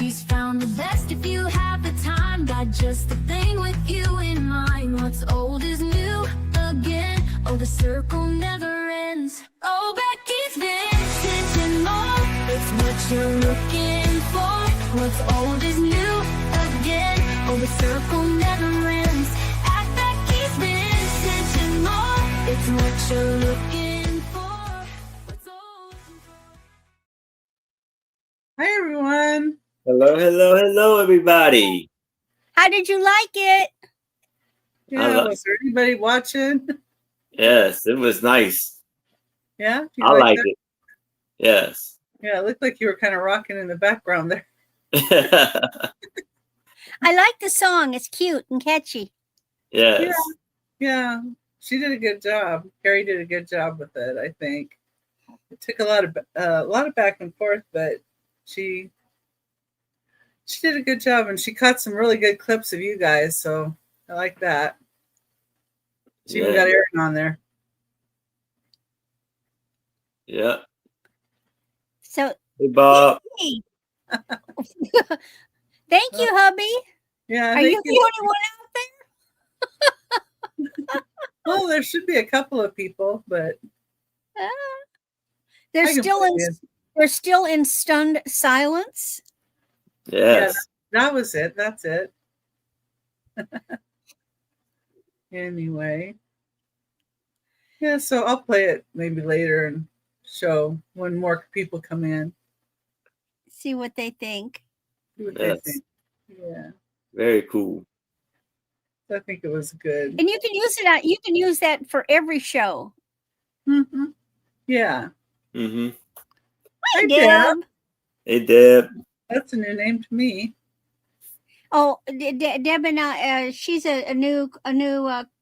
she's found the best if you have the time. Got just the thing with you in mind. What's old is new again. Oh, the circle never ends. Oh, Becky's vintage and more. It's what you're looking for. What's old is new again. Oh, the circle never ends. At Becky's vintage and more. It's what you're looking for. What's old and more. Hi, everyone. Hello, hello, hello, everybody. How did you like it? Yeah, was there anybody watching? Yes, it was nice. Yeah? You I like that? it. Yes. Yeah, it looked like you were kind of rocking in the background there. Yes. I like the song. It's cute and catchy. Yeah. She did a good job. Carrie did a good job with it, I think. It took a lot of back and forth, but she did a good job, and she caught some really good clips of you guys, so I like that. She even got Aaron on there. Yeah. So, hey, Bob. Hey. Thank you, hubby. Yeah. Are you the only one out there? Well, there should be a couple of people, but they're still in stunned silence. Yes. Yeah, that was it. That's it. Anyway. Yeah, so I'll play it maybe later and show when more people come in. See what they think. See what they think. Yeah. Very cool. I think it was good. And you can use it. You can use that for every show. Mm-hmm. Yeah. Mm-hmm. Hi, Deb. Hey, Deb. That's a new name to me. Oh, Deb and she's a new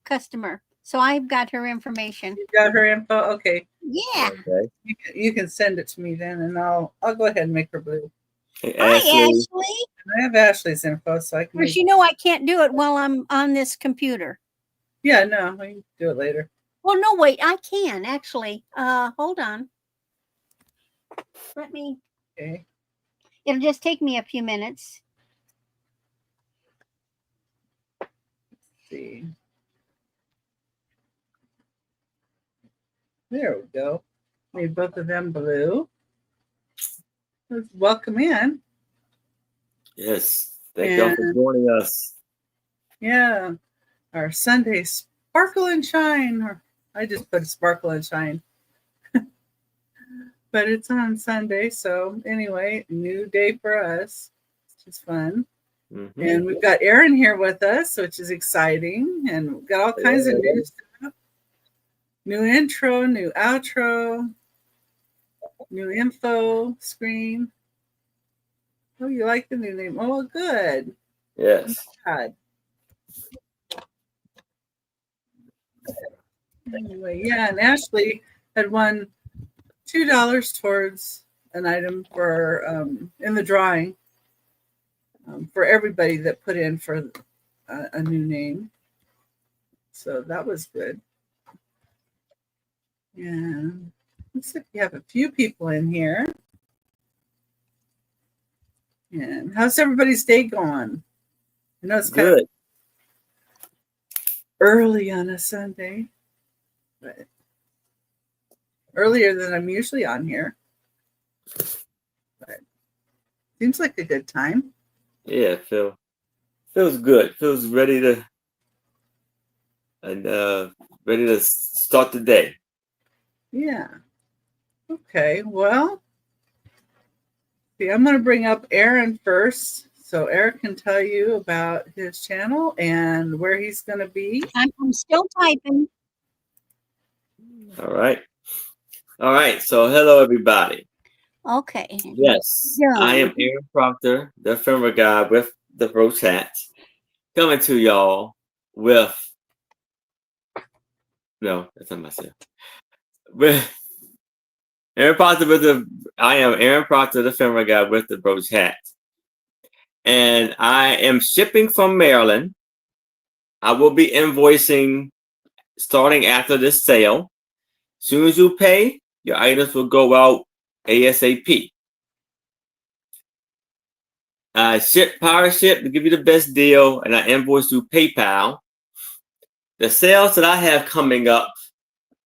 customer, so I've got her information. You got her info. Okay. Yeah. Okay. You can send it to me then, and I'll go ahead and make her blue. Hey, Hi, Ashley. And I have Ashley's info, so I can. Because you know I can't do it while I'm on this computer. Yeah, no, I can do it later. Well, no, wait, I can actually. Hold on. Let me. Okay. It'll just take me a few minutes. Let's see. There we go. Made both of them blue. Let's welcome in. Yes. Thank y'all for joining us. Yeah. Our Sunday Sparkle and Shine. Or I just put Sparkle and Shine. But it's on Sunday. So anyway, new day for us. Which is fun. Mm-hmm. And we've got Aaron here with us, which is exciting. And we've got all kinds of new stuff. New intro, new outro, new info screen. Oh, you like the new name? Oh, good. Yes. God. Anyway, yeah, and Ashley had won $2 towards an item for in the drawing for everybody that put in for a new name. So that was good. Yeah, looks like we have a few people in here. And how's everybody's day going? I know it's kind of early on a Sunday, but earlier than I'm usually on here. But seems like a good time. Yeah, feels good. Feels ready to start the day. Yeah. Okay. Well, see, I'm going to bring up Aaron first, so Eric can tell you about his channel and where he's going to be. I'm still typing. All right. So, hello, everybody. Okay. Yes, yeah. I am Aaron Proctor, the ephemera guy with the Brooch Hat, coming to y'all with. No, that's not myself. With Aaron Proctor I am Aaron Proctor, the ephemera guy with the Brooch Hat. And I am shipping from Maryland. I will be invoicing starting after this sale. As soon as you pay, your items will go out ASAP. I ship, power ship to give you the best deal, and I invoice through PayPal. The sales that I have coming up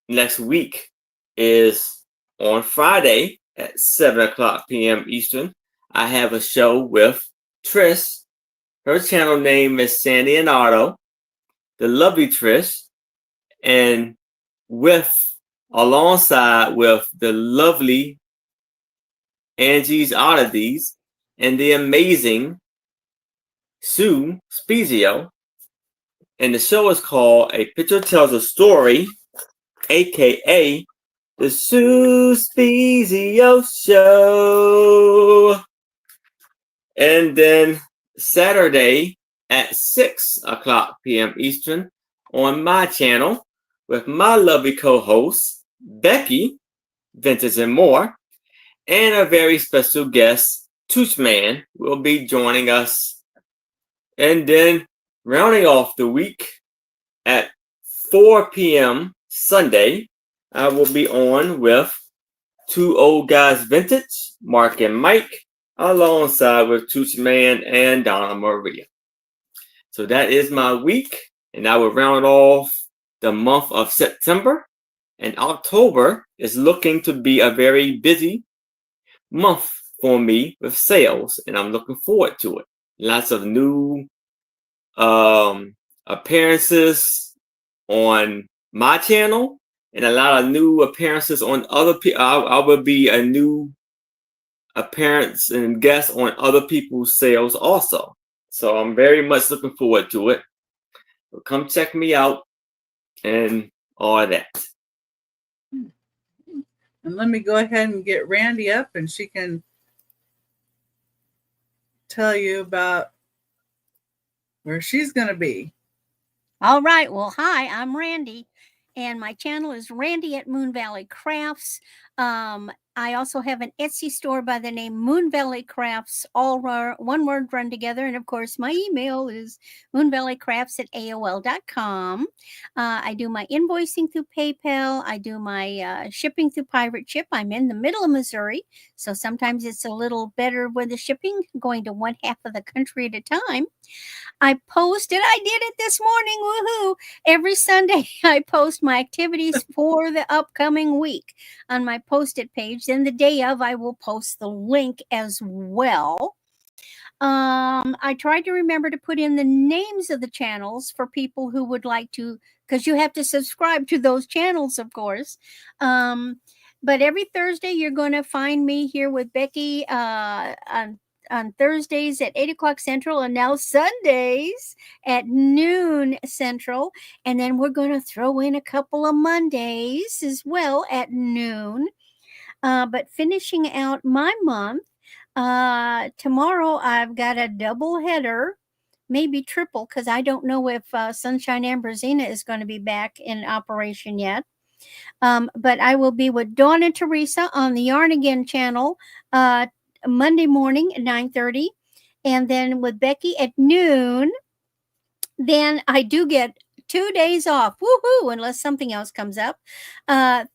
next week is on Friday at 7:00 p.m. Eastern. I have a show with Trish. Her channel name is Sandy and Otto, the lovely Trish, and alongside with the lovely Angie's Oddities and the amazing Sue Spezio. And the show is called A Picture Tells a Story, aka the Sue Spezio Show. And then Saturday at 6:00 p.m. Eastern on my channel with my lovely co-host, Becky, Vintage and More, and a very special guest, Toochman, will be joining us. And then rounding off the week at 4 p.m. Sunday, I will be on with Two Old Guys Vintage, Mark and Mike, alongside with Toochman and Donna Maria. So that is my week, and I will round off the month of September. And October is looking to be a very busy month for me with sales, and I'm looking forward to it. Lots of new appearances on my channel, and a lot of new appearances on other people. I will be a new appearance and guest on other people's sales also. So I'm very much looking forward to it. So come check me out and all that. And let me go ahead and get Randy up, and she can tell you about where she's going to be. All right. Well, hi, I'm Randy, and my channel is RandyatMoonValleyCrafts. I also have an Etsy store by the name MoonValleyCrafts, all one word run together. And of course, my email is moonvalleycrafts@aol.com. I do my invoicing through PayPal. I do my shipping through Pirate Ship. I'm in the middle of Missouri, so sometimes it's a little better with the shipping, going to one half of the country at a time. I posted, I did it this morning, woohoo! Every Sunday I post my activities for the upcoming week on my post-it page. Then the day of, I will post the link as well. I tried to remember to put in the names of the channels for people who would like to, because you have to subscribe to those channels, of course. But every Thursday, you're going to find me here with Becky on Thursdays at 8 o'clock Central, and now Sundays at noon Central. And then we're going to throw in a couple of Mondays as well at noon. But finishing out my month, tomorrow I've got a double header, maybe triple, because I don't know if Sunshine Ambrosina is going to be back in operation yet. But I will be with Dawn and Teresa on the Yarn Again channel Monday morning at 9:30, and then with Becky at noon. Then I do get 2 days off, woohoo, unless something else comes up.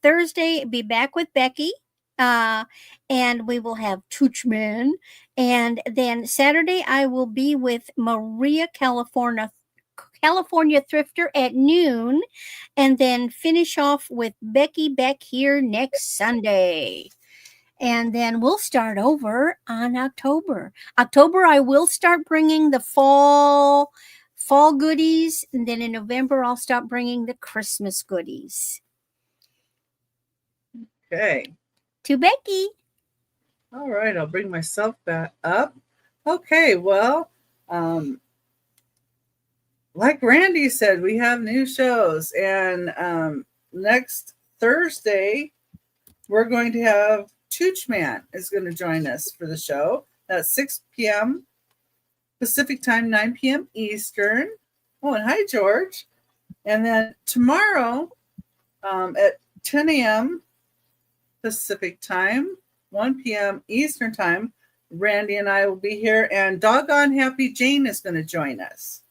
Thursday, be back with Becky, and we will have Toochman. And then Saturday, I will be with Maria, California Thrifter at noon, and then finish off with Becky back here next Sunday. And then we'll start over on October. I will start bringing the fall goodies, and then in November I'll start bringing the Christmas goodies. Okay. To Becky. All right, I'll bring myself back up. Okay, well, like Randy said, we have new shows, and next Thursday we're going to have Toochman is going to join us for the show. That's 6 p.m. Pacific time, 9 p.m. Eastern. Oh, and hi, George. And then tomorrow at 10 a.m. Pacific time, 1 p.m. Eastern time, Randy and I will be here, and Doggone Happy Jane is going to join us.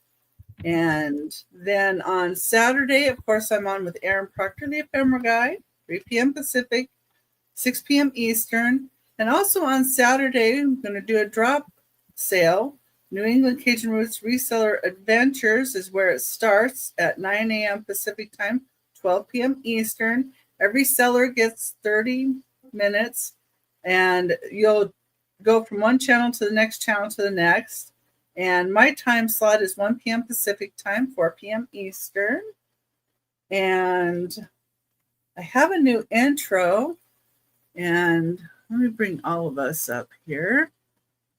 And then on Saturday, of course, I'm on with Aaron Proctor, the Ephemera Guy, 3 p.m. Pacific, 6 p.m. Eastern. And also on Saturday, I'm going to do a drop sale. New England Cajun Roots Reseller Adventures is where it starts at 9 a.m. Pacific time, 12 p.m. Eastern. Every seller gets 30 minutes, and you'll go from one channel to the next channel to the next. And my time slot is 1 p.m. Pacific time, 4 p.m. Eastern. And I have a new intro, and let me bring all of us up here.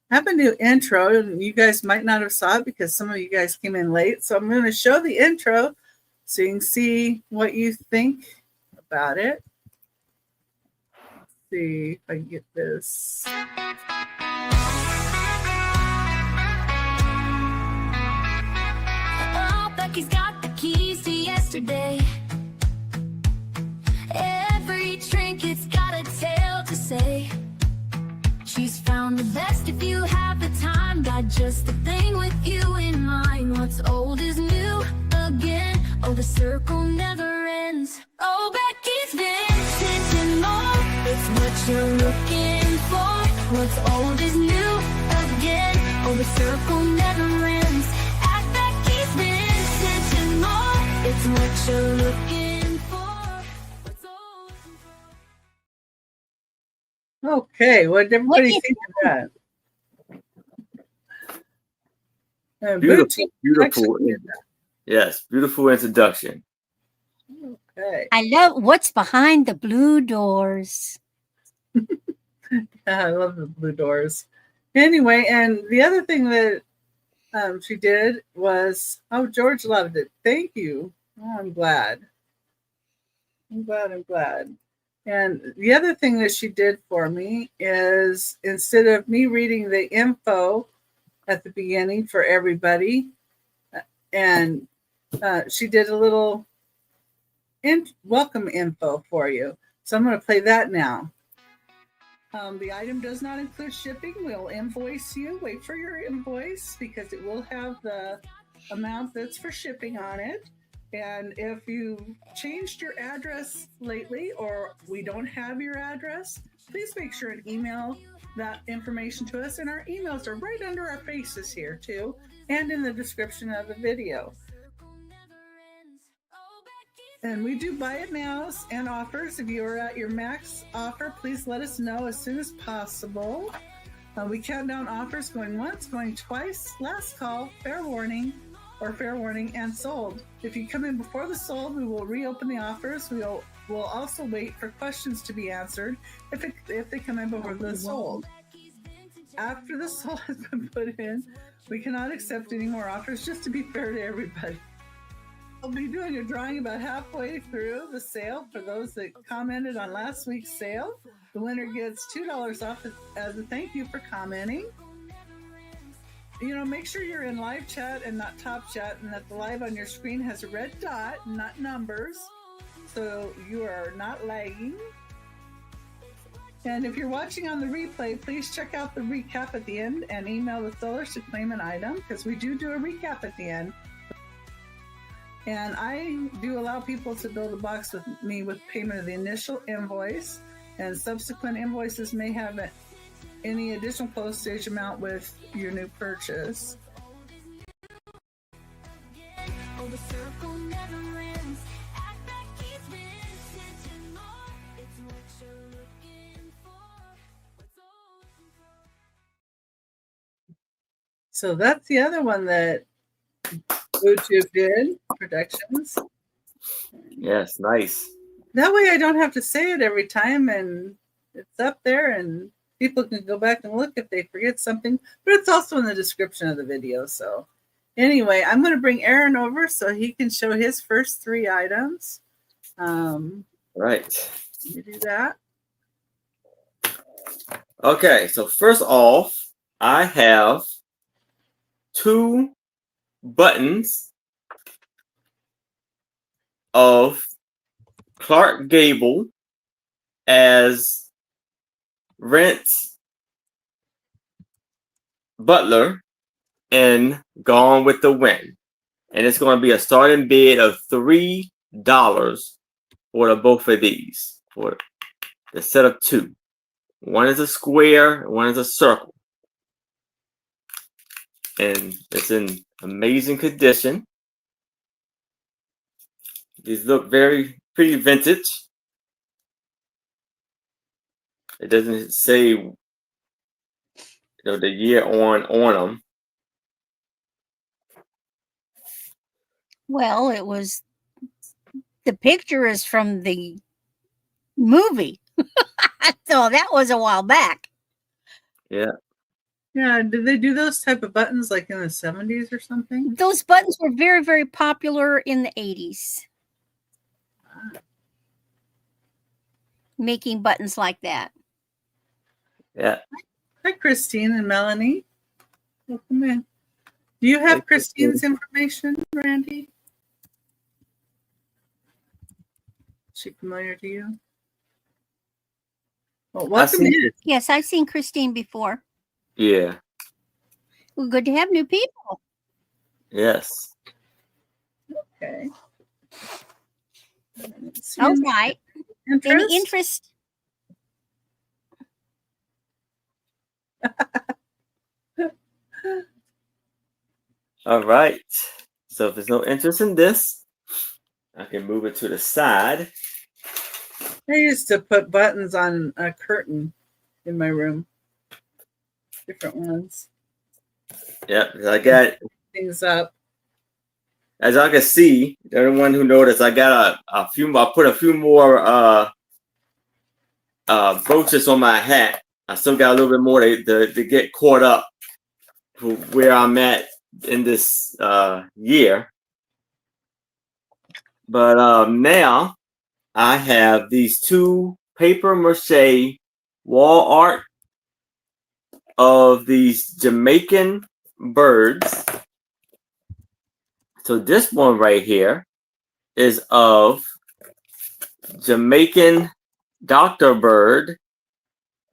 I have a new intro, and you guys might not have saw it because some of you guys came in late. So I'm going to show the intro so you can see what you think about it. Let's see if I can get this. Oh, Becky's got the keys to yesterday. Every drink, it's got a tale to say. She's found the best if you have the time. Got just the thing with you in mind. What's old is new again. Oh, the circle never ends. Oh, Becky's vintage and more. It's what you're looking for. What's old is new again. Oh, the circle never ends. At Becky's vintage and more. It's what you're looking for. What's old and Okay, what did everybody What think of that? Beautiful, Boutique beautiful. actually- Yes, beautiful introduction. Okay. I love what's behind the blue doors. I love the blue doors. Anyway, and the other thing that she did was, oh, George loved it. Thank you. Oh, I'm glad. I'm glad. And the other thing that she did for me is, instead of me reading the info at the beginning for everybody, and she did a little welcome info for you. So I'm going to play that now. The item does not include shipping. We'll invoice you. Wait for your invoice because it will have the amount that's for shipping on it. And if you changed your address lately or we don't have your address, please make sure and email that information to us. And our emails are right under our faces here too, and in the description of the video. And we do buy it nows and offers. If you are at your max offer, please let us know as soon as possible. We count down offers going once, going twice, last call, fair warning, and sold. If you come in before the sold, we will reopen the offers. We'll also wait for questions to be answered if they come in before the sold. After the sold has been put in, we cannot accept any more offers, just to be fair to everybody. I'll be doing a drawing about halfway through the sale for those that commented on last week's sale. The winner gets $2 off as a thank you for commenting. You know, make sure you're in live chat and not top chat, and that the live on your screen has a red dot, not numbers, so you are not lagging. And if you're watching on the replay, please check out the recap at the end and email the sellers to claim an item, because we do a recap at the end. And I do allow people to build a box with me with payment of the initial invoice, and subsequent invoices may have any additional postage amount with your new purchase. So that's the other one that YouTube did, Productions. Yes, nice. That way I don't have to say it every time, and it's up there, and people can go back and look if they forget something, but it's also in the description of the video. So anyway, I'm going to bring Aaron over so he can show his first 3 items. Right. You do that. Okay, so first off, I have 2 buttons of Clark Gable as Rance Butler in Gone with the Wind. And it's going to be a starting bid of $3 for both of these, for the set of 2. One is a square, one is a circle. and it's in amazing condition. These look pretty vintage. It doesn't say the year on them. Well, the picture is from the movie. So that was a while back. Yeah. Yeah, did they do those type of buttons like in the 70s or something? Those buttons were very, very popular in the 80s. Making buttons like that. Yeah. Hi, Christine and Melanie. Welcome in. Do you have Christine's information, Randy? Is she familiar to you? Well, welcome in. Yes, I've seen Christine before. Yeah. Well, good to have new people. Yes. Okay. All right. Any interest? All right. So if there's no interest in this, I can move it to the side. I used to put buttons on a curtain in my room. Different ones. Yep. I got things up. As I can see, everyone who noticed, I got a few more. I put a few more brooches on my hat. I still got a little bit more to get caught up to where I'm at in this year. But now I have these two paper mache wall art of these Jamaican birds. So this one right here is of Jamaican doctor bird,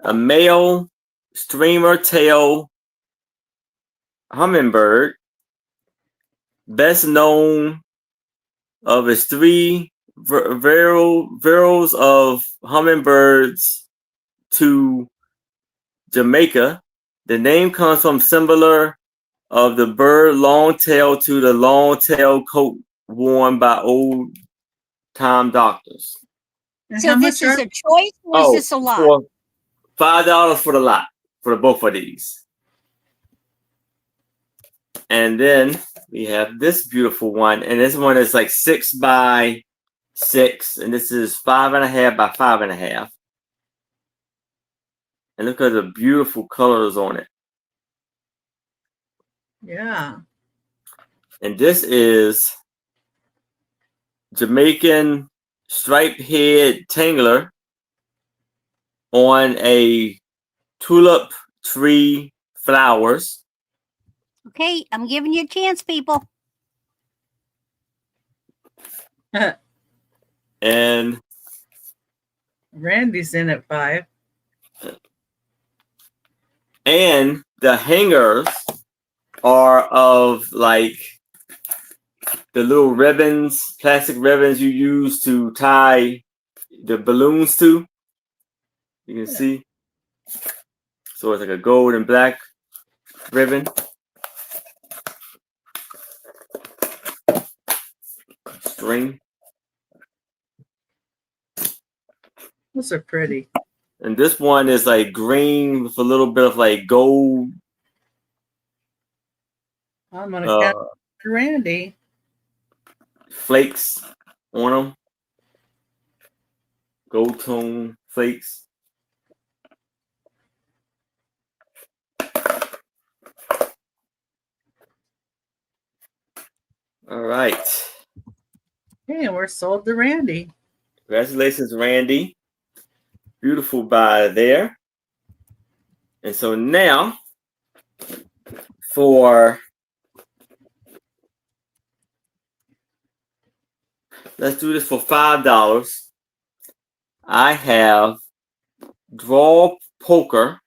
a male streamer tail hummingbird, best known of his three virals of hummingbirds to Jamaica. The name comes from similar of the bird long tail to the long tail coat worn by old time doctors. And so this is a choice or is this a lot? $5 for the lot for both of these. And then we have this beautiful one, and this one is like 6 by 6, and this is 5.5 by 5.5. And look at the beautiful colors on it. Yeah. And this is Jamaican striped head tangler on a tulip tree flowers. Okay, I'm giving you a chance, people. And Randy's in at 5. And the hangers are of like the little ribbons, plastic ribbons you use to tie the balloons to. You can see. So it's like a gold and black ribbon. String. Those are pretty. And this one is like green with a little bit of like gold. I'm going to count Randy. Flakes on them. Gold tone flakes. All right. Okay, and we're sold to Randy. Congratulations, Randy. Beautiful buy there. And so now let's do this for $5. I have Draw Poker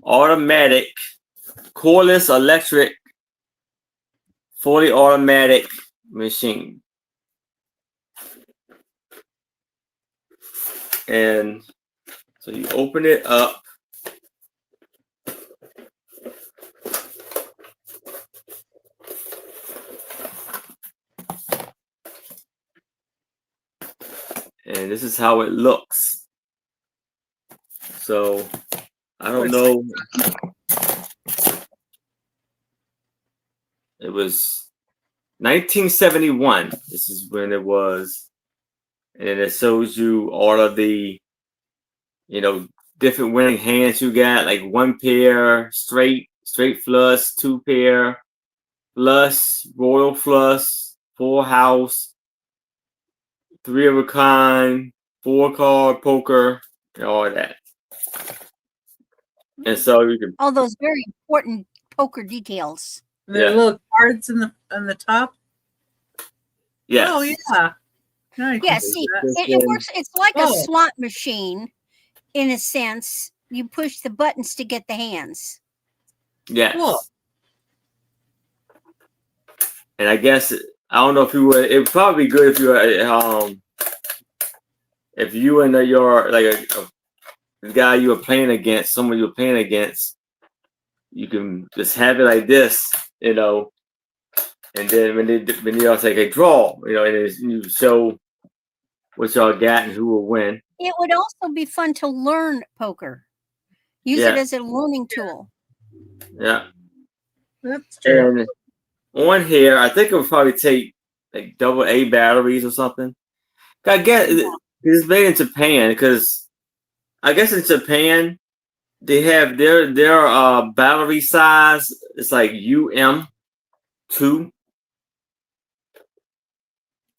automatic cordless electric fully automatic machine. And so you open it up. and this is how it looks. So I don't know. It was 1971. This is when it was, and then it shows you all of the, different winning hands you got, like 1 pair, straight flush, 2 pair, flush, royal flush, full house, 3 of a kind, 4 card poker, and all that. And so you can all those very important poker details. The little cards on the top. Yes. Oh yeah. Yeah, see, it works. It's like a slot machine, in a sense. You push the buttons to get the hands. Yes. Cool. And I guess I don't know if you would. It would probably be good if you and your the guy you were playing against, someone you were playing against, you can just have it like this, and then when you all take a draw, and you show what y'all got and who will win. It would also be fun to learn poker. Use it as a learning tool. Yeah. That's true. And on here, I think it would probably take like AA batteries or something. I guess it's made in Japan, because I guess in Japan they have their battery size. It's like UM2.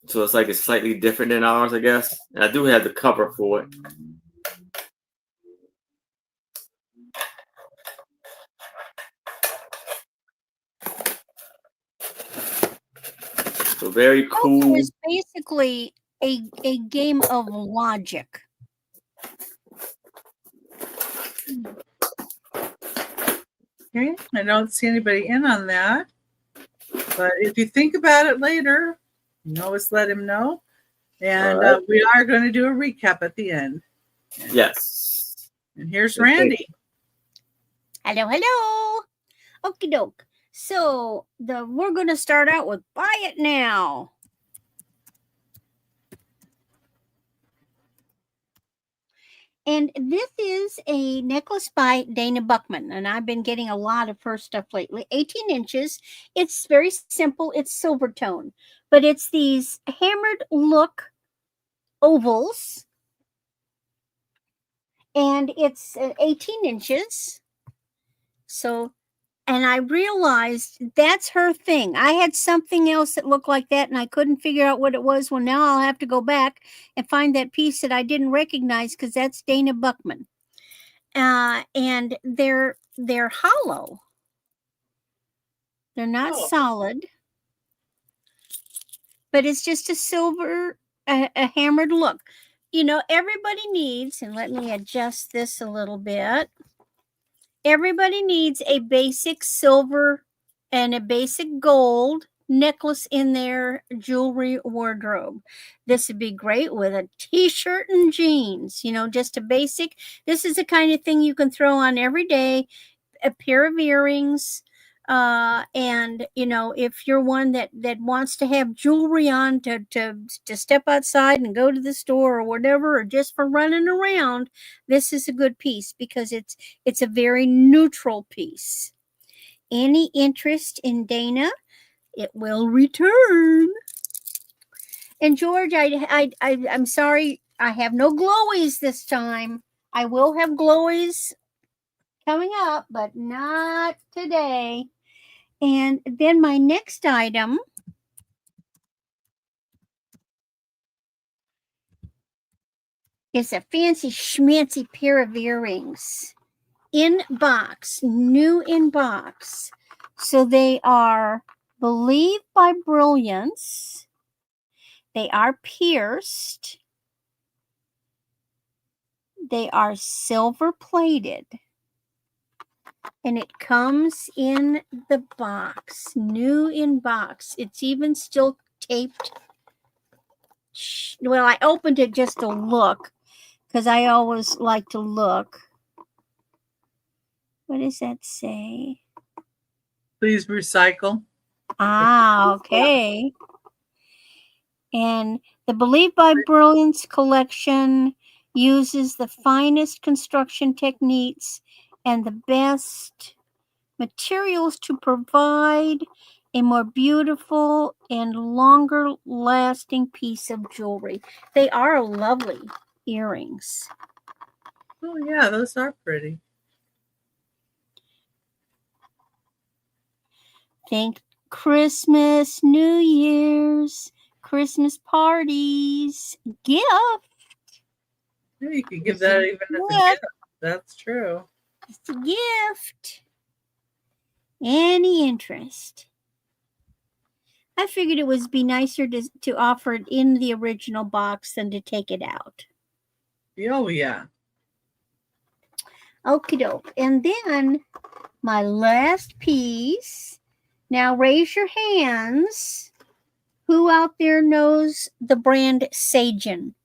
So it's like it's slightly different than ours, I guess. And I do have the cover for it. So very cool. Poker is basically a game of logic. Okay, I don't see anybody in on that. But if you think about it later, you always let him know. And we are going to do a recap at the end. Yes. And here's Randy. Hello, hello. Okie doke. So we're going to start out with Buy It Now. And this is a necklace by Dana Buckman. And I've been getting a lot of her stuff lately. 18 inches. It's very simple. It's silver tone. But it's these hammered look ovals. And it's 18 inches. So, and I realized that's her thing. I had something else that looked like that, and I couldn't figure out what it was. Well, now I'll have to go back and find that piece that I didn't recognize, because that's Dana Buckman. And they're hollow. They're not solid, but it's just a silver, a hammered look. Everybody needs, and let me adjust this a little bit. Everybody needs a basic silver and a basic gold necklace in their jewelry wardrobe. This would be great with a t-shirt and jeans, just a basic. This is the kind of thing you can throw on every day, a pair of earrings. And if you're one that wants to have jewelry on to step outside and go to the store or whatever, or just for running around, this is a good piece, because it's a very neutral piece. Any interest in Dana, it will return. And George, I'm sorry, I have no glowies this time. I will have glowies coming up, but not today. And then my next item is a fancy schmancy pair of earrings. In box, new in box. So they are Believed by Brilliance. They are pierced. They are silver plated. And it comes in the box, new in box. It's even still taped. Well, I opened it just to look, because I always like to look. What does that say? Please recycle. Ah, okay. And The Believed by Brilliance collection uses the finest construction techniques and the best materials to provide a more beautiful and longer lasting piece of jewelry. They are lovely earrings. Oh, yeah, those are pretty. Think Christmas, New Year's, Christmas parties, gift. Yeah, you could give that even as a gift. That's true. It's a gift. Any interest? I figured it would be nicer to offer it in the original box than to take it out. Oh, yeah. Okie doke. And then my last piece. Now raise your hands. Who out there knows the brand Sagen?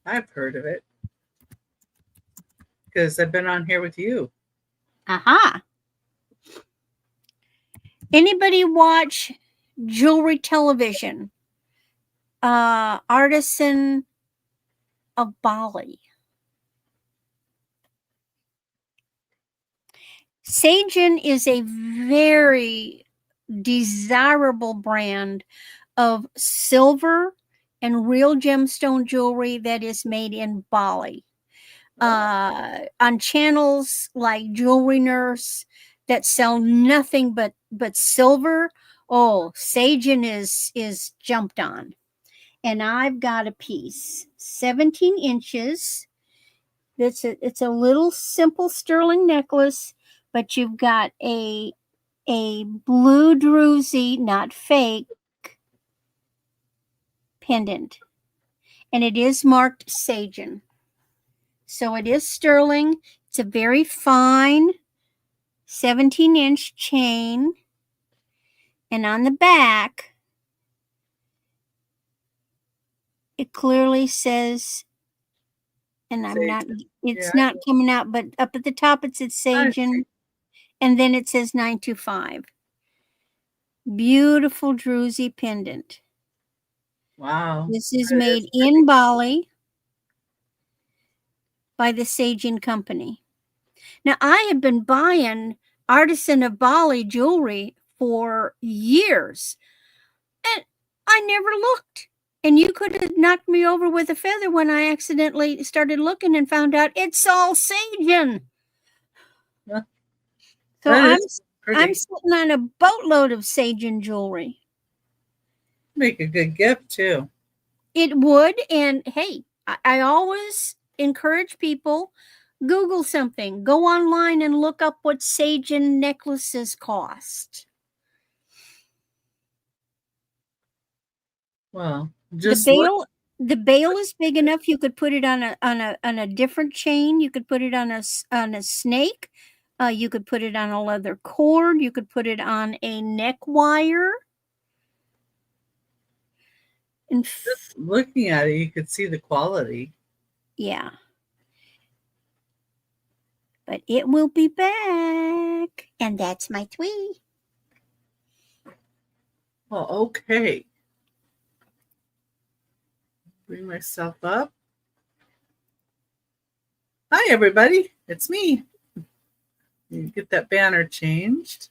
I've heard of it. Because I've been on here with you. Aha. Anybody watch Jewelry Television? Artisan of Bali. Sagen is a very desirable brand of silver and real gemstone jewelry that is made in Bali. On channels like Jewelry Nurse that sell nothing but silver, Sagen is jumped on. And I've got a piece, 17 inches. It's a little simple sterling necklace, but you've got a blue druzy, not fake, pendant. And it is marked Sagen. So it is sterling. It's a very fine 17-inch chain. And on the back, it clearly says, and I'm not, it's not coming out, but up at the top it says Sagen. And then it says 925. Beautiful druzy pendant. Wow. This is made in Bali by the Sagen Company. Now, I have been buying Artisan of Bali jewelry for years, and I never looked. And you could have knocked me over with a feather when I accidentally started looking and found out it's all Sagen. So I'm sitting on a boatload of Sagen jewelry. Make a good gift too. It would, and hey, I always encourage people, Google something, go online and look up what Sagen necklaces cost. Well, the bail is big enough you could put it on a different chain. You could put it on a snake. You could put it on a leather cord. You could put it on a neck wire. And just looking at it, you could see the quality. Yeah. But it will be back. And that's my tweet. Well, okay. Bring myself up. Hi, everybody. It's me. You get that banner changed.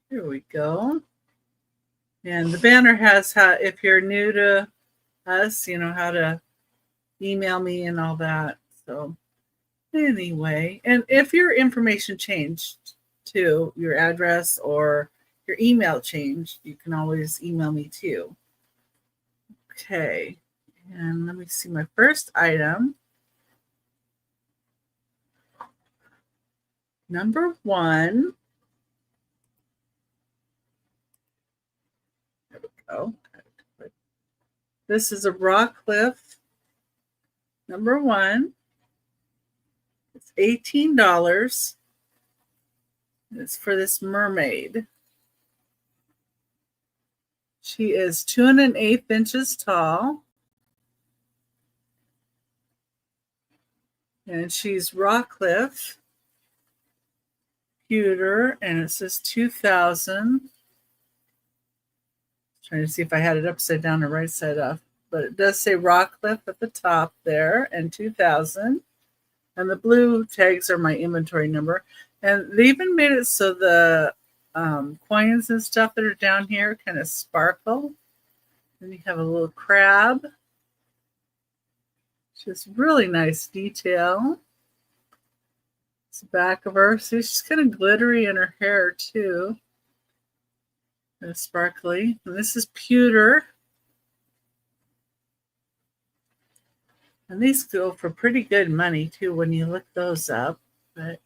Here we go. And the banner has how, if you're new to us, you know how to email me and all that. So anyway, and if your information changed too, your address or your email changed, you can always email me too. Okay, and let me see my first item. Number 1. There we go. This is a Rockcliffe number 1. It's $18. It's for this mermaid. She is 2 1/8 inches tall. And she's Rockcliffe pewter, and it says 2000. trying to see if I had it upside down or right side up. But it does say Rockcliffe at the top there and 2000. And the blue tags are my inventory number. And they even made it so the coins and stuff that are down here kind of sparkle. And you have a little crab. Just really nice detail. It's the back of her. See, she's kind of glittery in her hair too. And sparkly. And this is pewter. And these go for pretty good money too when you look those up. But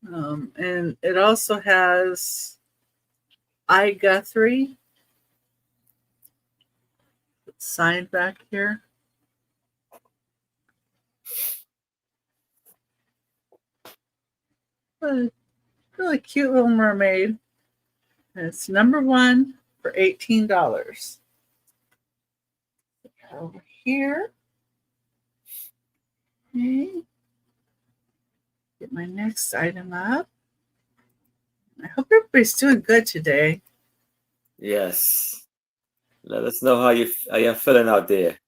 and it also has I Guthrie signed back here. A really cute little mermaid. And it's number 1 for $18. Over here. Okay. Get my next item up. I hope everybody's doing good today. Yes. Let us know how you're feeling out there.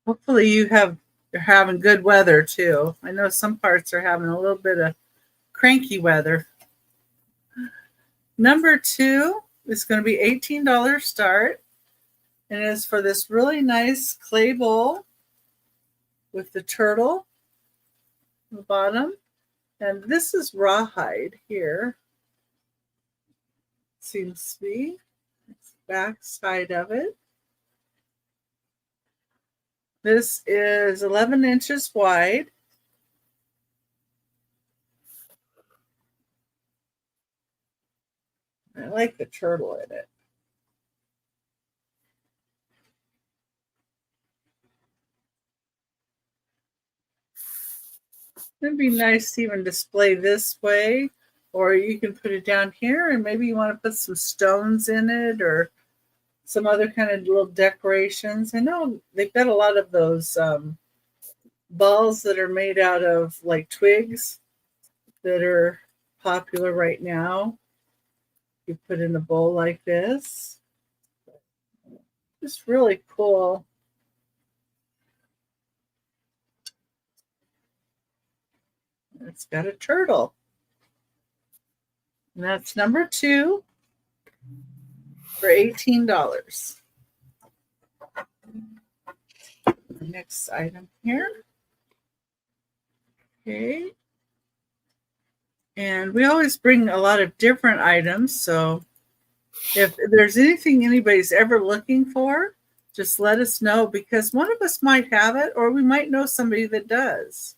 Hopefully you're having good weather too. I know some parts are having a little bit of cranky weather. Number 2 is going to be $18 start. And it's for this really nice clay bowl with the turtle on the bottom. And this is rawhide here. Seems to be. It's the back side of it. This is 11 inches wide. I like the turtle in it. It'd be nice to even display this way, or you can put it down here and maybe you want to put some stones in it or some other kind of little decorations. I know they've got a lot of those balls that are made out of like twigs that are popular right now. You put in a bowl like this. It's really cool. It's got a turtle. And that's number 2 for $18. The next item here. Okay. And we always bring a lot of different items. So if there's anything anybody's ever looking for, just let us know because one of us might have it or we might know somebody that does.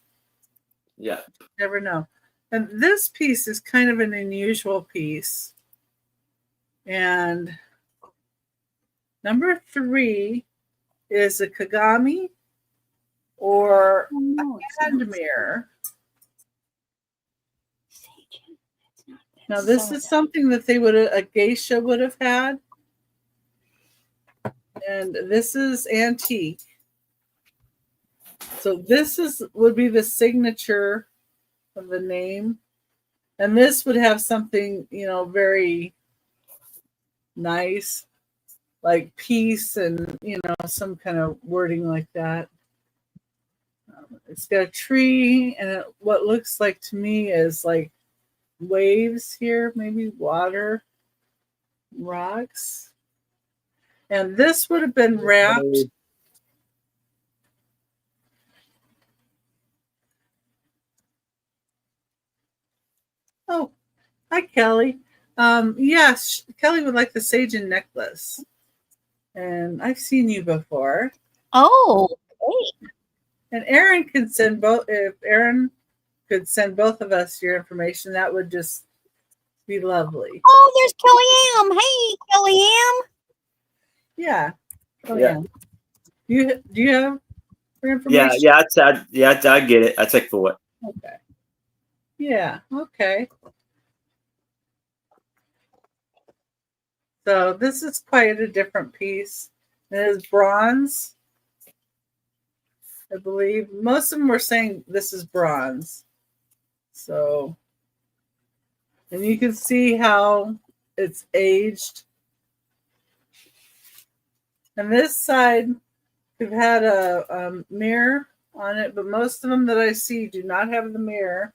Yeah. Never know. And this piece is kind of an unusual piece. And number 3 is a Kagami or a hand mirror. Now this is something that a geisha would have had. And this is antique. So this would be the signature of the name. And this would have something, very nice, like peace and, some kind of wording like that. It's got a tree and what looks like to me is like waves here, maybe water, rocks. And this would have been wrapped. Oh, hi, Kelly. Yes, Kelly would like the Sajin necklace. And I've seen you before. Oh, great. And Aaron can send both. If Aaron could send both of us your information, that would just be lovely. Oh, there's Kellyanne. Hey, Kellyanne. Yeah. Oh, Yeah. Do you have your information? I get it. I check for it. Okay. Yeah. Okay. So this is quite a different piece. It is bronze. I believe most of them were saying this is bronze. So, and you can see how it's aged. And this side, we've had a mirror on it, but most of them that I see do not have the mirror,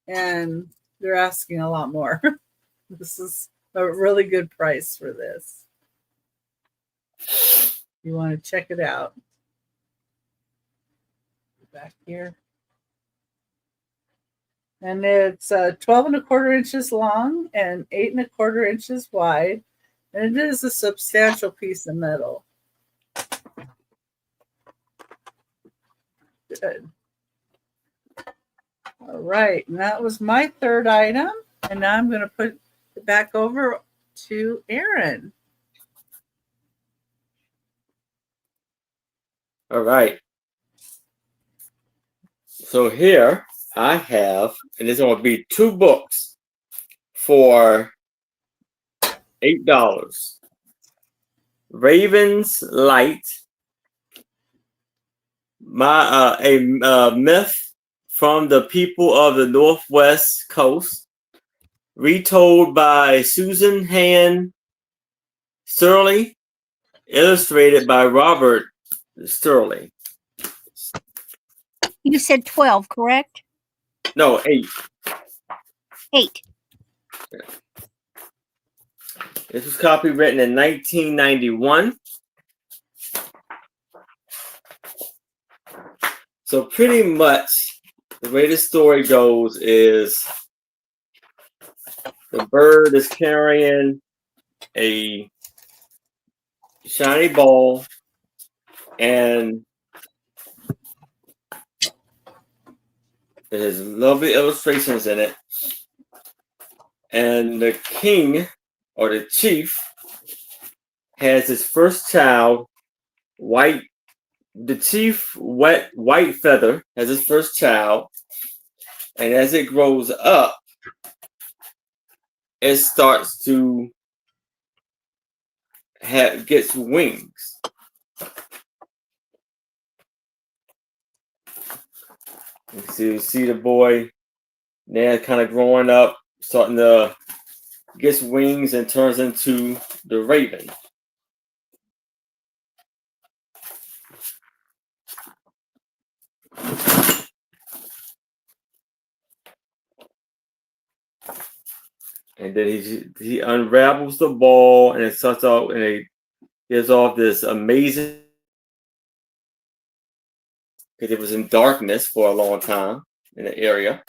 and they're asking a lot more. This is a really good price for this. You want to check it out. Back here. And it's 12 1/4 inches long and 8 1/4 inches wide. And it is a substantial piece of metal. Good. All right, and that was my third item. And now I'm going to put it back over to Aaron. All right. So here I have, and there's going to be 2 books for $8. Raven's Light, a myth from the people of the Northwest Coast, retold by Susan Han Sterling, illustrated by Robert Sterling. You said 12, correct? No, 8. 8. This was copywritten in 1991. So pretty much the way the story goes is the bird is carrying a shiny ball, and there's lovely illustrations in it. And the king, or the chief, has his first child, White. The chief, White Feather, has his first child, and as it grows up, it starts to gets wings. You see the boy now kind of growing up, starting to gets wings and turns into the raven. And then he unravels the ball, and it starts out, and it gives off this amazing, because it was in darkness for a long time in the area.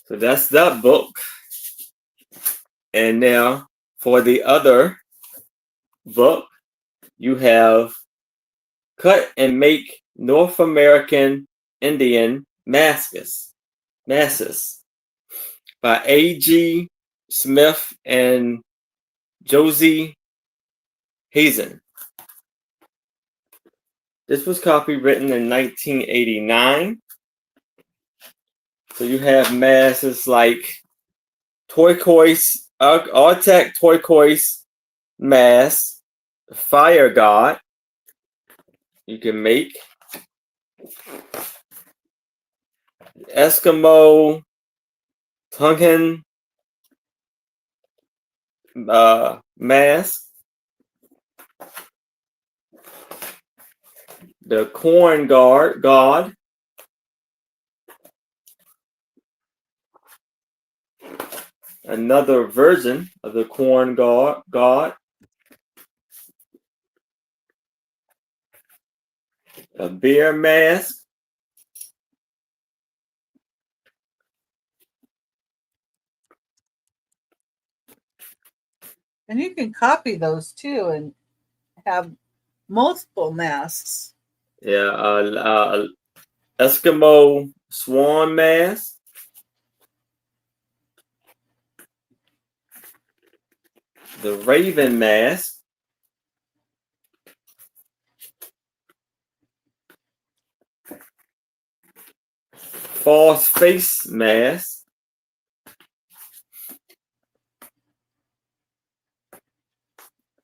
So that's that book. And now for the other book, you have Cut and Make North American Indian Masks by A.G. Smith and Josie Hazen. This was copywritten in 1989. So you have masks like turquoise, Arctic turquoise mask, Fire God. You can make Eskimo Tongan mask, the Corn God, another version of the Corn God, a bear mask, And you can copy those too and have multiple masks. yeah, Eskimo swan mask, the raven mask, false face mask,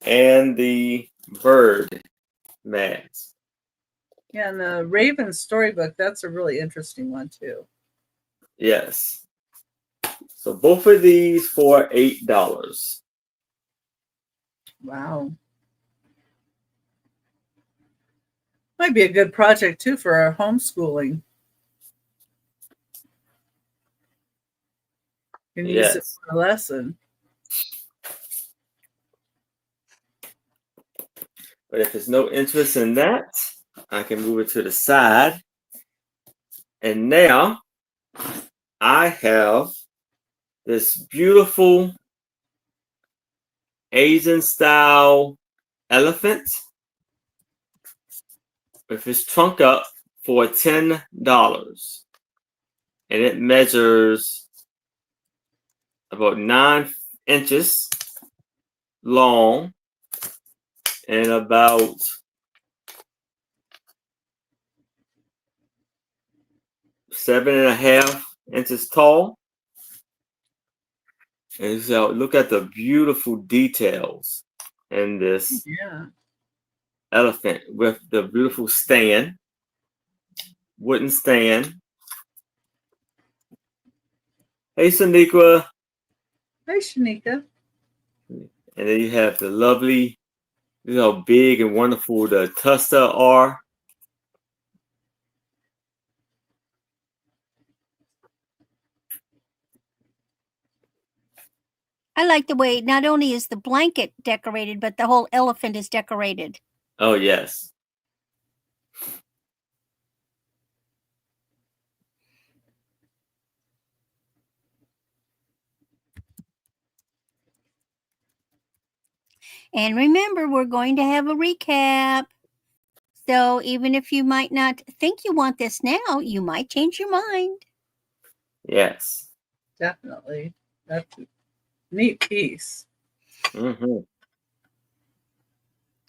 and the bird mask. Yeah, and the Raven storybook, that's a really interesting one too. Yes. So both of these for $8. Wow. Might be a good project too for our homeschooling. You can use it Yes. for a lesson. But if there's no interest in that, I can move it to the side. And now I have this beautiful Asian style elephant with his trunk up for $10. And it measures about 9 inches long and about 7.5 inches tall. And so look at the beautiful details in this elephant with the beautiful stand, wooden stand. Hey, Shaniqua. Hey, Shanika. And then you have the lovely, you know, how big and wonderful the tusta are. I like the way not only is the blanket decorated, but the whole elephant is decorated. Oh, yes. And remember, we're going to have a recap. So even if you might not think you want this now, you might change your mind. Yes. Definitely. That's a neat piece. Mm-hmm.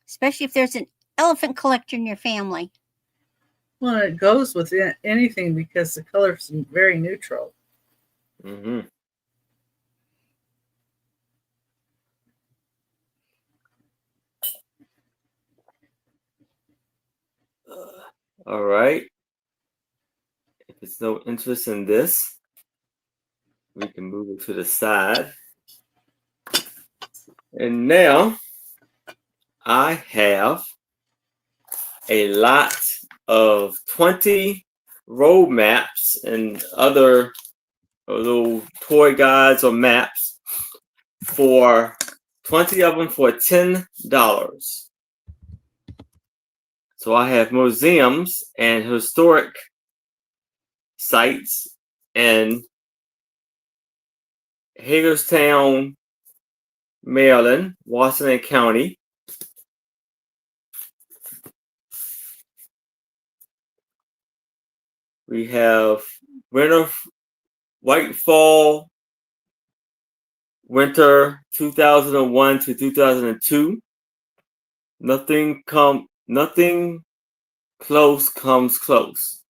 Especially if there's an elephant collector in your family. Well, it goes with anything because the color's very neutral. Mm-hmm. All right. If there's no interest in this, we can move it to the side. And now I have a lot of 20 road maps and other little toy guides or maps for 20 of them for $10. So I have museums and historic sites in Hagerstown, Maryland, Washington County. We have White Fall, winter 2001 to 2002. Nothing close comes close.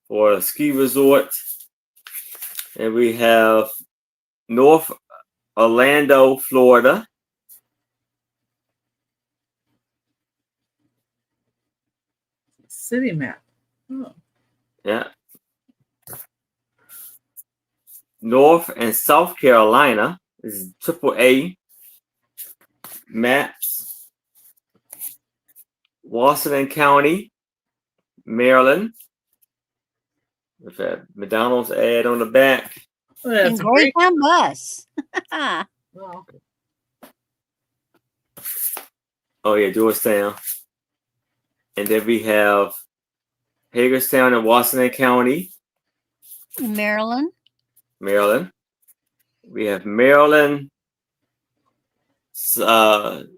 For a ski resort. And we have North Orlando, Florida. City map. Oh. Yeah. North and South Carolina is AAA maps. Washington County, Maryland, with a McDonald's ad on the back. Oh, In that's a great. Greyhound bus. Wow. Oh yeah, Georgetown. And then we have Hagerstown and Washington County, Maryland. Maryland. We have Maryland scenic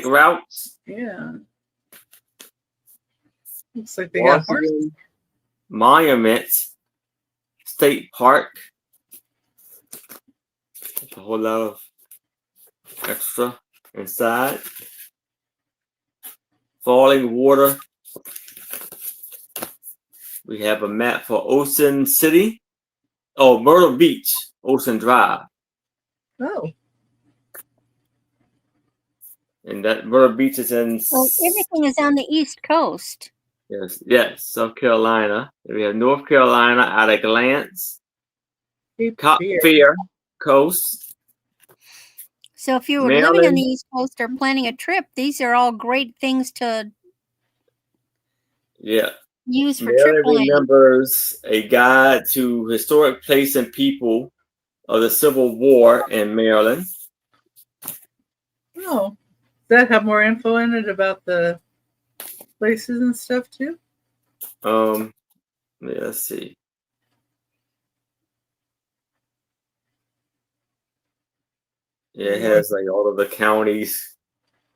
routes. Yeah. Looks like they got horses. Washington Monument State Park. There's a whole lot of extra inside. Falling water. We have a map for Ocean City. Oh, Myrtle Beach, Ocean Drive. Oh. And that Myrtle Beach is in. Well, everything is on the East Coast. Yes, South Carolina. We have North Carolina at a glance. Cape Fear Coast. So if you were living on the East Coast or planning a trip, these are all great things to use for trip planning. Remembers a guide to historic place and people of the Civil War in Maryland. Oh, does that have more info in it about the places and stuff too? Let's see. Yeah, it has like all of the counties,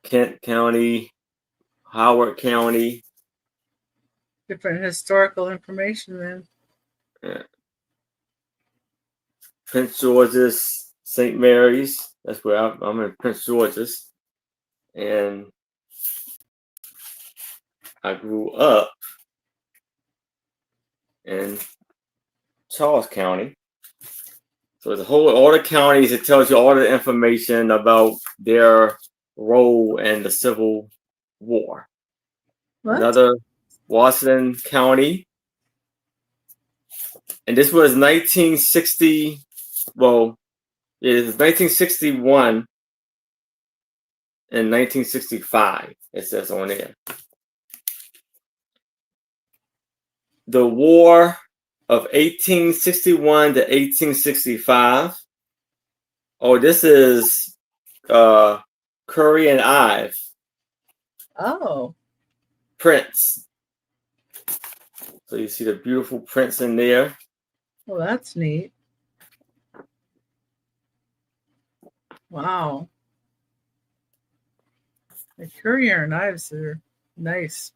Kent County, Howard County. Different historical information then. Yeah. Prince George's, St. Mary's. That's where I'm in Prince George's. And I grew up in Charles County. So it's all the counties. It tells you all the information about their role in the Civil War. What? Another Washington County. And this was 1960. Well, it was 1961 and 1965. It says on there. The War of 1861 to 1865. Oh, this is Curry and Ive. Oh. Prints. So you see the beautiful prints in there. Well, that's neat. Wow. The courier and knives are nice.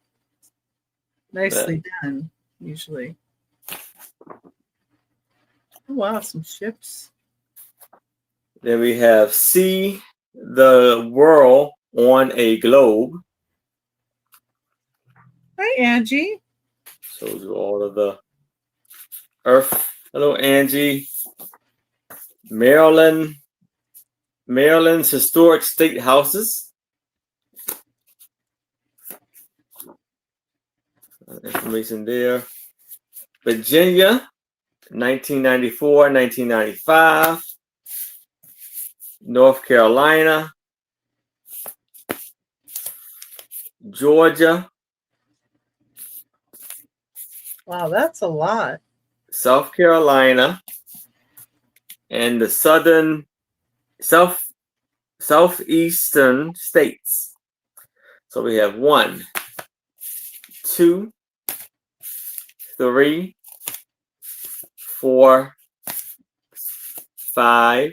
Nicely done, usually. Oh, wow, some ships. Then we have See the World on a Globe. Hi, Angie. Shows you all of the Earth. Hello, Angie. Maryland's historic state houses. Information there. Virginia, 1994, 1995. North Carolina. Georgia. Wow, that's a lot. South Carolina. And the southeastern states. So we have 1, 2, 3, 4, 5,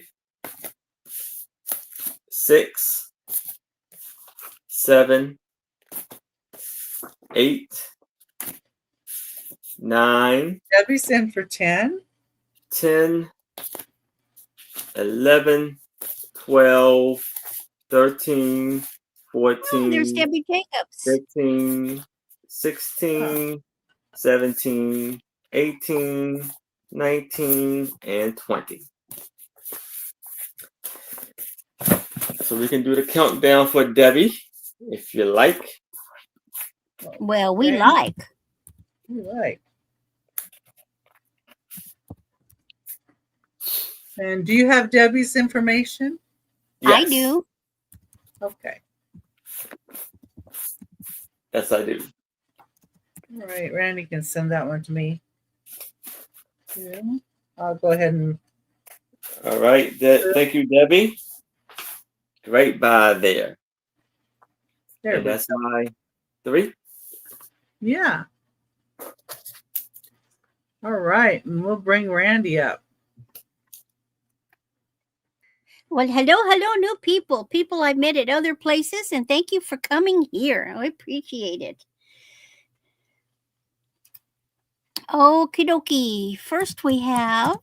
6, 7, 8, 9. Debbie's in for 10. 10, 11, 12, 13, 14. Oh, there's Debbie Jacobs. 15, 16, 17, 18, 19, and 20. So we can do the countdown for Debbie, if you like. Well, we like. We like. And do you have Debbie's information? Yes. I do. Okay. Yes, I do. All right, Randy can send that one to me. Yeah. I'll go ahead and. All right. Thank you, Debbie. Right by there. And that's my 3. Yeah. All right. And we'll bring Randy up. Well, hello, new people I've met at other places, and thank you for coming here. I appreciate it. Okie dokie. First we have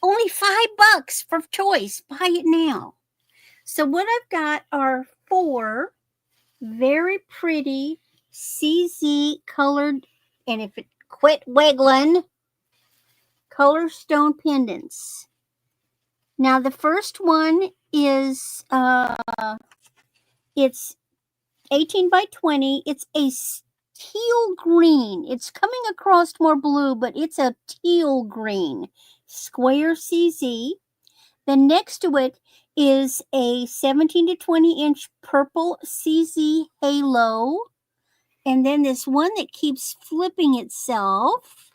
only $5 for choice. Buy it now. So what I've got are 4 very pretty CZ colored, and if it quit wiggling, color stone pendants. Now the first one is It's 18 by 20. It's a teal green. It's coming across more blue, but it's a teal green square CZ. Then next to it is a 17 to 20 inch purple CZ halo. And then this one that keeps flipping itself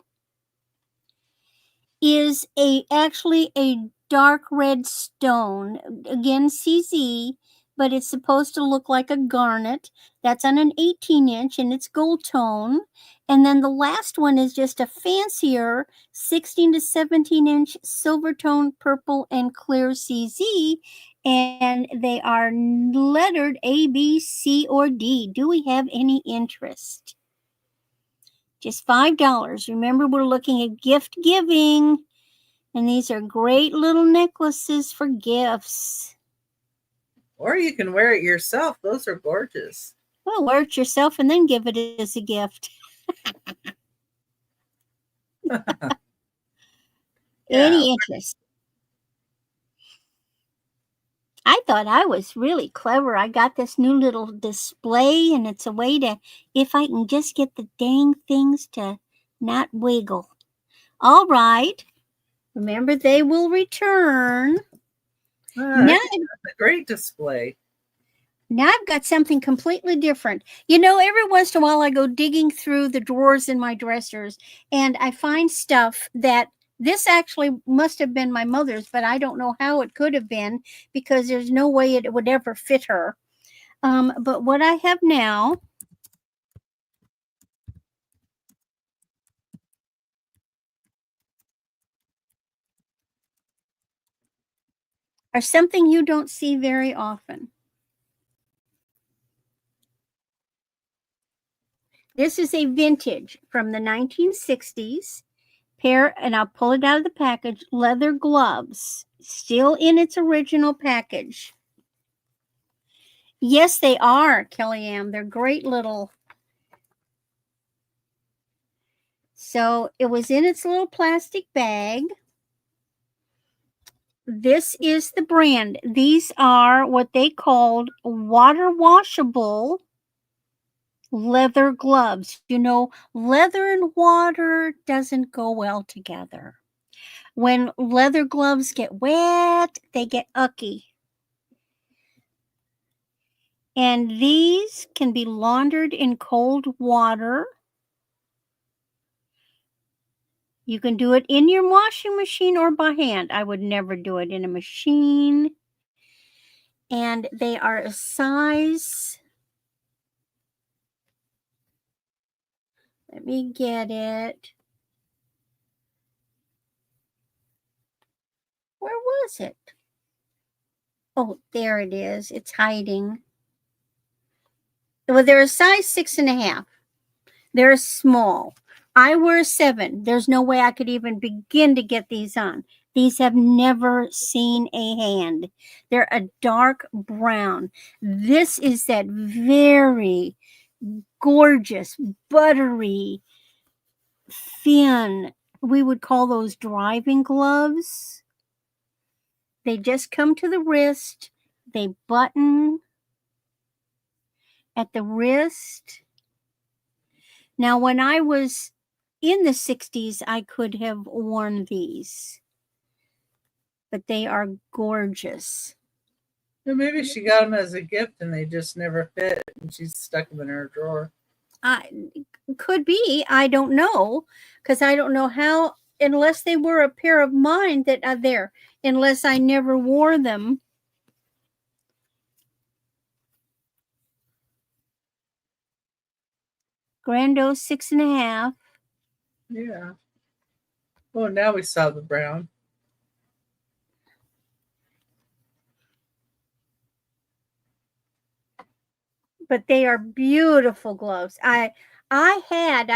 is actually a dark red stone. Again, CZ, but it's supposed to look like a garnet. That's on an 18 inch and it's gold tone. And then the last one is just a fancier 16 to 17 inch silver tone purple and clear CZ. And they are lettered A, B, C, or D. Do we have any interest? Just $5. Remember, we're looking at gift giving. And these are great little necklaces for gifts. Or you can wear it yourself. Those are gorgeous. Well, wear it yourself and then give it as a gift. Any interest? I thought I was really clever. I got this new little display, and it's a way to, if I can just get the dang things to not wiggle. All right. Remember, they will return. Now, that's a great display. Now I've got something completely different. You know, every once in a while I go digging through the drawers in my dressers and I find stuff that this actually must have been my mother's, but I don't know how it could have been because there's no way it would ever fit her. But what I have now are something you don't see very often. This is a vintage from the 1960s pair, and I'll pull it out of the package, leather gloves, still in its original package. Yes, they are, Kellyanne. They're great little. So it was in its little plastic bag. This is the brand. These are what they called water washable leather gloves. You know, leather and water doesn't go well together. When leather gloves get wet, they get ucky. And these can be laundered in cold water. You can do it in your washing machine or by hand. I would never do it in a machine. And they are a size. Let me get it. Where was it? Oh, there it is. It's hiding. Well, they're a size 6.5. They're small. I wear a 7. There's no way I could even begin to get these on. These have never seen a hand. They're a dark brown. This is that very gorgeous, buttery, thin. We would call those driving gloves. They just come to the wrist. They button at the wrist. Now, when I was in the 60s, I could have worn these, but they are gorgeous. Well, maybe she got them as a gift and they just never fit and she's stuck them in her drawer. Could be. I don't know, because I don't know how, unless they were a pair of mine that are there, unless I never wore them. Grando 6.5. Yeah. Oh, now we saw the brown. But they are beautiful gloves. I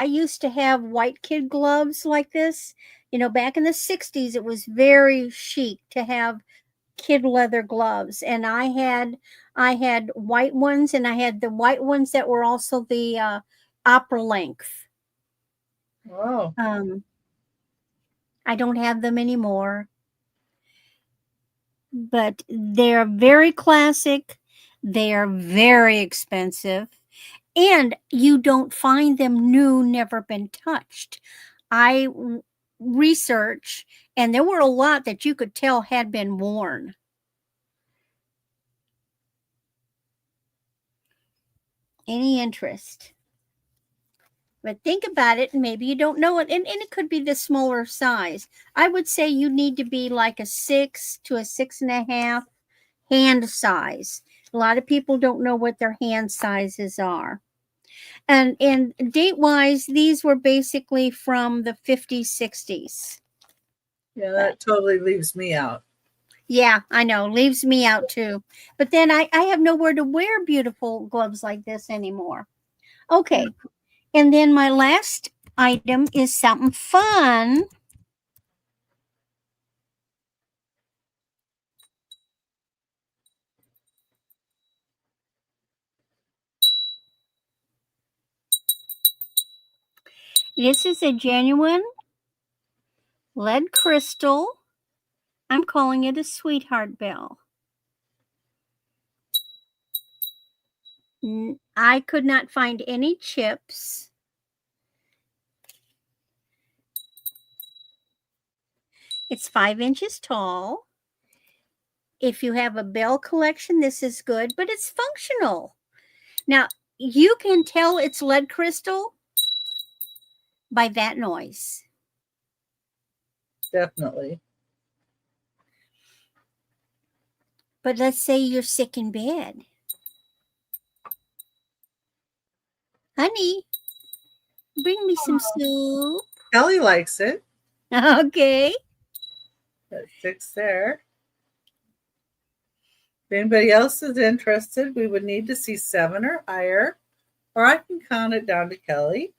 used to have white kid gloves like this. You know, back in the 60s, it was very chic to have kid leather gloves. And I had white ones, and I had the white ones that were also the opera length. Wow. I don't have them anymore. But they're very classic. They are very expensive, and you don't find them new, never been touched. I researched, and there were a lot that you could tell had been worn. Any interest? But think about it, and maybe you don't know it, and it could be the smaller size. I would say you need to be like a 6 to a 6.5 hand size. A lot of people don't know what their hand sizes are. And date wise, these were basically from the 50s, 60s. Yeah, that totally leaves me out. Yeah, I know, leaves me out too. But then I have nowhere to wear beautiful gloves like this anymore. Okay. And then my last item is something fun. This is a genuine lead crystal. I'm calling it a sweetheart bell. I could not find any chips. It's 5 inches tall. If you have a bell collection, this is good, but it's functional. Now, you can tell it's lead crystal by that noise. Definitely. But let's say you're sick in bed. Honey, bring me some soup. Kelly likes it. Okay. That 6 there. If anybody else is interested, we would need to see 7 or higher, or I can count it down to Kelly.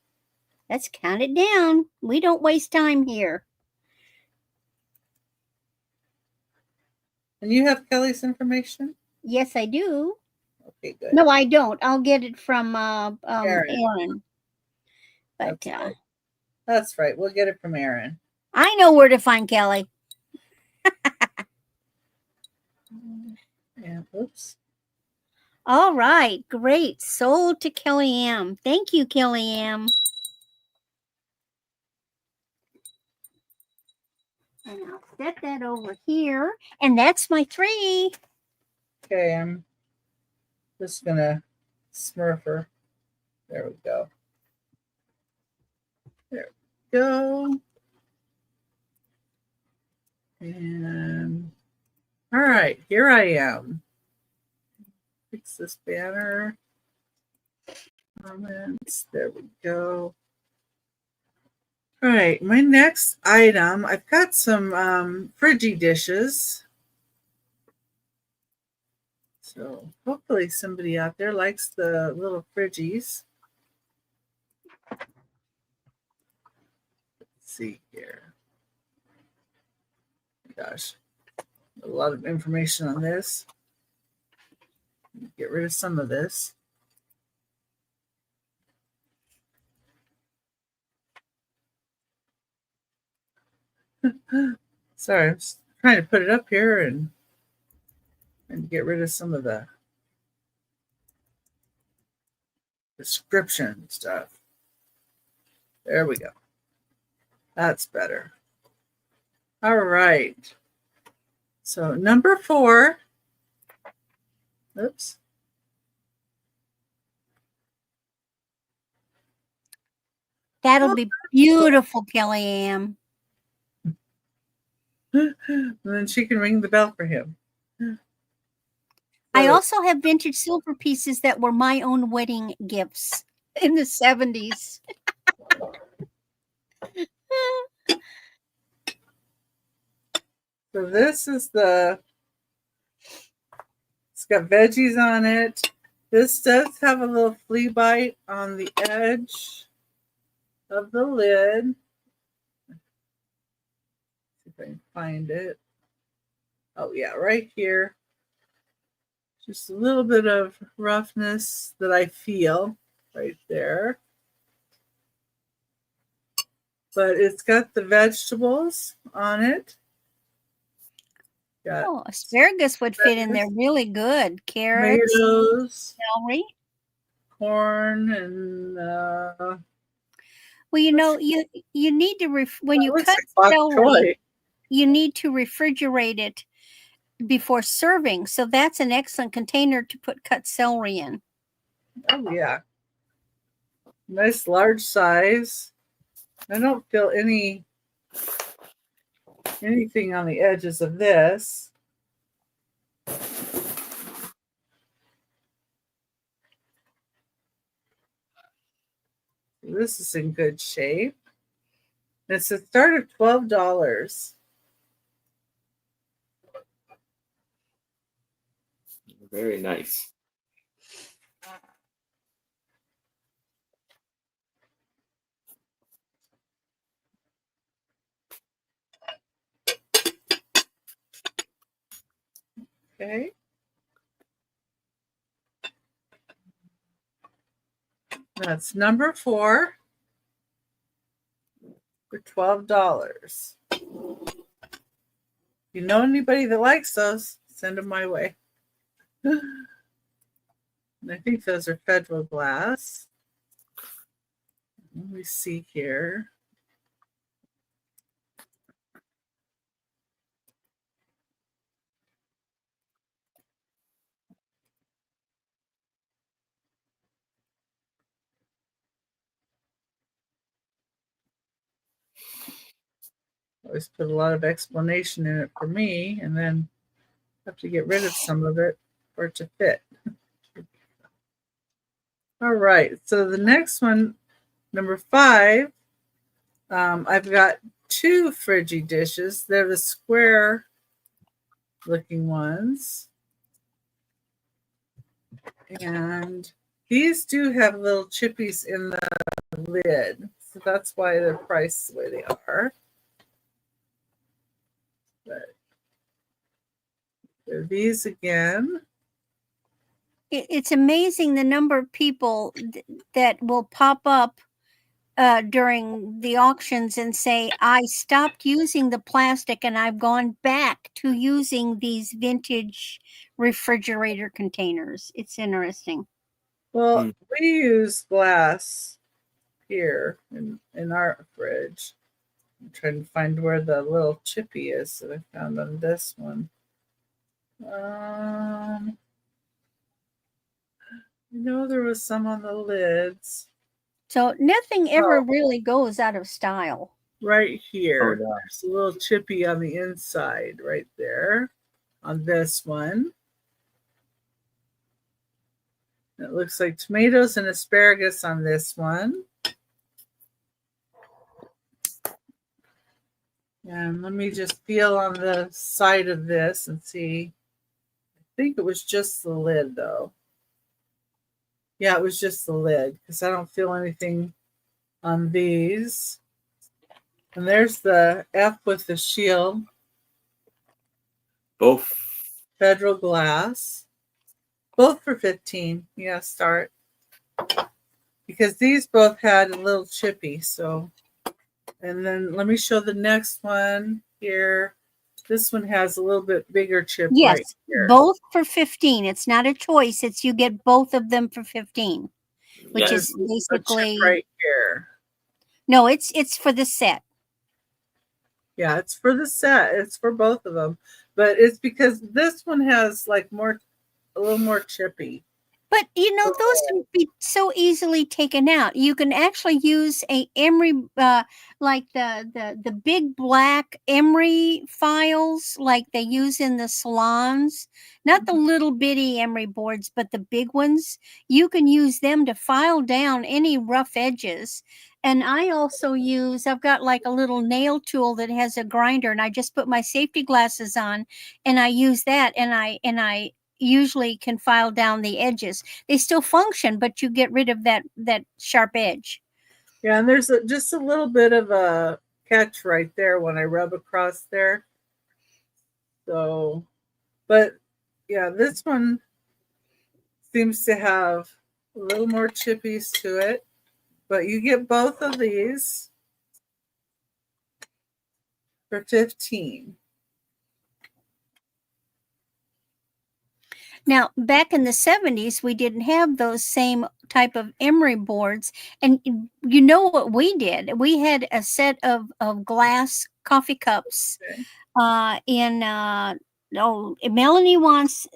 Let's count it down. We don't waste time here. And you have Kelly's information? Yes, I do. Okay, good. No, I don't. I'll get it from Aaron. Aaron. But That's right. We'll get it from Aaron. I know where to find Kelly. Yeah, oops. All right, great. Sold to Kelly M. Thank you, Kelly M. And I'll set that over here. And that's my 3. Okay, I'm just going to smurf her. There we go. There we go. And all right, here I am. Fix this banner. Comments. There we go. All right, my next item, I've got some Friggy dishes. So hopefully somebody out there likes the little Friggies. Let's see here. Gosh, a lot of information on this. Get rid of some of this. Sorry, I'm just trying to put it up here and get rid of some of the description stuff. There we go. That's better. All right. So number 4. Oops. That'll be beautiful, Kelly M. And then she can ring the bell for him. I also have vintage silver pieces that were my own wedding gifts in the 70s. So this is it's got veggies on it. This does have a little flea bite on the edge of the lid. See if I can find it. Oh yeah, right here. Just a little bit of roughness that I feel right there. But it's got the vegetables on it. Got Oh, asparagus would fit in there really good. Carrots, tomatoes, celery. corn, and Well, you need to when you looks cut like bok celery, choy. you need to refrigerate it before serving. So that's an excellent container to put cut celery in. Oh yeah, nice large size. I don't feel anything on the edges of this. This is in good shape. It's a start of $12. Very nice. Okay. That's number 4 for $12. If you know anybody that likes those, send them my way. And I think those are Federal glass. Let me see here. Always put a lot of explanation in it for me, and then have to get rid of some of it for it to fit. All right, so the next one, number 5, I've got 2 Friggy dishes. They're the square looking ones. And these do have little chippies in the lid. So that's why they're priced the way they are. But they're these again. It's amazing the number of people that will pop up during the auctions and say, I stopped using the plastic and I've gone back to using these vintage refrigerator containers. It's interesting. Well, we use glass here in our fridge. I'm trying to find where the little chippy is that I found on this one. There was some on the lids. So nothing ever really goes out of style. Right here. Oh, yeah. There's a little chippy on the inside right there on this one. It looks like tomatoes and asparagus on this one. And let me just feel on the side of this and see. I think it was just the lid though. Yeah, it was just the lid because I don't feel anything on these. And there's the F with the shield. Both. Federal glass. Both for $15. Yeah, start. Because these both had a little chippy. So, and then let me show the next one here. This one has a little bit bigger chip right here. Both for $15. It's not a choice. It's you get both of them for $15, which is basically right here. No, it's for the set. Yeah, it's for the set. It's for both of them, but it's because this one has like a little more chippy. But those can be so easily taken out. You can actually use a emery, like the big black emery files, like they use in the salons. Not the little bitty emery boards, but the big ones. You can use them to file down any rough edges. And I also I've got like a little nail tool that has a grinder, and I just put my safety glasses on, and I use that, and I usually can file down the edges. They still function, but you get rid of that sharp edge. Yeah, and there's just a little bit of a catch right there when I rub across there. So, but yeah, this one seems to have a little more chippies to it, but you get both of these for $15. Now, back in the 70s, we didn't have those same type of emery boards. And you know what we did? We had a set of glass coffee cups. Okay. Melanie wants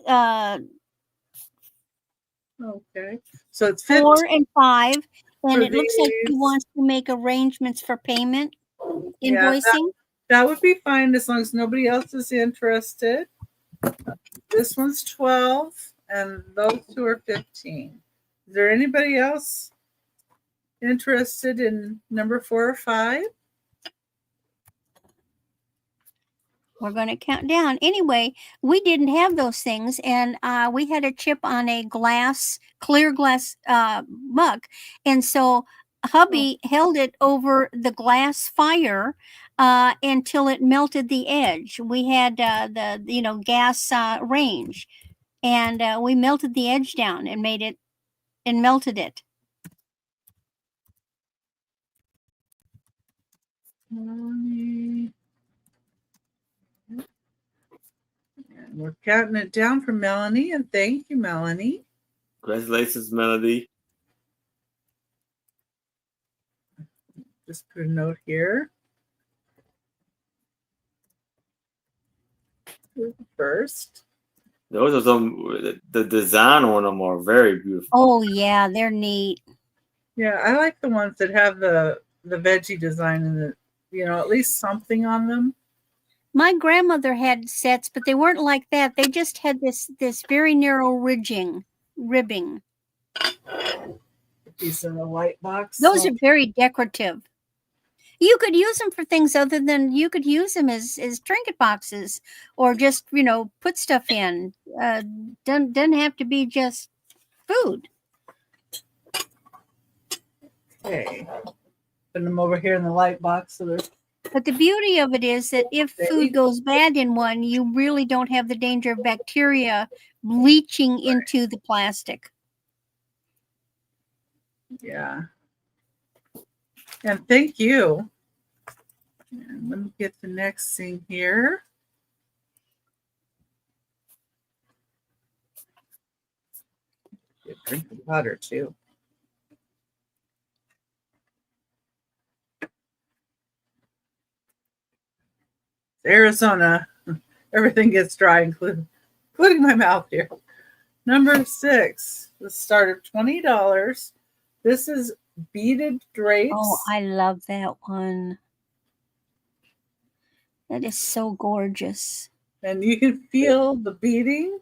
Okay. So it's 4 15 and 5. And for it looks like she these. wants to make arrangements for payment, Yeah, invoicing. that would be fine as long as nobody else is interested. This one's 12 and those two are 15. Is there anybody else interested in number 4 or 5? We're going to count down. Anyway, we didn't have those things, and we had a chip on a clear glass mug. And so hubby held it over the glass fire until it melted the edge. We had the gas range, and we melted the edge down and melted it. And we're counting it down for Melanie, and thank you, Melanie. Congratulations, Melody. Just put a note here. First. Those are some, the design on them are very beautiful. Oh, yeah, they're neat. Yeah, I like the ones that have the veggie design and at least something on them. My grandmother had sets, but they weren't like that. They just had this very narrow ribbing. These in the white box. Those are very decorative. You could use them for things other than you could use them as trinket boxes or just, put stuff in. Doesn't have to be just food. Okay. Put them over here in the light box. But the beauty of it is that if food goes bad in one, you really don't have the danger of bacteria leaching into the plastic. Yeah. And thank you. And let me get the next thing here. Get a drink of water too. Arizona, everything gets dry, including my mouth here. Number 6, the start of $20. This is beaded drapes. Oh, I love that one. That is so gorgeous. And you can feel the beading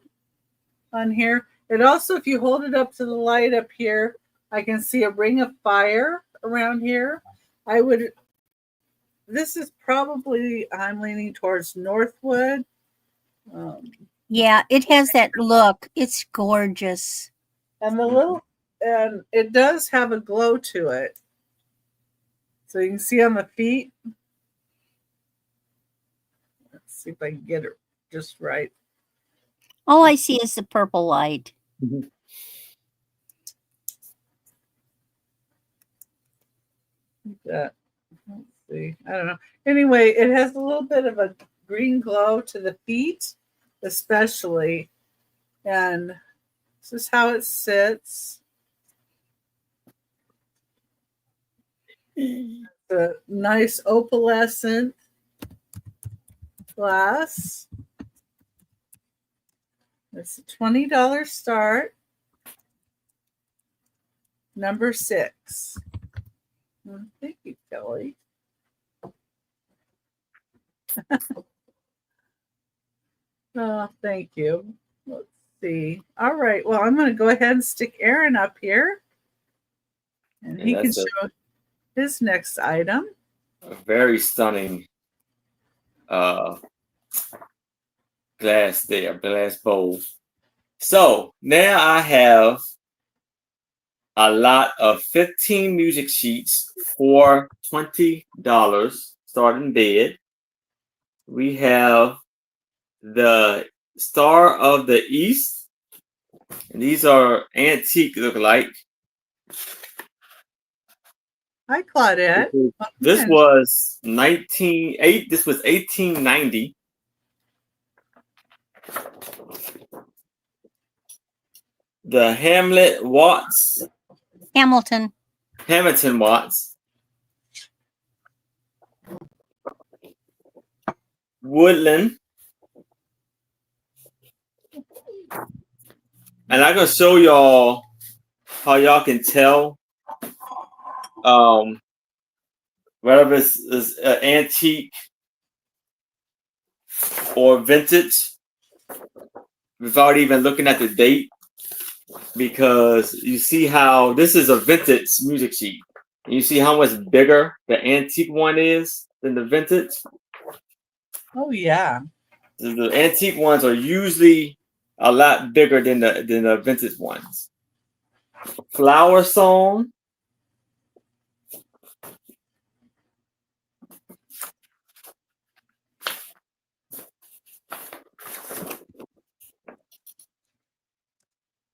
on here. It also, if you hold it up to the light up here, I can see a ring of fire around here. This is probably, I'm leaning towards Northwood. Yeah, it has that look. It's gorgeous. And and it does have a glow to it. So you can see on the feet. Let's see if I can get it just right. All I see is the purple light. Mm-hmm. Let's see. I don't know. Anyway, it has a little bit of a green glow to the feet, especially. And this is how it sits. The nice opalescent glass. It's a $20 start. Number 6. Well, thank you, Kelly. Oh, thank you. Let's see. All right. Well, I'm going to go ahead and stick Aaron up here. And he can show his next item. A very stunning glass bowl. So now I have a lot of 15 music sheets for $20 starting bid. We have the Star of the East, and these are antique look like. Hi, Claudette. This was 1890. the Hamlet Watts, Hamilton. Hamilton Watts, Woodland, and I'm gonna show y'all how y'all can tell whether it's antique or vintage without even looking at the date, because you see how this is a vintage music sheet. And you see how much bigger the antique one is than the vintage. Oh yeah. The antique ones are usually a lot bigger than the vintage ones. Flower Song.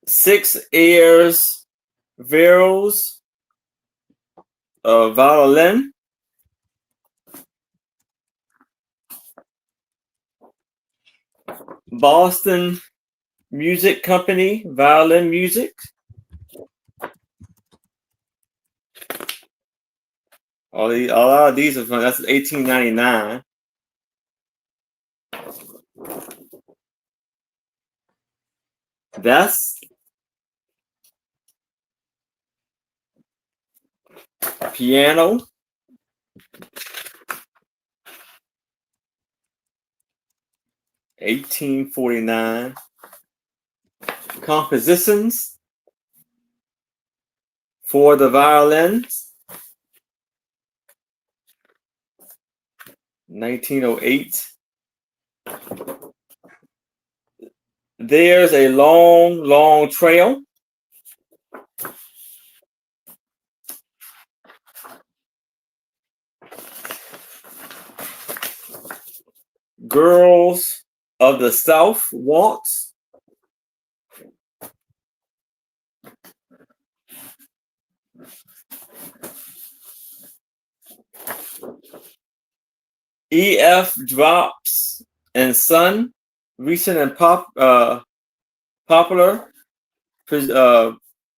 Six Airs Veros Violin. Boston Music Company Violin Music. A lot of these are from, that's 1899. That's piano. $18.49. Compositions for the violins. 1908. There's a long, long trail. Girls of the South Waltz. E.F. Drops and Son, recent and popular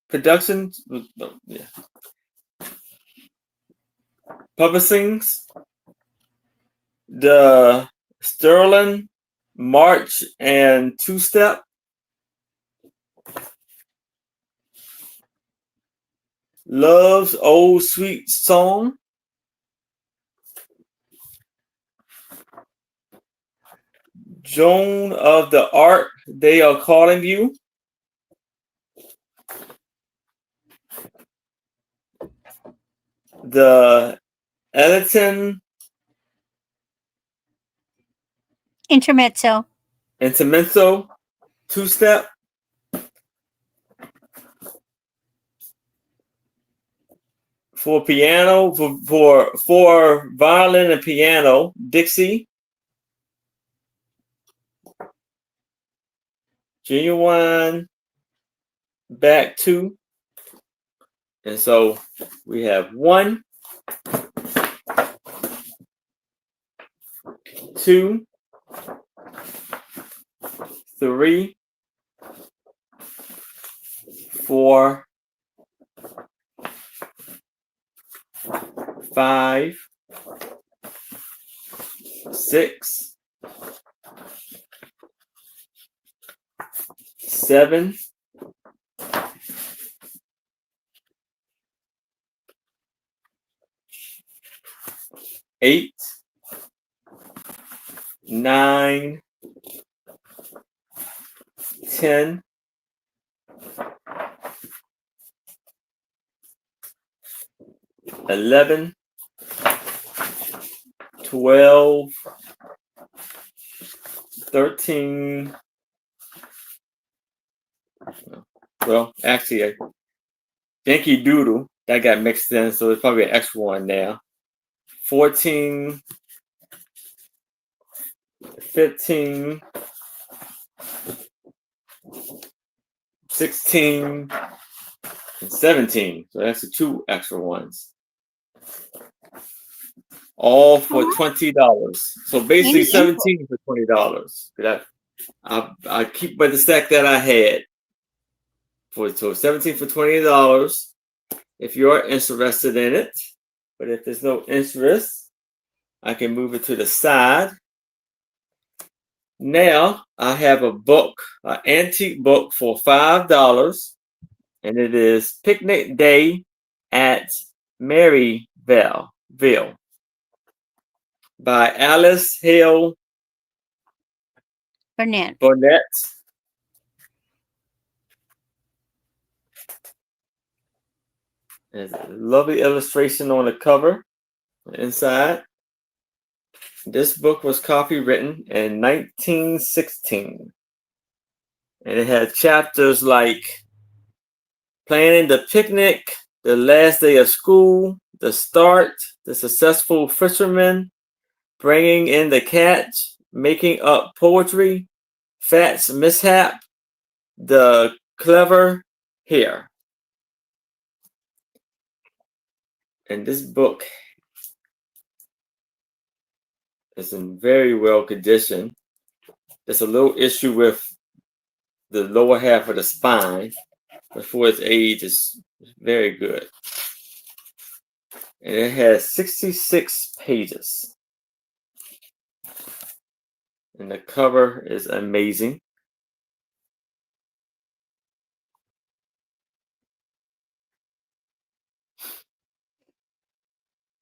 productions, publishings. The Sterling March and Two-Step. Love's Old Sweet Song. Joan of the Arc, They Are Calling You. The Ellington Intermezzo. Two-Step. For piano, for violin and piano, Dixie. Genuine back 2. And so we have 1, 2, 3, 4, 5, 6, 7, 8, 9, 10, 11, 12, 13. Well, actually, a Yankee Doodle that got mixed in, so it's probably an extra one now. 14, 15, 16, and 17. So that's the 2 extra ones. All for $20. So basically 17 for $20. I keep by the stack that I had. So 17 for $20 if you're interested in it. But if there's no interest, I can move it to the side. Now I have a book, an antique book for $5, and it is Picnic Day at Maryville by Alice Hill Burnett. There's a lovely illustration on the cover. Inside, this book was copywritten in 1916. And it had chapters like planning the picnic, the last day of school, the start, the successful fisherman, bringing in the catch, making up poetry, Fat's mishap, the clever hare. And this book is in very well condition. There's a little issue with the lower half of the spine, but for its age, it's very good. And it has 66 pages. And the cover is amazing.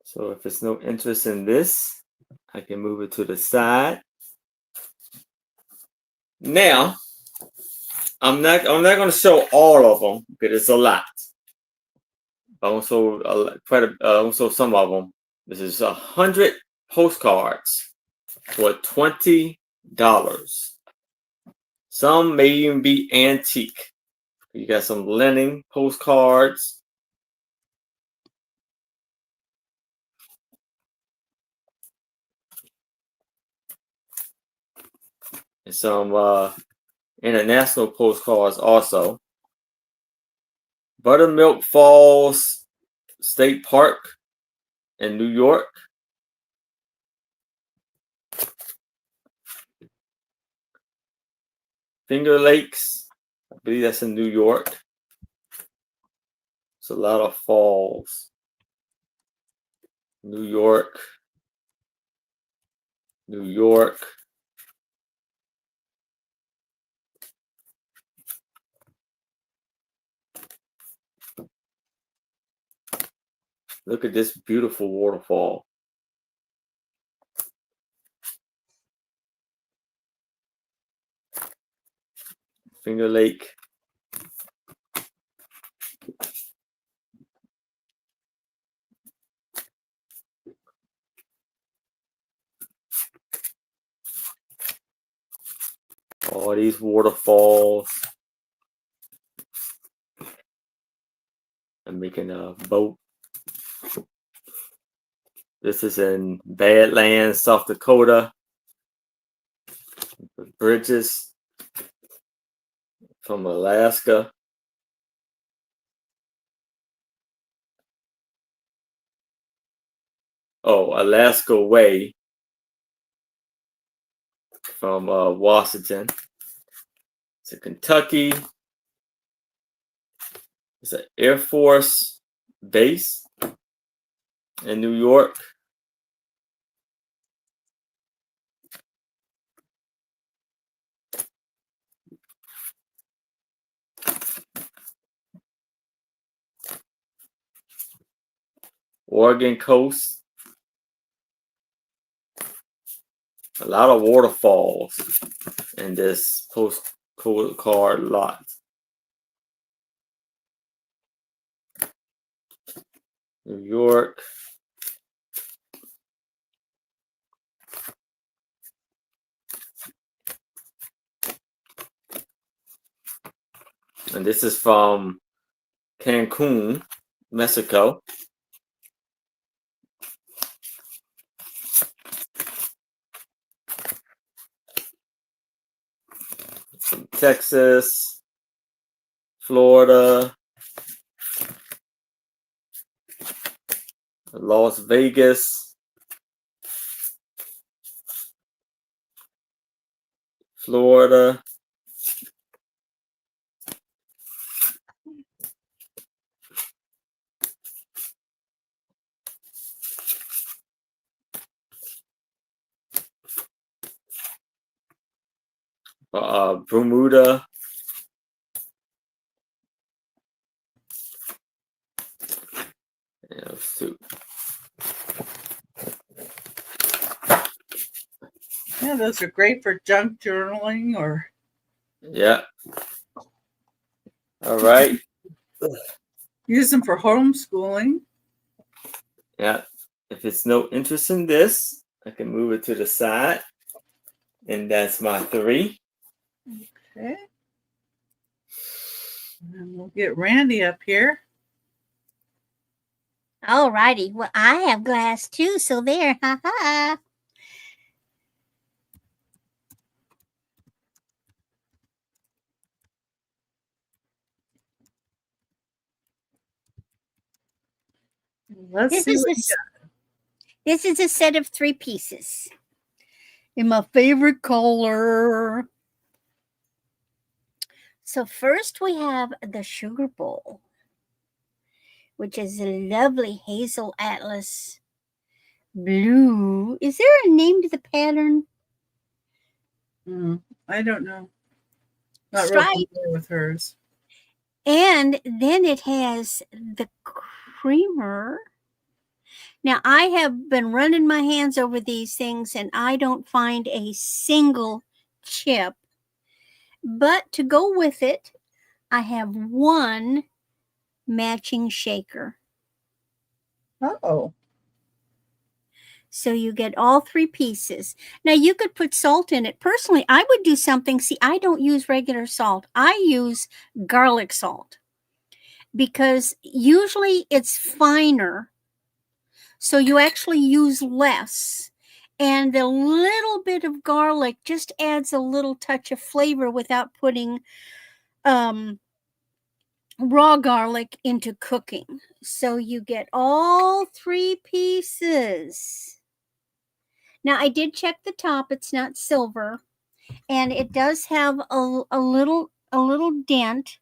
So if there's no interest in this, I can move it to the side. Now, I'm not going to show all of them because it's a lot. Also some of them. This is 100 postcards for $20. Some may even be antique. You got some linen postcards. And some international postcards also. Buttermilk Falls State Park in New York. Finger Lakes, I believe that's in New York. It's a lot of falls. New York. New York. Look at this beautiful waterfall. Finger Lake. All these waterfalls. I'm making a boat. This is in Badlands, South Dakota. Bridges from Alaska. Oh, Alaska Way from Washington. It's in Kentucky. It's an Air Force base in New York. Oregon coast. A lot of waterfalls in this postcard lot. New York. And this is from Cancun, Mexico. From Texas, Florida, Las Vegas, Florida, Bermuda. Yeah, those are great for junk journaling or. Yeah. All right. Use them for homeschooling. Yeah. If it's no interest in this, I can move it to the side. And that's my 3. Okay. And we'll get Randy up here. All righty. Well, I have glass too, so there. Ha ha. Let's This see is what a, you got. this is a set of 3 pieces in my favorite color. So first we have the sugar bowl, which is a lovely hazel atlas blue. Is there a name to the pattern? I don't know. Not real Stripe. familiar with hers. And then it has the creamer. Now, I have been running my hands over these things and I don't find a single chip. But to go with it, I have one matching shaker. Oh. So you get all 3 pieces. Now, you could put salt in it. Personally, I would do something. See, I don't use regular salt. I use garlic salt because usually it's finer. So you actually use less. And the little bit of garlic just adds a little touch of flavor without putting raw garlic into cooking. So you get all 3 pieces. Now, I did check the top. It's not silver. And it does have a little dent.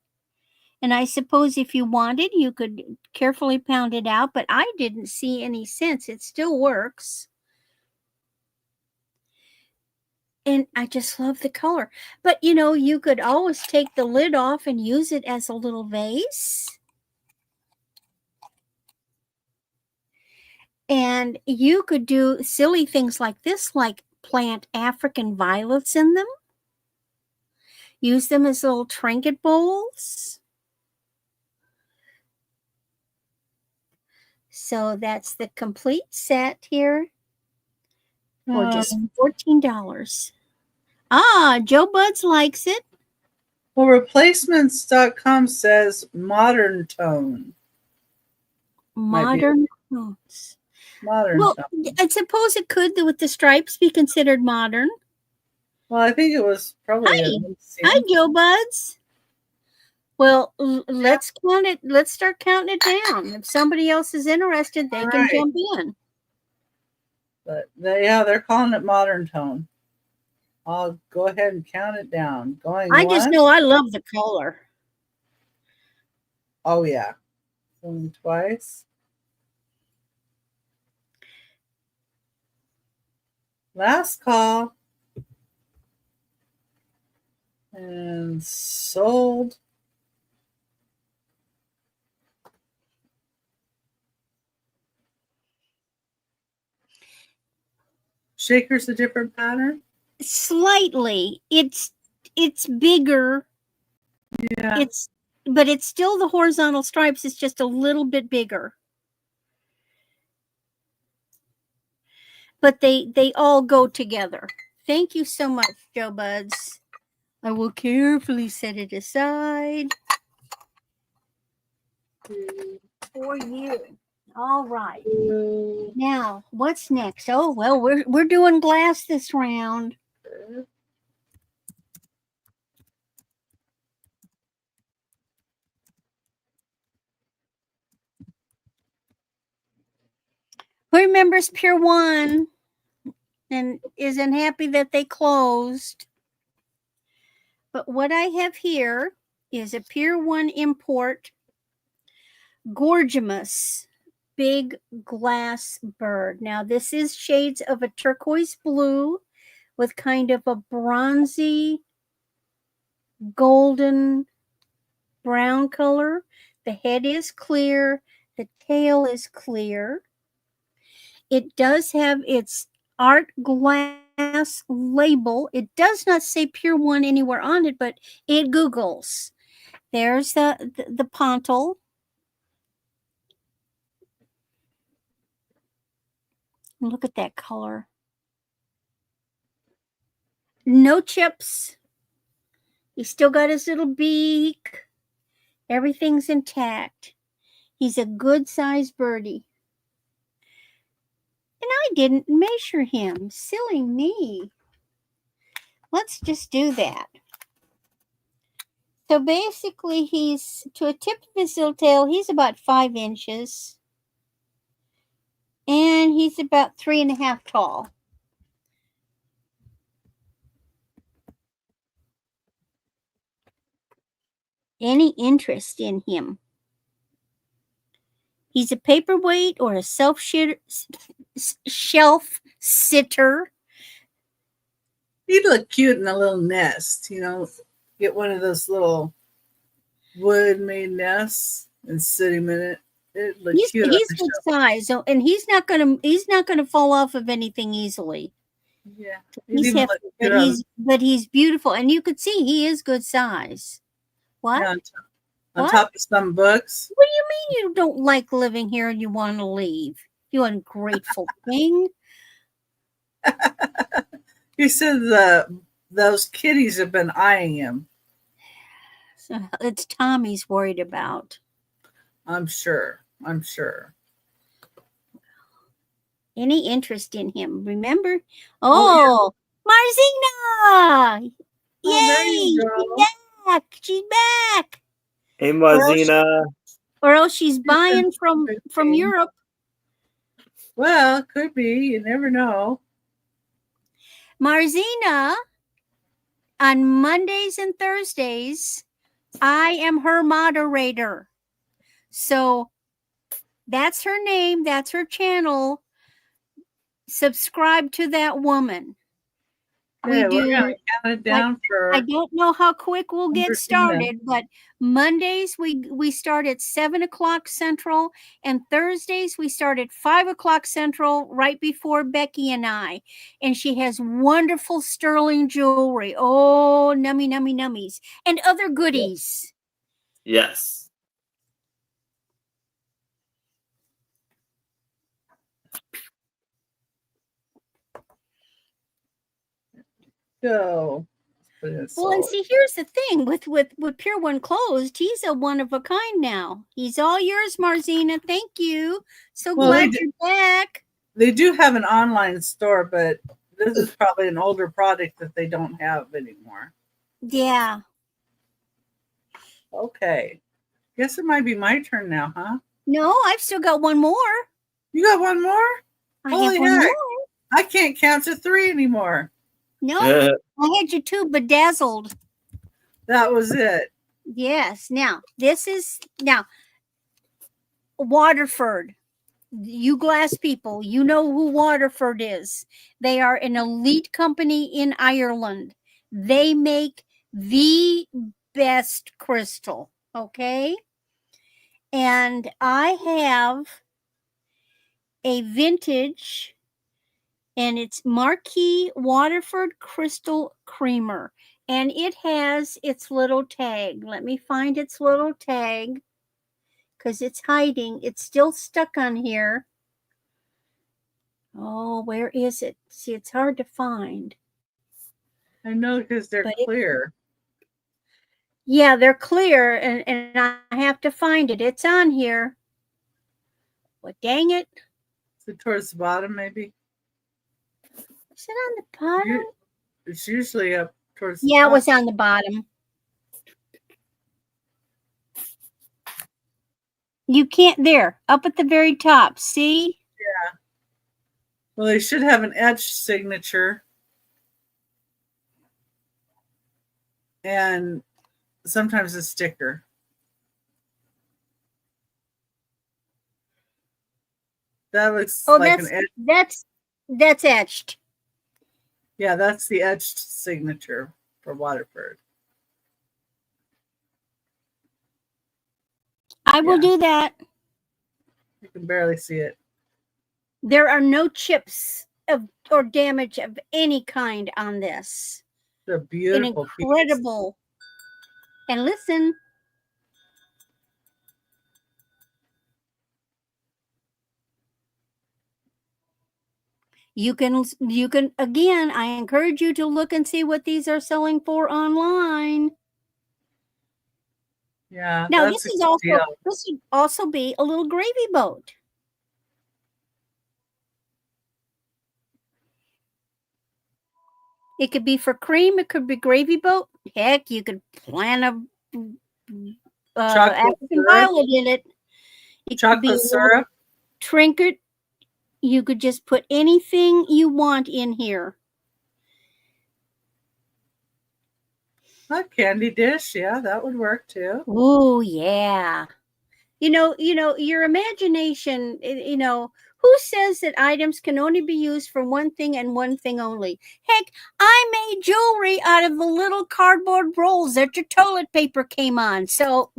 And I suppose if you wanted, you could carefully pound it out. But I didn't see any sense. It still works. And I just love the color. But, you know, you could always take the lid off and use it as a little vase. And you could do silly things like this, like plant African violets in them. Use them as little trinket bowls. So that's the complete set here for just $14. Ah, Joe Buds likes it. Well, replacements.com says modern tone. Modern tones. Modern Well, tone. I suppose it could, with the stripes, be considered modern. Well, I think it was probably. Hi, Joe Buds. Well, let's count it. Let's start counting it down. If somebody else is interested, they can jump in. But they're calling it modern tone. I'll go ahead and count it down. I just know I love the color. Oh yeah, going twice. Last call. And sold. Shaker's a different pattern? Slightly. It's bigger. Yeah. But it's still the horizontal stripes. It's just a little bit bigger. But they all go together. Thank you so much, Joe Buds. I will carefully set it aside for you. All right. Now, what's next? Oh, well, we're doing glass this round. Who remembers Pier 1 and isn't happy that they closed? But what I have here is a Pier 1 import Gorgeous big glass bird. Now, this is shades of a turquoise blue with kind of a bronzy golden brown color. The head is clear. The tail is clear. It does have its art glass label. It does not say Pure One anywhere on it, but it Googles. There's the pontal. Look at that color. No chips. He's still got his little beak. Everything's intact. He's a good-sized birdie. And I didn't measure him. Silly me. Let's just do that. So basically, he's, to a tip of his little tail, he's about 5 inches. And he's about 3.5 tall. Any interest in him? He's a paperweight or a shelf sitter. He'd look cute in a little nest, you know. Get one of those little wood-made nests and sit him in it. It looks cute. He's good size, and he's not gonna fall off of anything easily. Yeah, He's hefty, but he's beautiful, and you could see he is good size. What? Yeah, on top of some books. What do you mean you don't like living here and you want to leave? You ungrateful thing. He said those kitties have been eyeing him. So it's Tommy's worried about. I'm sure. Any interest in him? Remember? Oh, yeah. Marzina! Yay! She's back! She's back! Hey, Marzina. Or else she's buying from Europe. Well, could be. You never know. Marzina, on Mondays and Thursdays, I am her moderator. So that's her name. That's her channel. Subscribe to that woman. Yeah, we're gonna count it down for. I don't know how quick we'll get started, but Mondays we start at 7 o'clock Central, and Thursdays we start at 5 o'clock Central, right before Becky and I. And she has wonderful sterling jewelry. Oh, nummies, and other goodies. Yes. So, well, and see, here's the thing with Pure One closed, he's a one of a kind now. He's all yours, Marzina. Thank you. So glad you're back. They do have an online store, but this is probably an older product that they don't have anymore. Yeah. Okay. Guess it might be my turn now, huh? No, I've still got one more. You got one more? Holy heck. I can't count to 3 anymore. No, I had you 2 bedazzled. That was it. Yes. Now, Waterford. You glass people, you know who Waterford is. They are an elite company in Ireland. They make the best crystal. Okay. And I have a vintage, and it's Marquis Waterford Crystal Creamer. And it has its little tag. Let me find its little tag, because it's hiding. It's still stuck on here. Oh, where is it? See, it's hard to find. I know, because they're clear. Yeah, they're clear, and I have to find it. It's on here. Well, dang it. Is it towards the bottom, maybe? Is it on the bottom? It's usually up towards the top. It was on the bottom. You can't, there, up at the very top. See? Yeah. Well, they should have an etched signature. And sometimes a sticker. That looks like an etched. That's etched. Yeah, that's the etched signature for Waterford. I will do that. You can barely see it. There are no chips or damage of any kind on this. They're beautiful. An incredible. And listen. You can again, I encourage you to look and see what these are selling for online. Yeah. Now this would also be a little gravy boat. It could be for cream. It could be gravy boat. Heck, you could plan a African violet in it. It could be chocolate syrup. Trinket. You could just put anything you want in here. A candy dish, yeah, that would work too. Oh yeah. You know, your imagination, who says that items can only be used for one thing and one thing only? Heck, I made jewelry out of the little cardboard rolls that your toilet paper came on. So,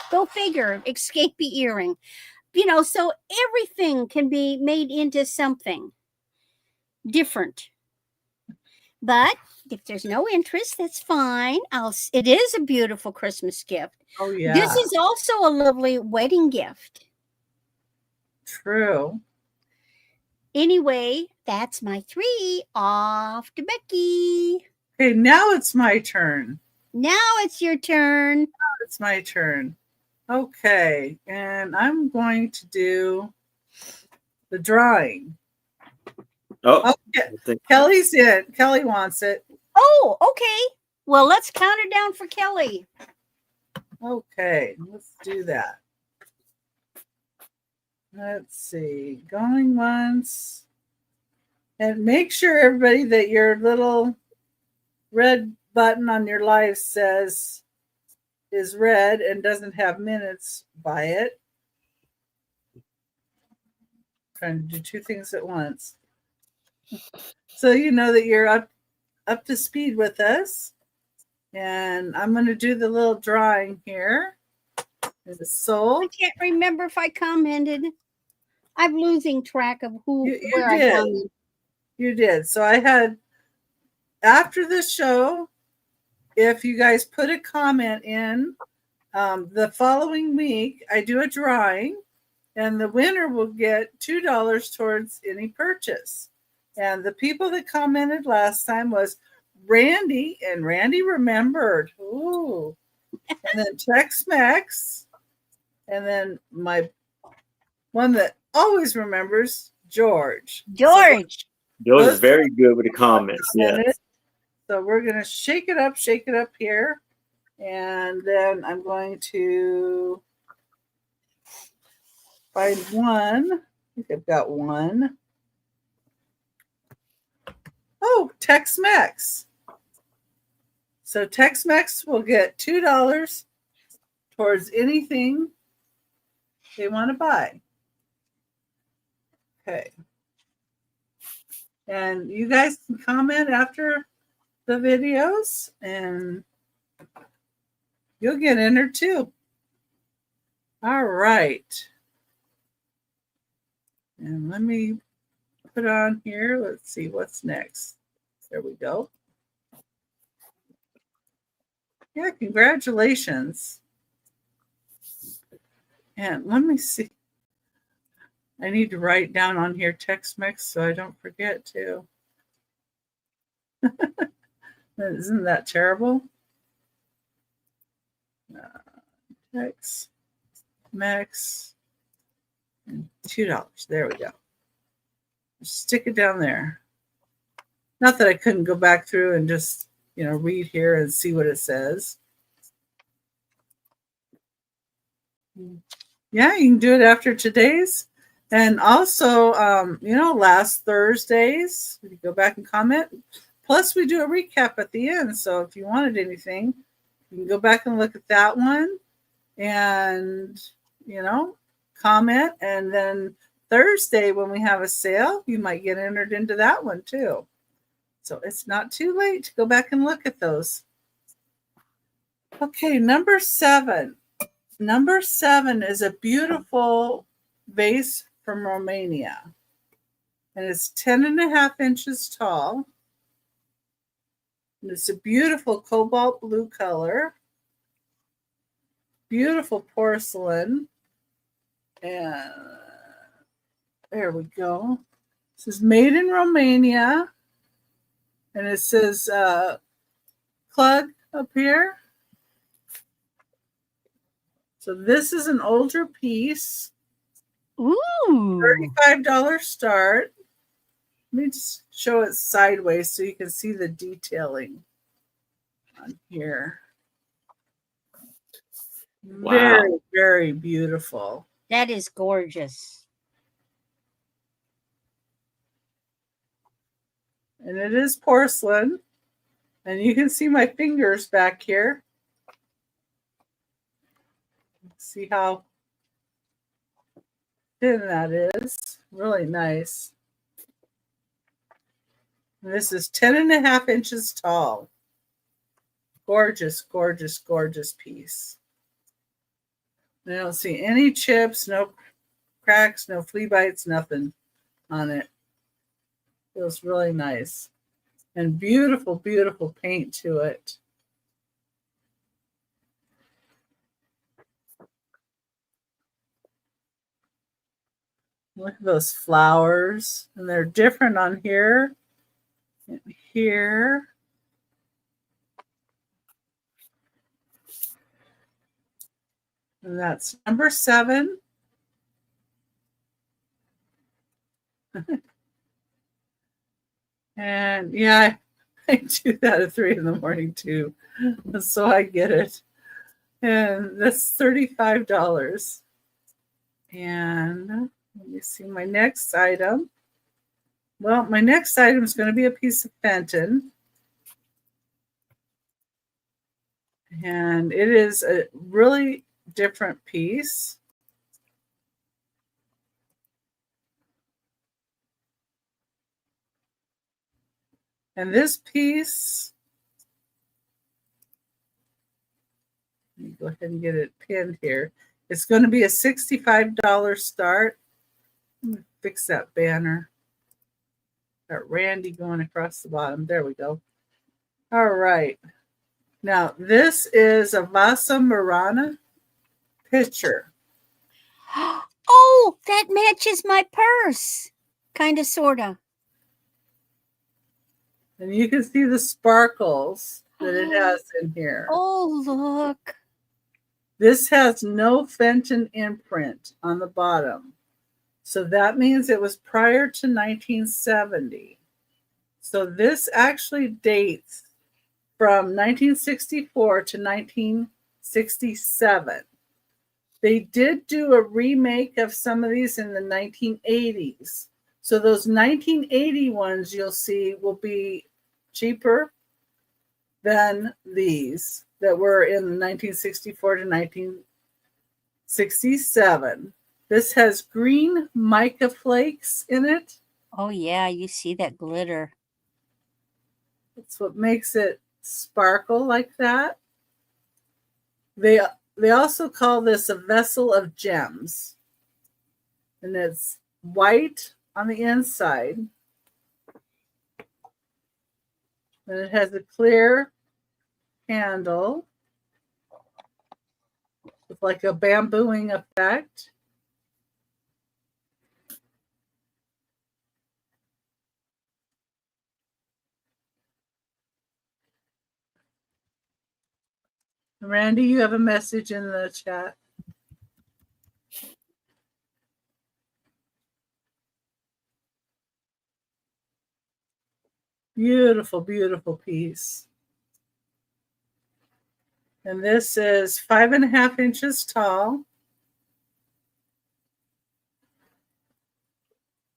go figure, escapee earring. So everything can be made into something different. But if there's no interest, that's fine. It is a beautiful Christmas gift. Oh, yeah. This is also a lovely wedding gift. True. Anyway, that's my 3. Off to Becky. Okay, now it's my turn. Now it's your turn. Now it's my turn. Okay, and I'm going to do the drawing. Oh, Kelly's in. Kelly wants it. Oh, okay. Well, let's count it down for Kelly. Okay, let's do that. Let's see. Going once. And make sure, everybody, that your little red button on your live is red and doesn't have minutes by it. Trying to do 2 things at once. So you know that you're up to speed with us. And I'm going to do the little drawing here. There's a soul. I can't remember if I commented. I'm losing track of where I commented. You did. So I had, after the show, if you guys put a comment in, the following week, I do a drawing, and the winner will get $2 towards any purchase. And the people that commented last time was Randy, and Randy remembered. Ooh. And then Tex-Mex. And then my one that always remembers, George. George is very good with the comments. Yeah. So we're going to shake it up here. And then I'm going to find one. I think I've got one. Oh, Tex-Mex. So Tex-Mex will get $2 towards anything they want to buy. Okay. And you guys can comment after the videos and you'll get entered too. All right. And let me put on here. Let's see what's next. There we go. Yeah, congratulations. And let me see. I need to write down on here Tex-Mex so I don't forget to. Isn't that terrible? Tex-Mex and $2. There we go. Stick it down there. Not that I couldn't go back through and just, read here and see what it says. Yeah, you can do it after today's. And also, last Thursdays, you go back and comment. Plus, we do a recap at the end. So if you wanted anything, you can go back and look at that one and, comment. And then Thursday, when we have a sale, you might get entered into that one too. So it's not too late to go back and look at those. Okay, number 7. number 7 is a beautiful vase from Romania. And it's 10.5 inches tall. And it's a beautiful cobalt blue color. Beautiful porcelain. And there we go. This is made in Romania. And it says Klug up here. So this is an older piece. Ooh. $35 start. Let me just show it sideways so you can see the detailing on here. Wow. Very, very beautiful. That is gorgeous. And it is porcelain. And you can see my fingers back here. See how thin that is. Really nice. And this is 10.5 inches tall. Gorgeous, gorgeous, gorgeous piece. I don't see any chips, no cracks, no flea bites, nothing on it. Feels really nice. And beautiful, beautiful paint to it. Look at those flowers. And they're different on here and here. And that's number 7. And yeah, I do that at 3 in the morning too. So I get it. And that's $35. And let me see my next item. Well, my next item is going to be a piece of Fenton. And it is a really different piece. And this piece, let me go ahead and get it pinned here. It's going to be a $65 start. Let me fix that banner. Got Randy going across the bottom. There we go. All right. Now, this is a Vasa Marana pitcher. Oh, that matches my purse. Kind of, sort of. And you can see the sparkles that it has in here. Oh, look. This has no Fenton imprint on the bottom. So that means it was prior to 1970. So this actually dates from 1964 to 1967. They did do a remake of some of these in the 1980s. So those 1980 ones you'll see will be cheaper than these that were in 1964 to 1967. This has green mica flakes in it. Oh, yeah, you see that glitter. That's what makes it sparkle like that. They also call this a vessel of gems. And it's white on the inside. And it has a clear handle with like a bambooing effect. Randy, you have a message in the chat. Beautiful, beautiful piece. And this is 5.5 inches tall.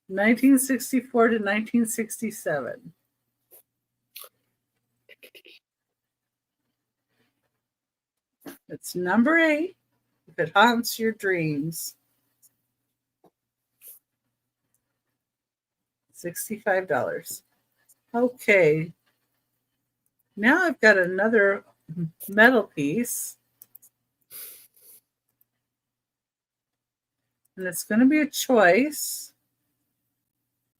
1964 to 1967. It's number 8. If it haunts your dreams. $65. Okay. Now I've got another metal piece. And it's going to be a choice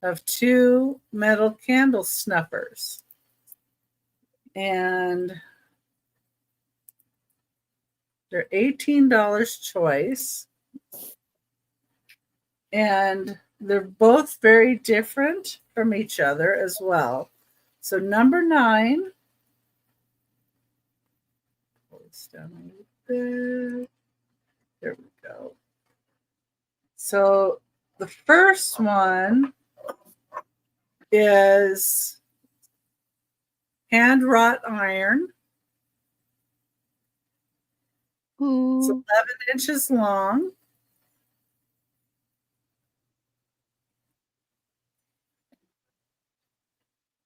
of 2 metal candle snuffers. And they're $18 choice. And they're both very different from each other as well. So number 9. Pull this down a little bit. There we go. So the first one is hand wrought iron. Ooh. It's 11 inches long.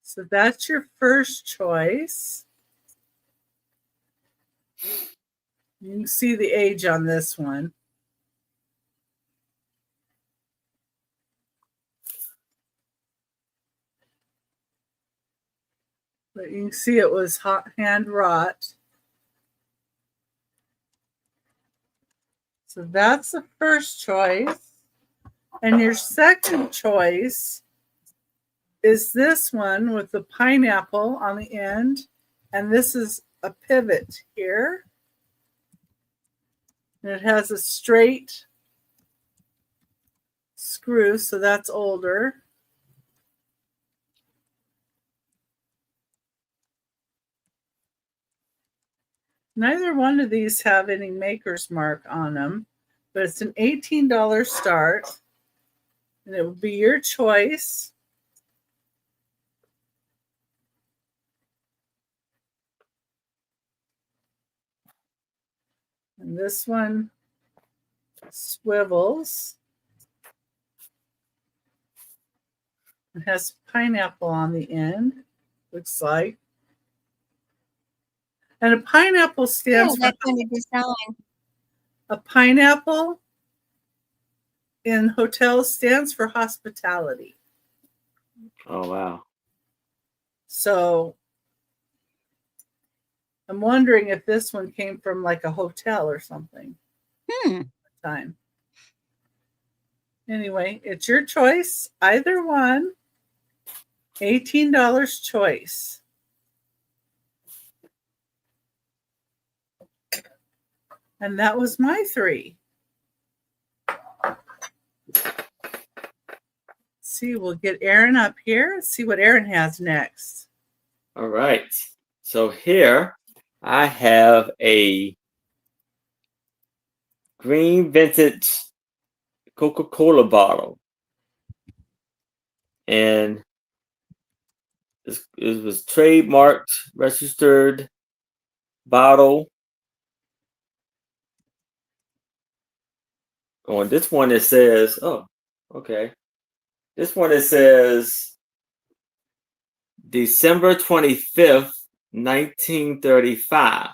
So that's your first choice. You can see the age on this one. But you can see it was hand wrought. So that's the first choice. And your second choice is this one with the pineapple on the end. And this is a pivot here. And it has a straight screw, so that's older. Neither one of these have any maker's mark on them, but it's an $18 start, and it will be your choice. And this one swivels. It has pineapple on the end, looks like. And a pineapple stands for that kind of design. a pineapple in hotels stands for hospitality. Oh, wow. So I'm wondering if this one came from like a hotel or something. Time. Anyway, it's your choice. Either one. $18 choice. And that was my 3. Let's see, we'll get Aaron up here. Let's see what Aaron has next. All right. So here I have a green vintage Coca-Cola bottle. And it was trademarked, registered bottle. On this one it says, oh, okay. This one it says December 25th, 1935.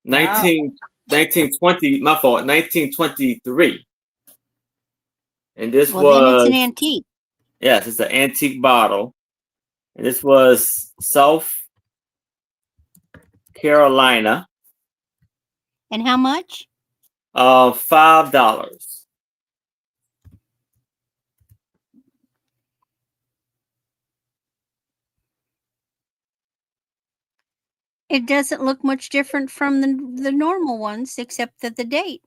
1920, my fault, 1923. And this Well, then it's was an antique. Yes, it's an antique bottle. And this was South Carolina. And how much? $5. It doesn't look much different from the normal ones, except that the date.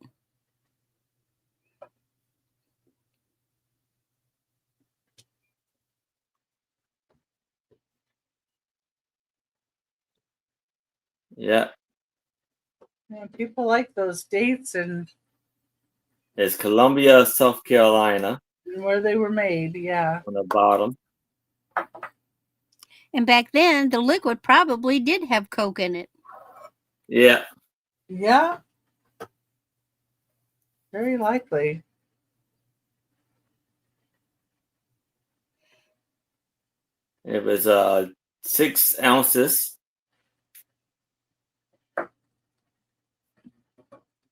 Yeah. Yeah, people like those dates and It's Columbia, South Carolina. where they were made, yeah. On the bottom. And back then, the liquid probably did have Coke in it. Yeah. Yeah. Very likely. It was 6 ounces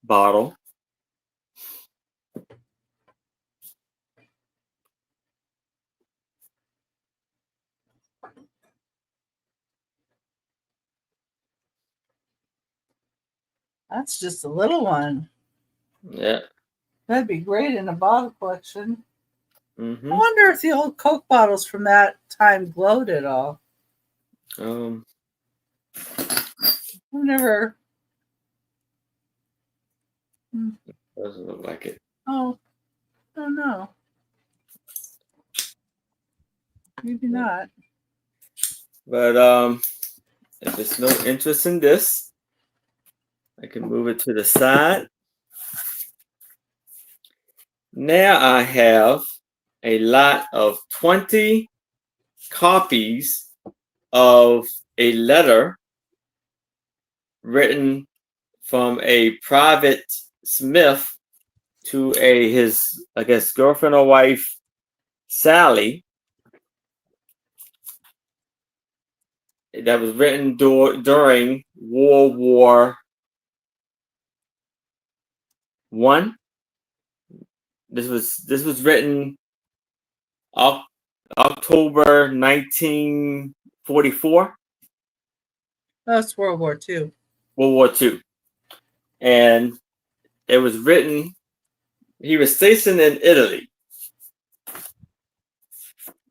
bottle. That's just a little one. Yeah. That'd be great in a bottle collection. Mm-hmm. I wonder if the old Coke bottles from that time glowed at all. Um. I've never. Doesn't look like it. Oh, I don't know. Maybe not. But if there's no interest in this, I can move it to the side. Now I have a lot of 20 copies of a letter written from a private Smith to his, I guess, girlfriend or wife, Sally, that was written during World War One. This was written October 1944. That's World War II. World War II. And it was written, he was stationed in Italy.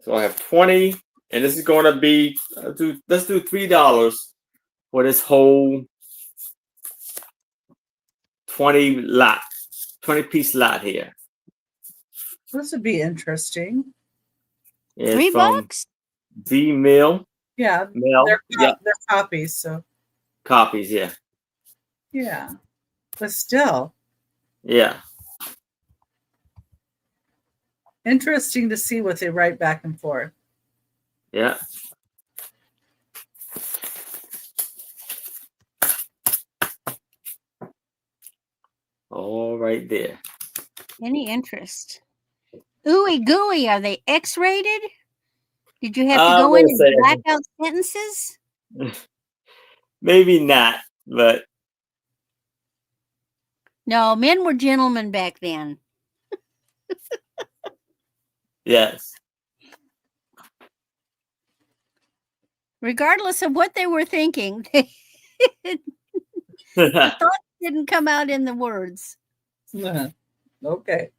So I have 20, and this is going to be, let's do $3 for this whole 20 piece lot here. This would be interesting. It's $3? V Mill. Yeah, Mail. they're copies, so Copies, yeah. yeah. But still, Yeah. interesting to see what they write back and forth. Yeah. All right there. Any interest? Ooey gooey, are they X-rated? Did you have to go in and black out sentences? Maybe not, but No, men were gentlemen back then. yes. Regardless of what they were thinking, the thoughts didn't come out in the words. Okay.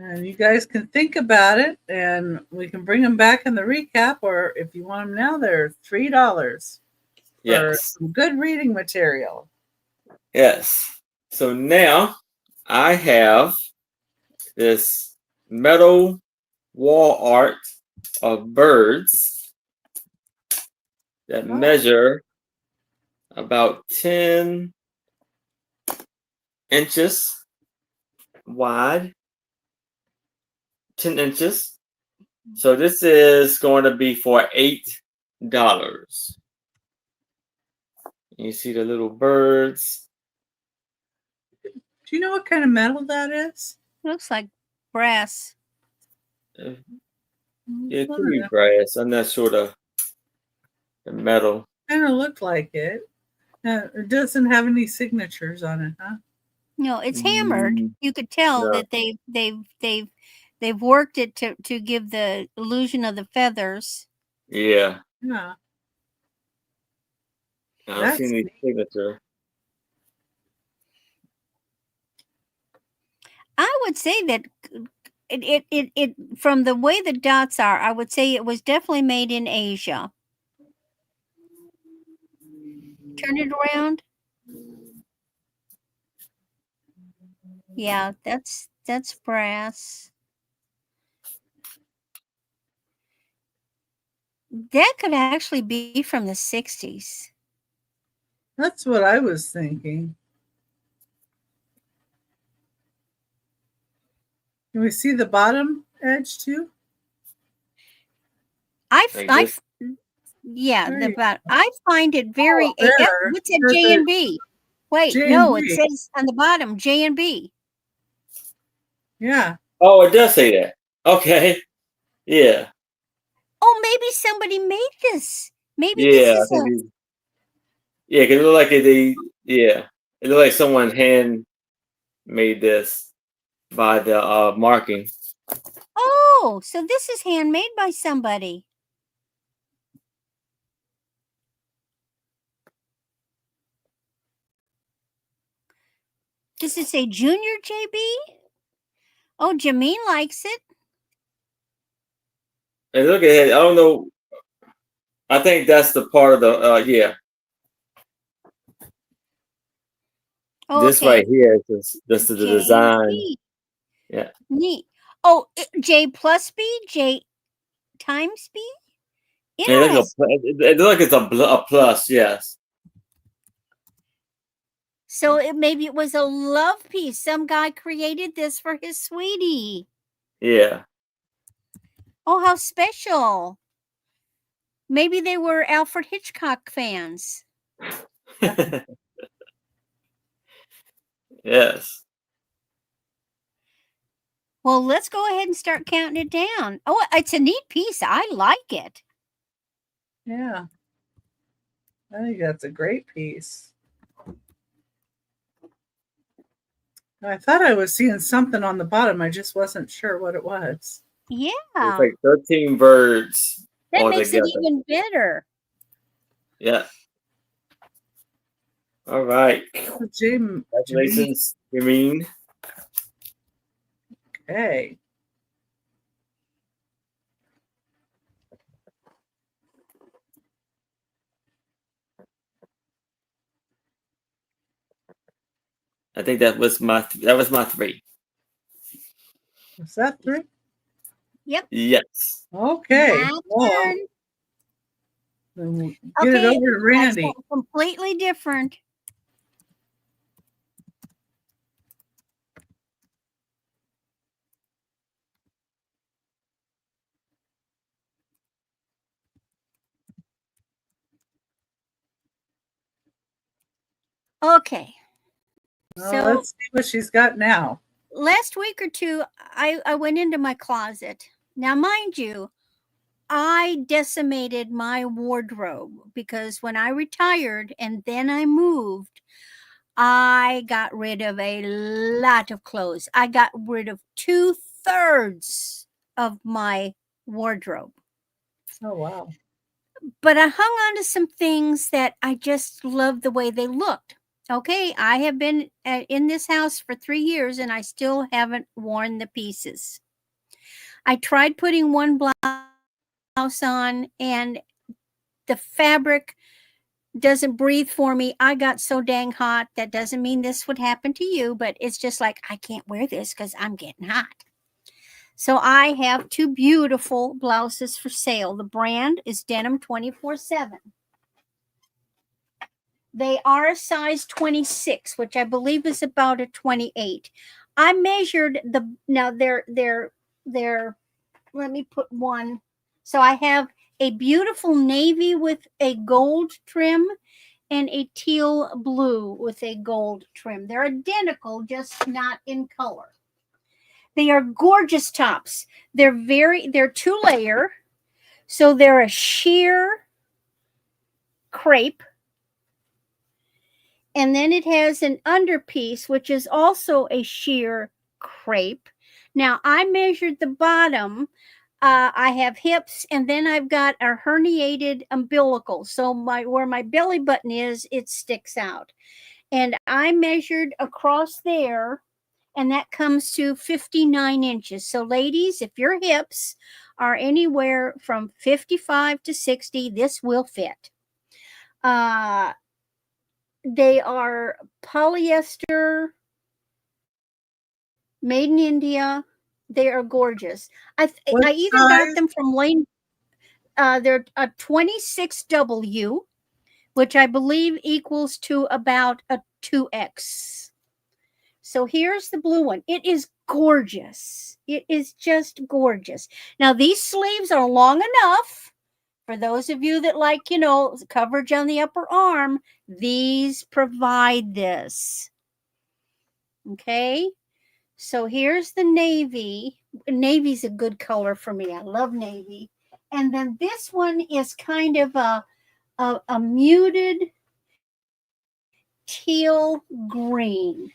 And you guys can think about it, and we can bring them back in the recap, or if you want them now, they're $3 for some good reading material. Yes. So now I have this metal wall art of birds that measure about 10 inches wide. 10 inches. So this is going to be for $8. You see the little birds. Do you know what kind of metal that is? Looks like brass. Yeah, it could be brass. I'm not sure the metal. Kind of looked like it. It doesn't have any signatures on it, huh? No, it's hammered. You could tell that they've worked it to give the illusion of the feathers. Yeah. Yeah. I don't see any signature. I would say that it from the way the dots are, I would say it was definitely made in Asia. Turn it around. Yeah, that's brass. That could actually be from the 60s. That's what I was thinking. Can we see the bottom edge too? Yeah, I find it very. What's that? J and B. Wait, no, it says on the bottom J and B. Yeah. Oh, it does say that. Okay. Yeah. Oh, maybe somebody made this. Maybe this is yeah, because it looked like it looked like someone hand made this by the marking. Oh, so this is handmade by somebody. Does it say Junior JB? Oh, Jameen likes it. And look at it. I don't know. I think that's the part of the yeah. Okay. This right here is this is the design. Yeah. Neat. Oh, J plus B, J times B. It looks like it's a plus. Yes. So maybe it was a love piece. Some guy created this for his sweetie. Yeah. Oh, how special. Maybe they were Alfred Hitchcock fans. Yes. Well, let's go ahead and start counting it down. Oh, it's a neat piece. I like it. Yeah. I think that's a great piece. I thought I was seeing something on the bottom. I just wasn't sure what it was. Yeah. It's like 13 birds. That all makes together. it even better. Yeah. All right. Congratulations, Jameen. Okay. I think that was my 3. Was that 3? Yep. Yes. Okay. Well, then we'll get it over to Randy. Completely different. Okay. Well, So let's see what she's got now. last week or two, I went into my closet. Now, mind you, I decimated my wardrobe because when I retired and then I moved, I got rid of a lot of clothes. I got rid of 2/3 of my wardrobe. Oh, wow. But I hung on to some things that I just loved the way they looked. Okay, I have been in this house for 3 years and I still haven't worn the pieces. I tried putting one blouse on and the fabric doesn't breathe for me. I got so dang hot. That doesn't mean this would happen to you, but it's just like, I can't wear this because I'm getting hot. So I have 2 beautiful blouses for sale. The brand is Denim 24/7. They are a size 26, which I believe is about a 28. I measured now they're let me put one. So I have a beautiful navy with a gold trim and a teal blue with a gold trim. They're identical, just not in color. They are gorgeous tops. They're 2-layer. So they're a sheer crepe. And then it has an underpiece, which is also a sheer crepe. Now, I measured the bottom. I have hips, and then I've got a herniated umbilical. So where my belly button is, it sticks out. And I measured across there, and that comes to 59 inches. So, ladies, if your hips are anywhere from 55 to 60, this will fit. They are polyester, made in India. They are gorgeous. I even got them from Lane. They're a 26W, which I believe equals to about a 2X. So here's the blue one. It is gorgeous. It is just gorgeous. Now, these sleeves are long enough. For those of you that like, coverage on the upper arm, these provide this. Okay. So here's the navy. Navy's a good color for me. I love navy. And then this one is kind of a muted teal green.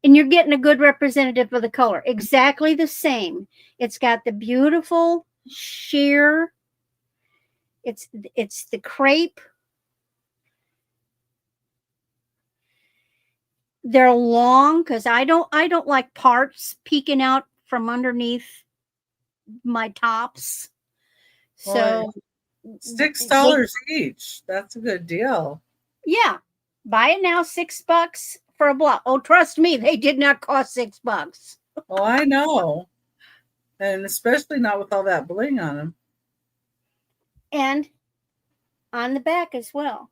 And you're getting a good representative of the color. Exactly the same. It's got the beautiful sheer. It's the crepe. They're long because I don't like parts peeking out from underneath my tops. So $6 each. That's a good deal. Yeah. Buy it now, $6 for a block. Oh, trust me, they did not cost $6. Oh, I know. And especially not with all that bling on them. And on the back as well.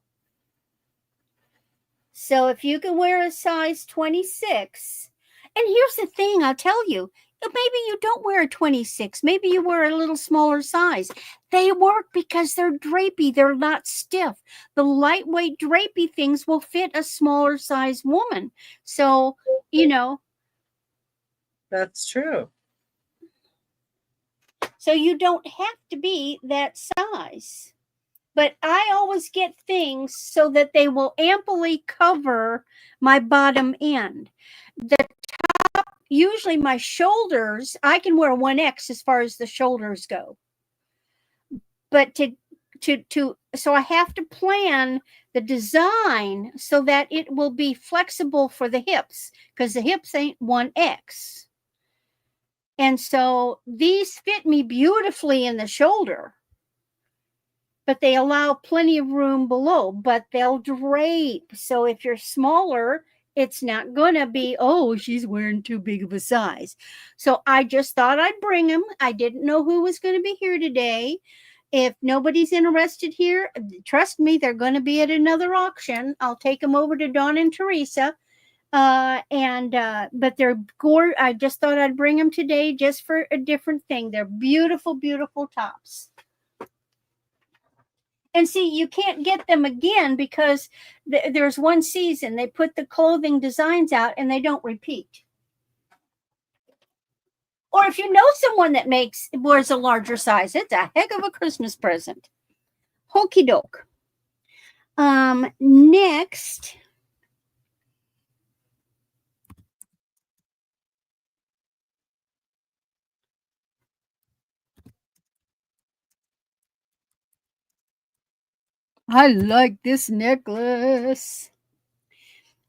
So if you can wear a size 26, and here's the thing, I'll tell you, maybe you don't wear a 26, maybe you wear a little smaller size. They work because they're drapey, they're not stiff. The lightweight drapey things will fit a smaller size woman. So, you know. That's true. So you don't have to be that size. But I always get things so that they will amply cover my bottom end. The top, usually my shoulders, I can wear 1X as far as the shoulders go. But so I have to plan the design so that it will be flexible for the hips, because the hips ain't 1X. And so these fit me beautifully in the shoulder, but they allow plenty of room below, but they'll drape. So if you're smaller, it's not going to be, oh, she's wearing too big of a size. So I just thought I'd bring them. I didn't know who was going to be here today. If nobody's interested here, trust me, they're going to be at another auction. I'll take them over to Dawn and Teresa. But they're gorgeous. I just thought I'd bring them today just for a different thing. They're beautiful, beautiful tops. And see, you can't get them again because there's one season they put the clothing designs out and they don't repeat. Or if you know someone that wears a larger size, it's a heck of a Christmas present. Hokey doke. Next. I like this necklace.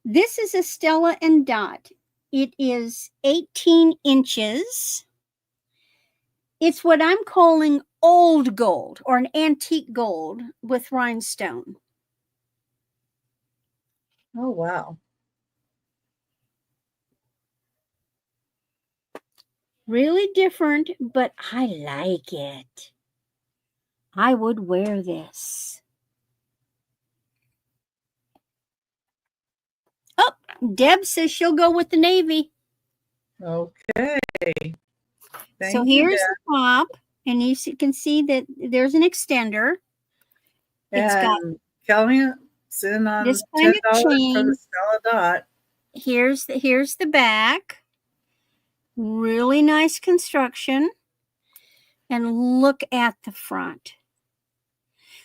This is a Stella and Dot. It is 18 inches. It's what I'm calling old gold or an antique gold with rhinestone. Oh, wow. Really different, but I like it. I would wear this. Oh, Deb says she'll go with the navy. Okay. So here's the top, and you can see that there's an extender. It's got Kelly's in on $10 for the Stella Dot. Here's the back. Really nice construction. And look at the front.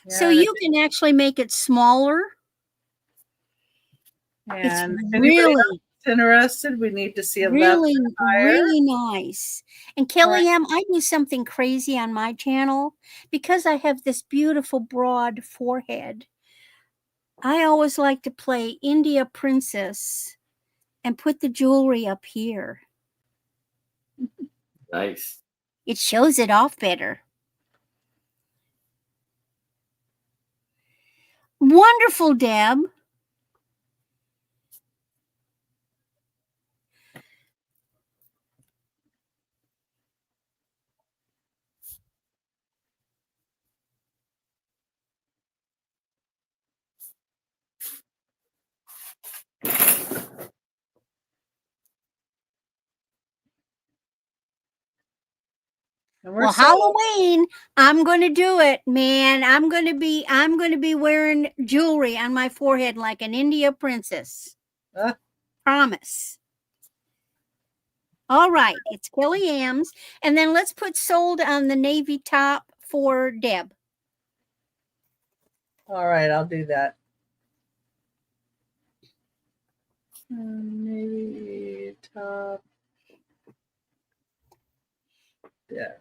Yeah, so you can actually make it smaller. And it's really interested, we need to see a really nice. And Kellyanne, I do something crazy on my channel because I have this beautiful broad forehead. I always like to play India Princess and put the jewelry up here. Nice. It shows it off better. Wonderful, Deb. Well, Halloween, I'm going to do it, man. I'm going to be wearing jewelry on my forehead like an India princess. Promise. All right, it's Kellyanne's, and then let's put sold on the navy top for Deb. All right, I'll do that. Maybe top. Yeah.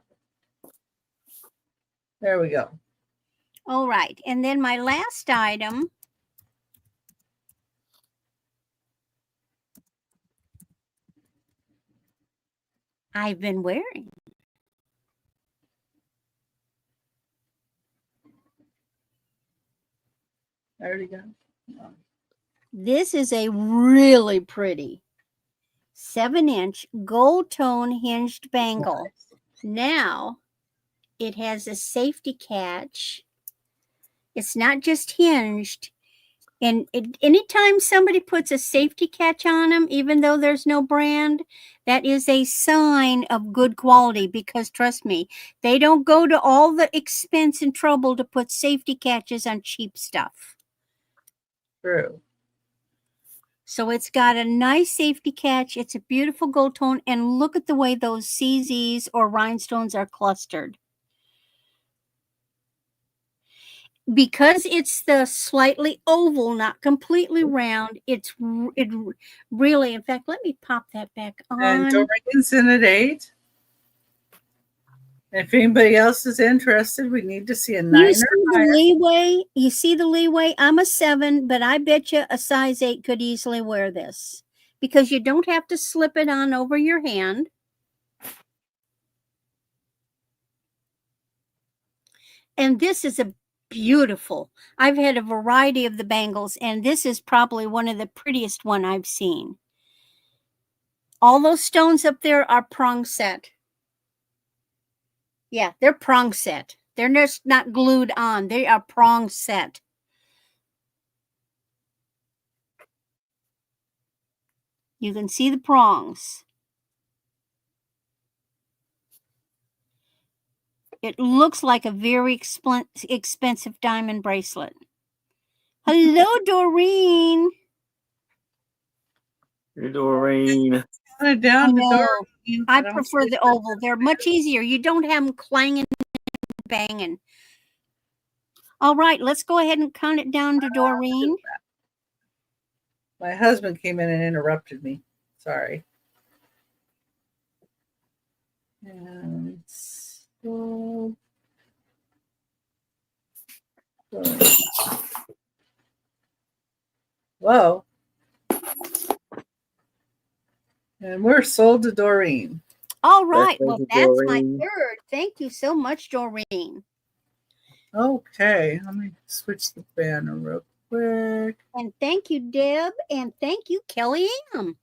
There we go. All right. And then my last item I've been wearing. I already got it. This is a really pretty 7-inch gold tone hinged bangle. Now it has a safety catch. It's not just hinged. And anytime somebody puts a safety catch on them, even though there's no brand, that is a sign of good quality, because trust me, they don't go to all the expense and trouble to put safety catches on cheap stuff. True. So it's got a nice safety catch. It's a beautiful gold tone. And look at the way those CZs or rhinestones are clustered. Because it's the slightly oval, not completely round, it really, in fact, let me pop that back on. And Doreen's in at 8. If anybody else is interested, we need to see a 9 You or see higher. the leeway? You see the leeway? I'm a 7, but I bet you a size 8 could easily wear this, because you don't have to slip it on over your hand. And this is a beautiful. I've had a variety of the bangles, and this is probably one of the prettiest one I've seen. All those stones up there are prong set. Yeah, they're prong set. They're just not glued on. They are prong set. You can see the prongs. It looks like a very expensive diamond bracelet. Hello, Doreen. Hey, Doreen. Count it down to No, Doreen. I don't prefer see the oval. They're much easier. You don't have them clanging and banging. All right, let's go ahead and count it down to Doreen. My husband came in and interrupted me. Sorry. And so, whoa. And we're sold to Doreen. All right, well, that's my Doreen. third. Thank you so much, Doreen. Okay, let me switch the banner real quick. And thank you, Deb, and thank you, Kelly Ann.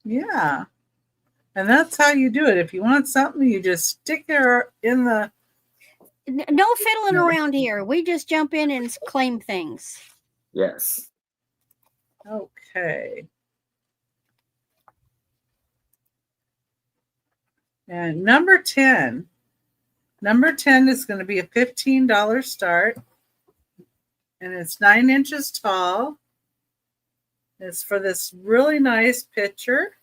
Yeah. And that's how you do it. If you want something, you just stick it in the... No fiddling around here. We just jump in and claim things. Yes. Okay. And number 10. Number 10 is going to be a $15 start. And it's 9 inches tall. It's for this really nice picture.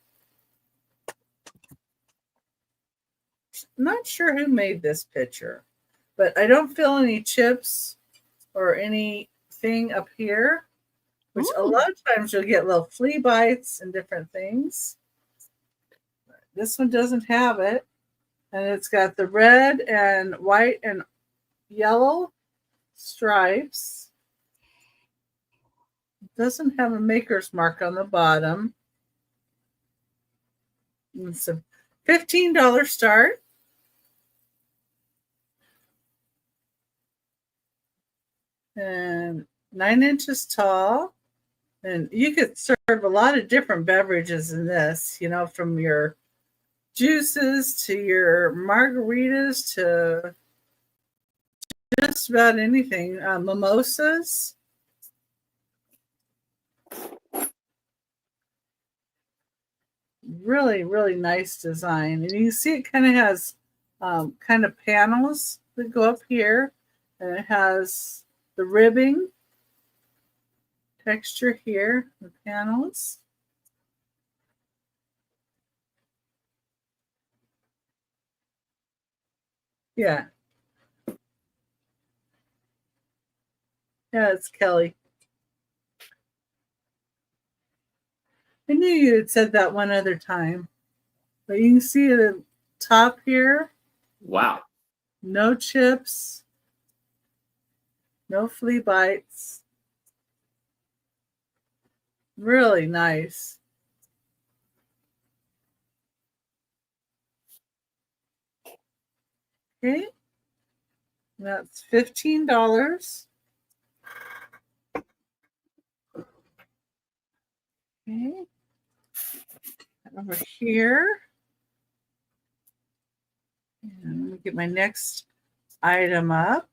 Not sure who made this picture, but I don't feel any chips or anything up here, which a lot of times you'll get little flea bites and different things. This one doesn't have it. And it's got the red and white and yellow stripes. It doesn't have a maker's mark on the bottom. It's a $15 start. And 9 inches tall. And you could serve a lot of different beverages in this, you know, from your juices to your margaritas to just about anything. Mimosas. Really, really nice design. And you can see it kind of has kind of panels that go up here. And it has the ribbing texture here, the panels. Yeah. Yeah, it's Kelly. I knew you had said that one other time. But you can see the top here. Wow. No chips. No flea bites. Really nice. Okay. That's $15. Okay. Over here. And let me get my next item up.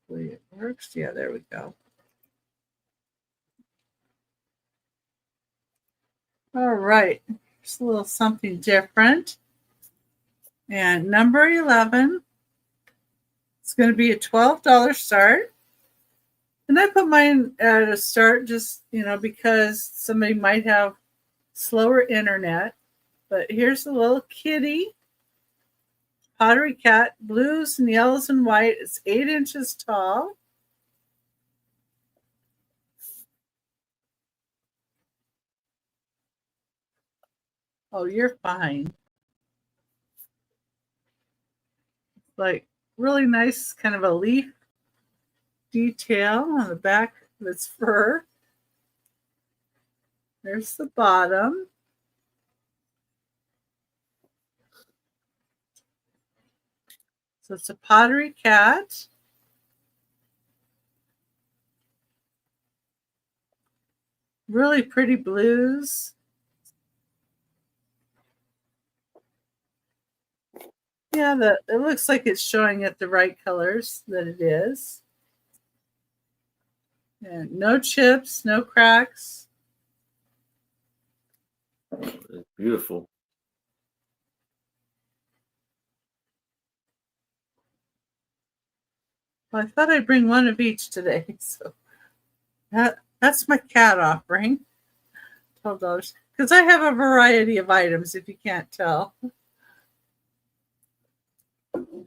Hopefully it works. Yeah, there we go. All right. Just a little something different. And number 11. It's going to be a $12 start. And I put mine at a start just, because somebody might have slower internet. But here's the little kitty. Pottery cat, blues and yellows and white. It's 8 inches tall. Oh, you're fine. Like really nice kind of a leaf detail on the back of its fur. There's the bottom. So it's a pottery cat. Really pretty blues. Yeah, it looks like it's showing it the right colors that it is. And no chips, no cracks. It's beautiful. Well, I thought I'd bring one of each today. So that's my cat offering. $12. Because I have a variety of items, if you can't tell.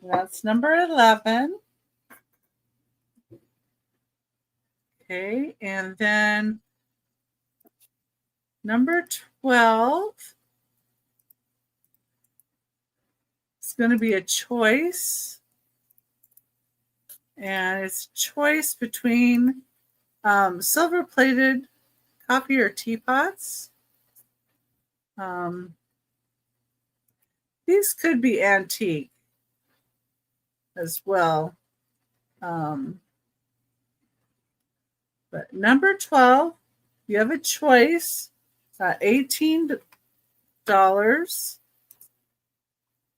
That's number 11. Okay, and then number 12 is going to be a choice. And it's a choice between silver-plated coffee or teapots. These could be antique as well. But number 12, you have a choice. $18.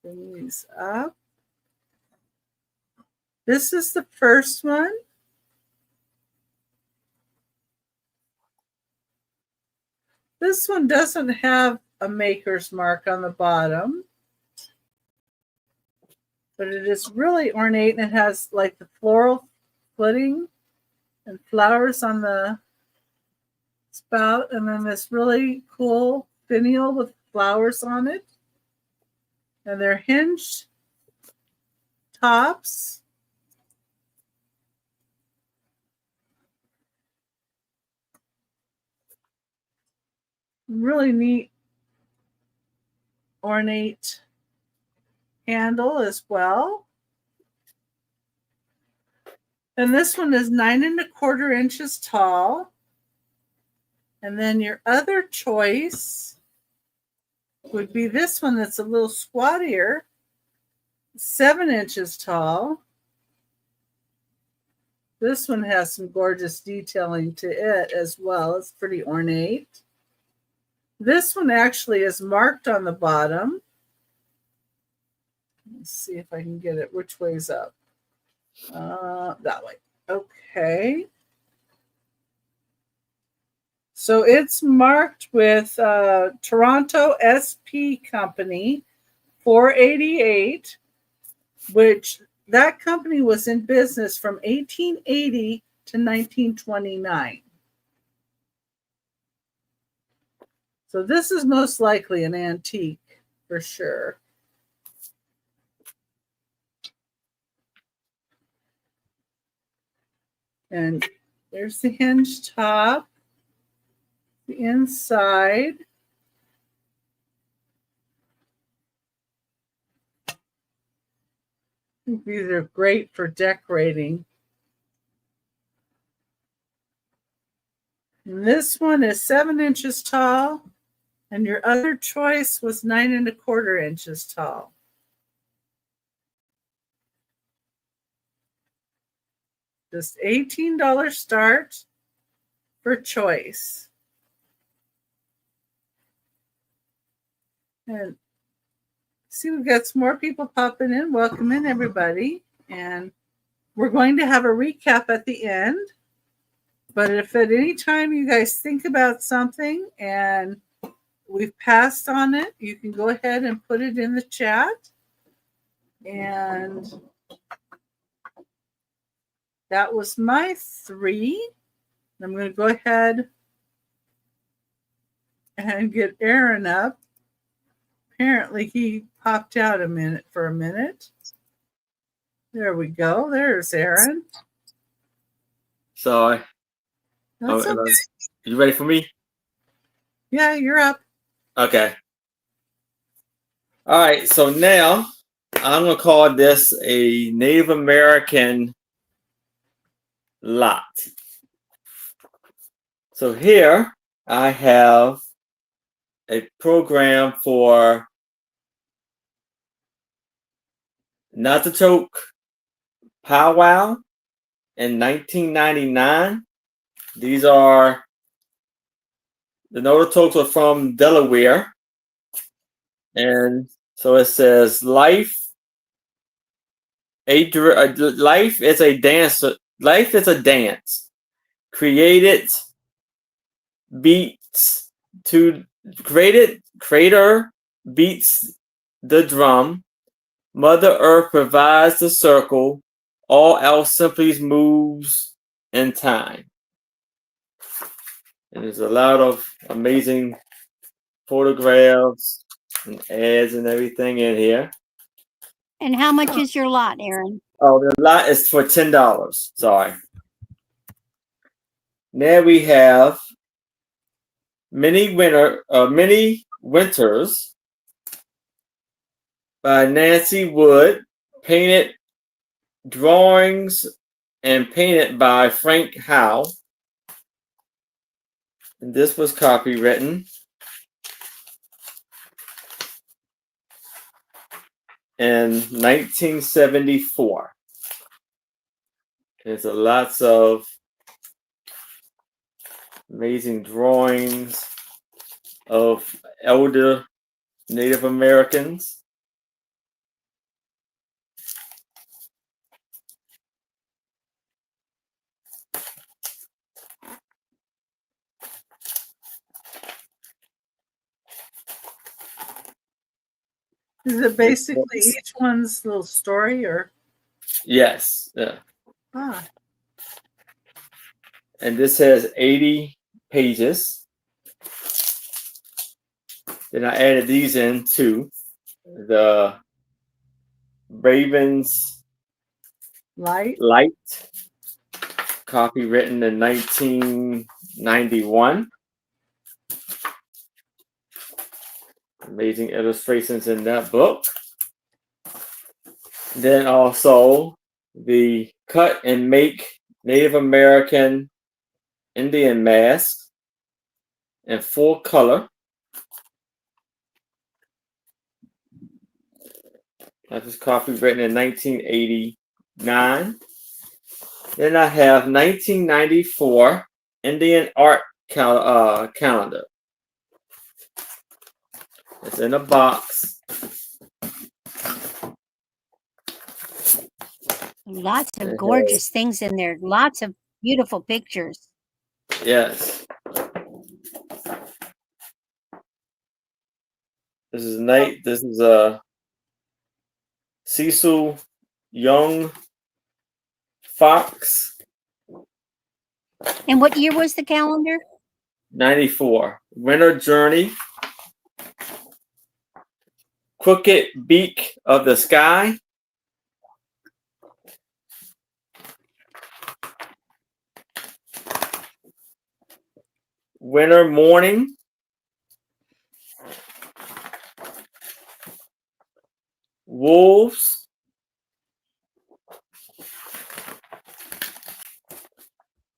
Bring these up. This is the first one. This one doesn't have a maker's mark on the bottom, but it is really ornate and it has like the floral footing and flowers on the spout, and then this really cool finial with flowers on it. And they're hinged tops. Really neat ornate handle as well. And this one is 9 1/4 inches tall. And then your other choice would be this one that's a little squattier, 7 inches tall. This one has some gorgeous detailing to it as well. It's pretty ornate. This one actually is marked on the bottom. Let's see if I can get it. Which way's up? That way. Okay. So it's marked with Toronto SP Company 488, which that company was in business from 1880 to 1929. So this is most likely an antique for sure. And there's the hinge top, the inside. I think these are great for decorating. And this one is 7 inches tall, and your other choice was 9 1/4 inches tall. Just $18 start for choice. And see, we've got some more people popping in. Welcome in, everybody. And we're going to have a recap at the end. But if at any time you guys think about something and we've passed on it, you can go ahead and put it in the chat. And that was my 3. I'm going to go ahead and get Aaron up. Apparently he popped out for a minute. There we go. There's Aaron. Sorry. That's okay. You ready for me? Yeah, you're up. Okay. All right. So now I'm going to call this a Native American lot. So here I have a program for Natatoke Powwow in 1999. These are the Natatoks are from Delaware. And so it says life is a dance. Life is a dance. Created beats to creator beats the drum. Mother Earth provides the circle. All else simply moves in time. And there's a lot of amazing photographs and ads and everything in here. And how much is your lot, Aaron? Oh, the lot is for $10. Sorry. Now we have Many Winters by Nancy Wood, painted drawings and painted by Frank Howe. And this was copywritten in 1974. There's lots of amazing drawings of elder Native Americans. Is it basically each one's little story or? Yes. Yeah. Ah. And this has 80 pages. Then I added these in too. The Raven's Light. Copywritten in 1991. Amazing illustrations in that book. Then also the Cut and Make Native American Indian Mask in full color. That was copywritten in 1989. Then I have 1994 Indian Art Calendar. It's in a box. Lots of gorgeous things in there. Lots of beautiful pictures. Yes. This is Cecil Young Fox. And what year was the calendar? 94. Winter Journey. Crooked Beak of the Sky. Winter morning. Wolves.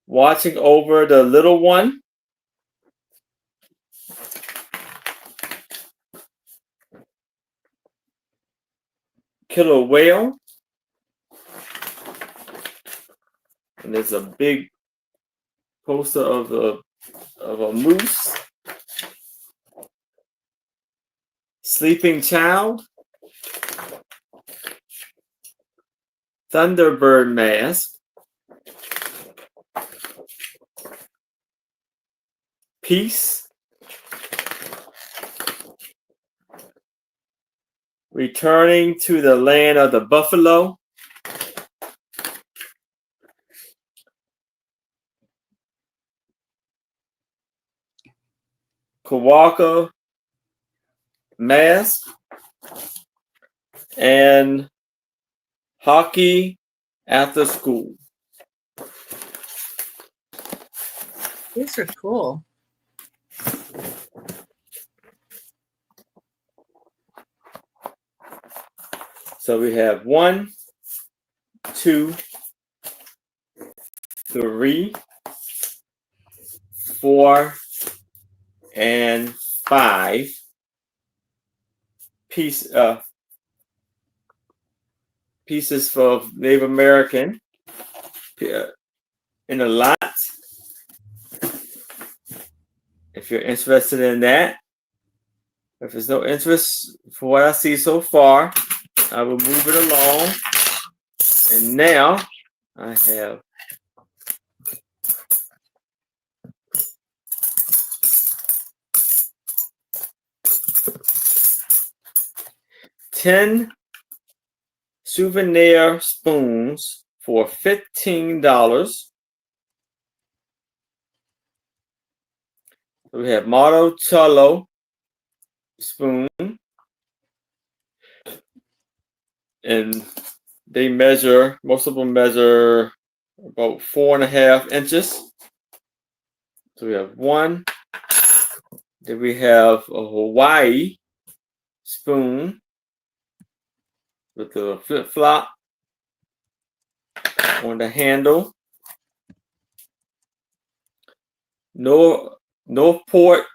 Watching over the little one. Killer whale. And there's a big poster of a moose. Sleeping child. Thunderbird mask. Peace. Returning to the land of the buffalo. Kawaka mask. And hockey after school. These are cool. So we have 1, 2, 3, 4, and 5 pieces for Native American in a lot. If you're interested in that. If there's no interest for what I see so far, I will move it along. And now I have $10 souvenir spoons for $15. We have Monticello spoon, and they measure, most of them measure about 4.5 inches. So we have one. Then we have a Hawaii spoon with the flip-flop on the handle. Newport,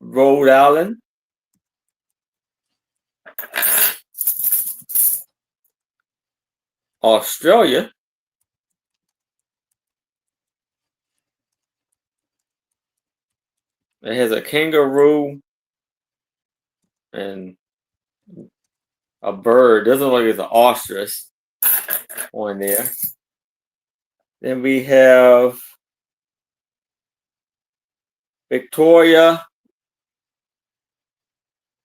Rhode Island. Australia. It has a kangaroo and a bird. Doesn't look like it's an ostrich on there. Then we have Victoria,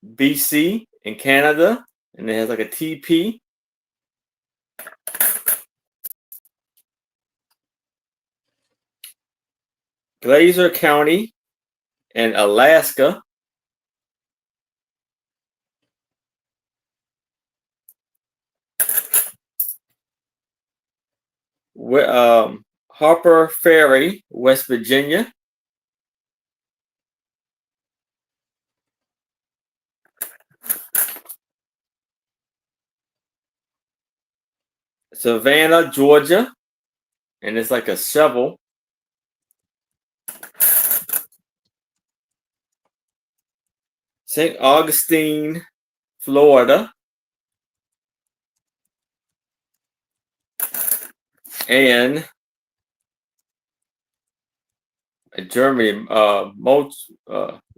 BC in Canada, and it has like a TP. Glacier County in Alaska. Harper Ferry, West Virginia. Savannah, Georgia, and it's like a shovel. St. Augustine, Florida. And a Germany,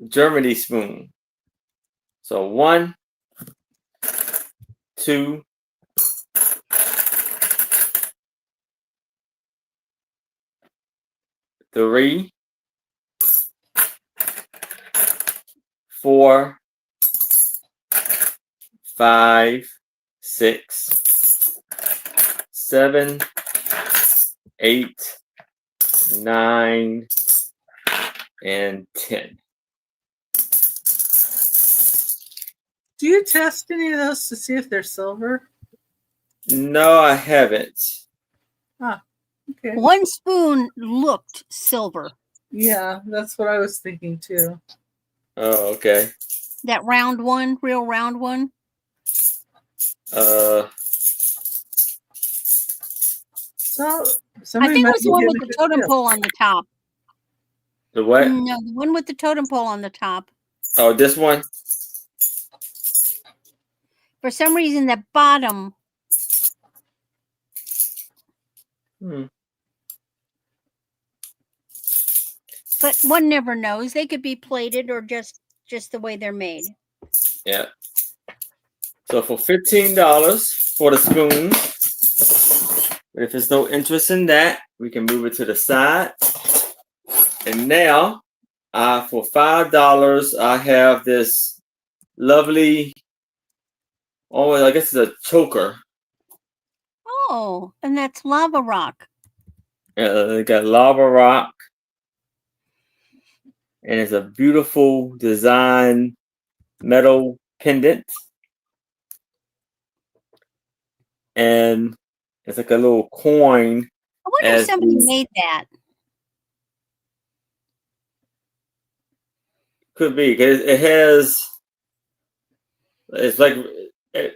Germany spoon. So 1, 2, 3, 4, 5, 6, 7, 8, 9, and 10. Do you test any of those to see if they're silver? No, I haven't. Ah. Okay. One spoon looked silver. Yeah, that's what I was thinking too. Oh, okay. That round one, real round one. So I somebody think it might was be the one getting with a the good totem deal. pole on the top. The what? No, the one with the totem pole on the top. Oh, this one? For some reason, the bottom. But one never knows. They could be plated or just the way they're made. Yeah. So for $15 for the spoon. But if there's no interest in that, we can move it to the side. And now, for $5, I have this lovely, oh, I guess it's a choker. Oh, and that's lava rock. They got lava rock. And it's a beautiful design metal pendant. And it's like a little coin. I wonder if somebody made that. Could be, because it has, it's like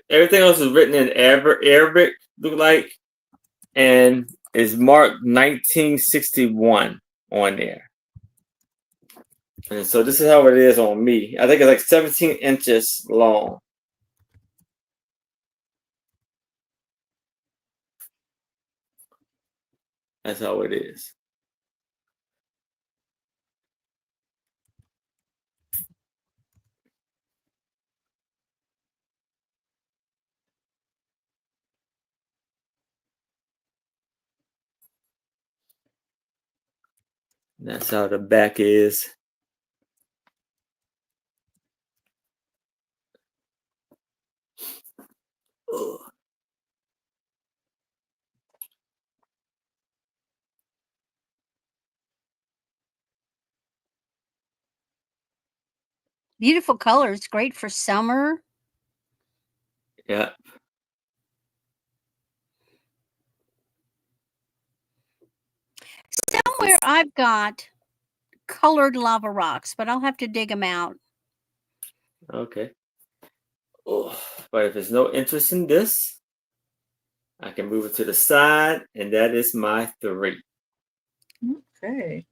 everything else is written in Arabic, look like, and it's marked 1961 on there. And so this is how it is on me. I think it's like 17 inches long. That's how it is. That's how the back is. Ugh. Beautiful colors, great for summer. Yeah. Somewhere I've got colored lava rocks, but I'll have to dig them out. Okay. Ugh. But if there's no interest in this, I can move it to the side, and that is my 3. Okay.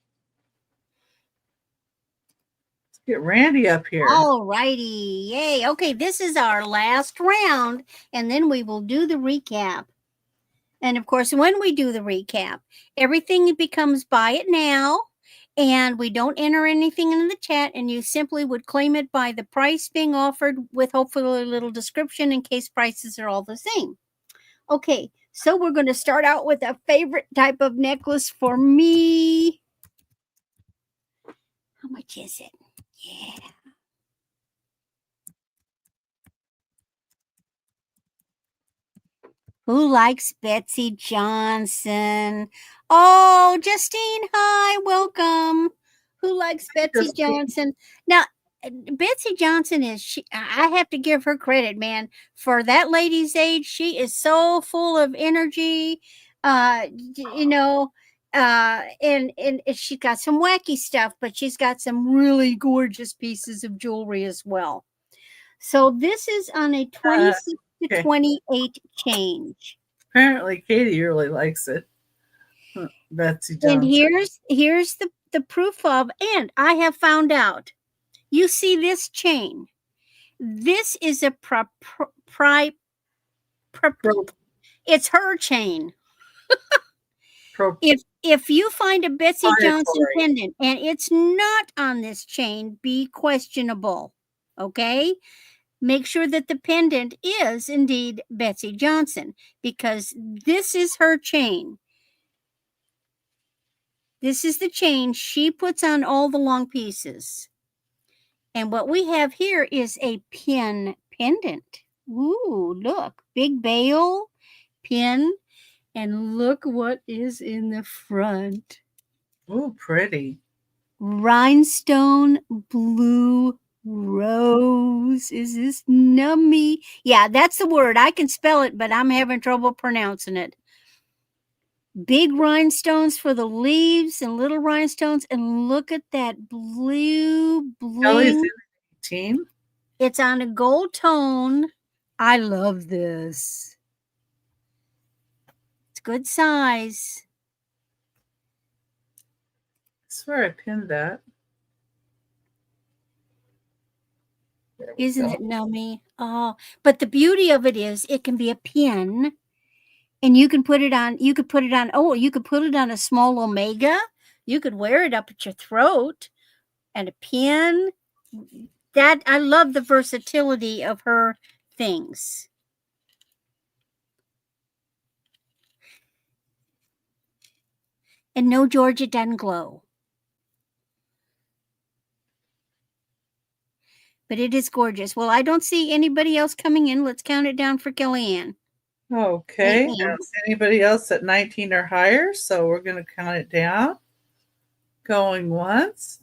Let's get Randy up here. All righty. Yay. Okay, this is our last round, and then we will do the recap. And of course, when we do the recap, everything becomes buy it now, and we don't enter anything in the chat, and you simply would claim it by the price being offered with hopefully a little description in case prices are all the same. Okay, so we're going to start out with a favorite type of necklace for me. How much is it? Yeah. Who likes Betsy Johnson? Oh, Justine, hi, welcome. Who likes Betsy Johnson? Now, Betsy Johnson I have to give her credit, man. For that lady's age, she is so full of energy. You know, and she's got some wacky stuff, but she's got some really gorgeous pieces of jewelry as well. So this is on a 26 to 28 change. Apparently, Katie really likes it. Betsy Johnson. And here's the proof of, and I have found out. You see this chain. This is a it's her chain. If you find a Betsy Johnson pendant and it's not on this chain, be questionable. Okay? Make sure that the pendant is indeed Betsy Johnson, because this is her chain. This is the chain she puts on all the long pieces. And what we have here is a pin pendant. Ooh, look, big bail, pin, and look what is in the front. Ooh, pretty. Rhinestone blue rose. Is this nummy? Yeah, that's the word. I can spell it, but I'm having trouble pronouncing it. big rhinestones for the leaves and little rhinestones. And look at that blue Kelly's bling. in 18. It's on a gold tone. I love this. It's good size. I swear I pinned that. Isn't it nummy? Oh, but the beauty of it is it can be a pin, and you can put it on, you could put it on a small omega. You could wear it up at your throat, and a pin. That, I love the versatility of her things. And no, George, it doesn't glow. But it is gorgeous. Well, I don't see anybody else coming in. Let's count it down for Kellyanne. Okay. Hey, I don't see anybody else at 19 or higher, so we're going to count it down. Going once.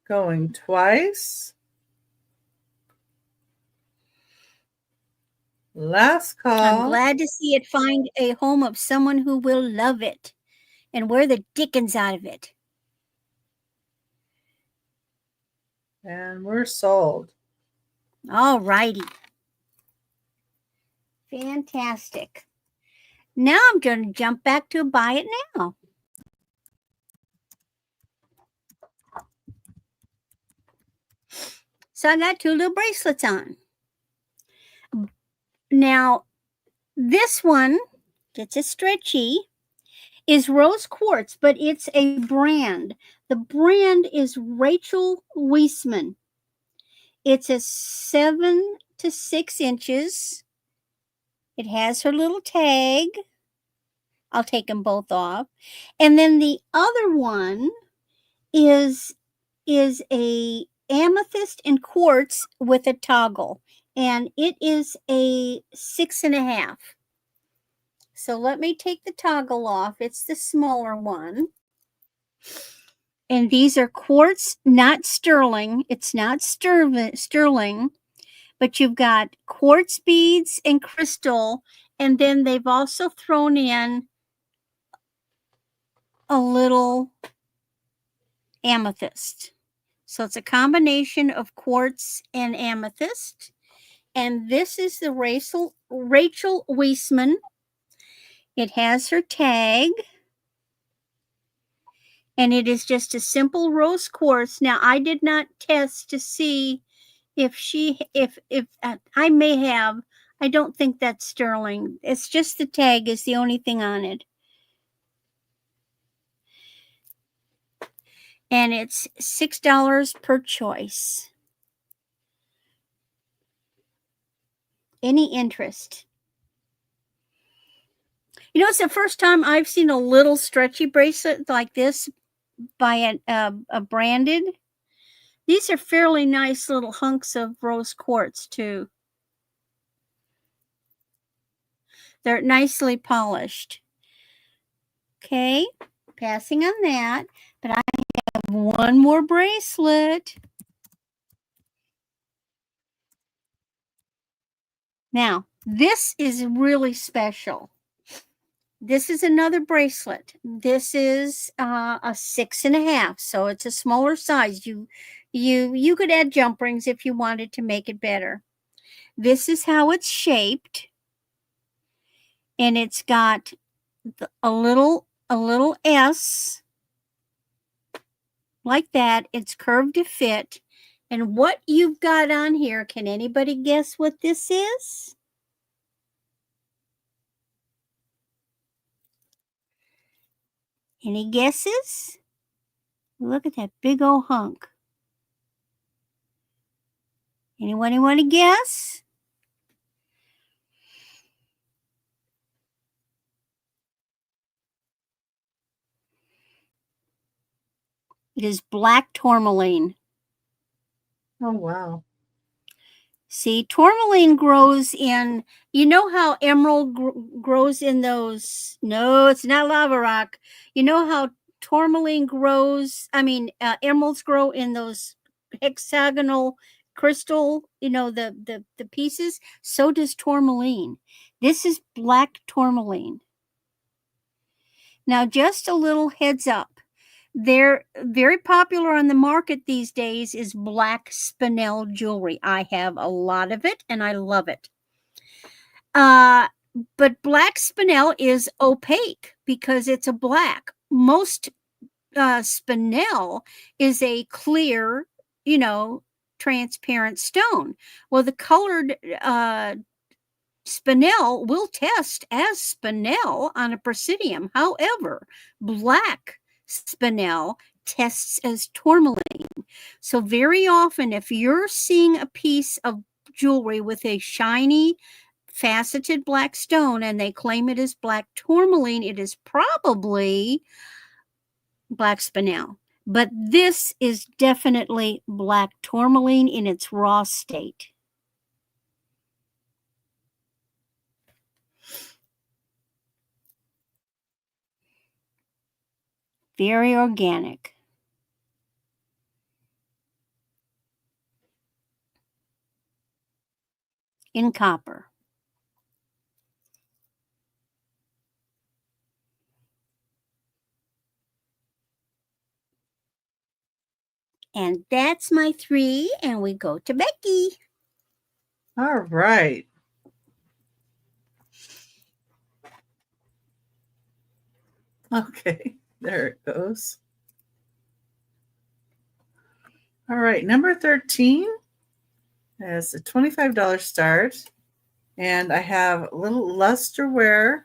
Going twice. Last call. I'm glad to see it find a home of someone who will love it and wear the dickens out of it. And we're sold. All righty. Fantastic. Now I'm going to jump back to buy it now. So I got 2 little bracelets on. Now, this one, it's a stretchy, is rose quartz, but it's a brand. The brand is Rachel Weissman. It's a 7 to 6 inches. It has her little tag. I'll take them both off. And then the other one is a amethyst and quartz with a toggle. And it is a 6.5. So let me take the toggle off. It's the smaller one. And these are quartz, not sterling. It's not sterling, but you've got quartz beads and crystal. And then they've also thrown in a little amethyst. So it's a combination of quartz and amethyst. And this is the Rachel Weissman. It has her tag. And it is just a simple rose quartz. Now, I did not test to see if I may have. I don't think that's sterling. It's just the tag is the only thing on it. And it's $6 per choice. Any interest? You know, it's the first time I've seen a little stretchy bracelet like this by a branded. These are fairly nice little hunks of rose quartz too. They're nicely polished. Okay, passing on that. But I have one more bracelet. Now, this is really special. This is another bracelet. This is a 6.5, so it's a smaller size. You could add jump rings if you wanted to make it better. This is how it's shaped, and it's got a little S like that. It's curved to fit. And what you've got on here, can anybody guess what this is? Any guesses? Look at that big old hunk. Anyone want to guess? It is black tourmaline. Oh, wow. See, tourmaline grows in, you know how emerald grows in those, no, it's not lava rock. You know how tourmaline grows, emeralds grow in those hexagonal crystal, you know, the pieces? So does tourmaline. This is black tourmaline. Now, just a little heads up. They're very popular on the market these days is black spinel jewelry. I have a lot of it and I love it. But black spinel is opaque because it's a black. Most spinel is a clear, transparent stone. Well, the colored spinel will test as spinel on a presidium. However, black spinel tests as tourmaline. So very often, if you're seeing a piece of jewelry with a shiny, faceted black stone and they claim it is black tourmaline, it is probably black spinel. But this is definitely black tourmaline in its raw state. Very organic. In copper. And that's my 3, and we go to Becky. All right. Okay, there it goes. All right, number 13 is a $25 start. And I have a little lusterware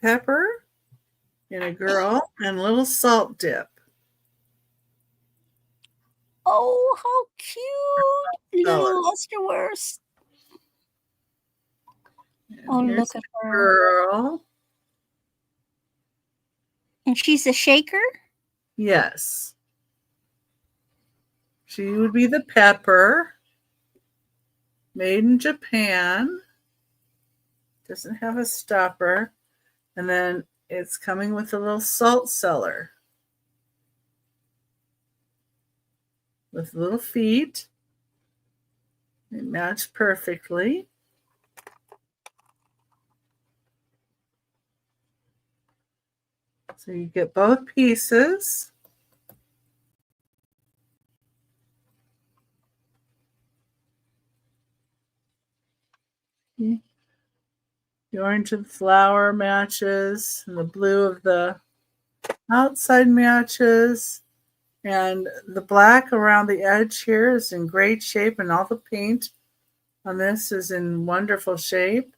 pepper in a girl and a little salt dip. Oh, how cute. Little lusterware. Oh, look at her. Girl. And she's a shaker? Yes. She would be the pepper. Made in Japan. Doesn't have a stopper. And then it's coming with a little salt cellar. With little feet. They match perfectly. So you get both pieces. The orange of the flower matches, and the blue of the outside matches, and the black around the edge here is in great shape, and all the paint on this is in wonderful shape.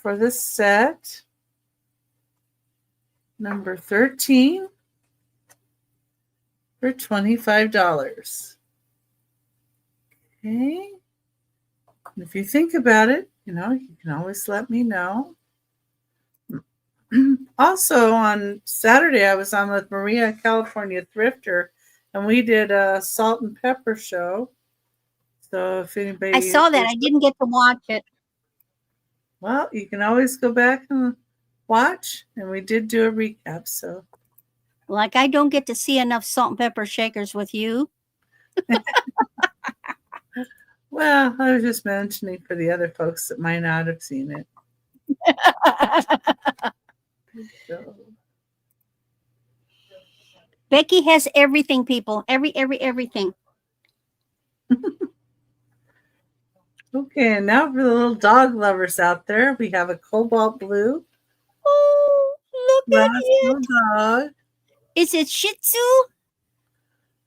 For this set, number 13 for $25. Okay. And if you think about it, you can always let me know. Also, on Saturday, I was on with Maria, California Thrifter, and we did a salt and pepper show. So if anybody... I saw that. I didn't get to watch it. Well, you can always go back and watch, and we did do a recap. So, like, I don't get to see enough salt and pepper shakers with you. Well, I was just mentioning for the other folks that might not have seen it. So. Becky has everything, people. Everything. Okay, and now for the little dog lovers out there, we have a cobalt blue. Oh, look at it. Dog. Is it Shih Tzu?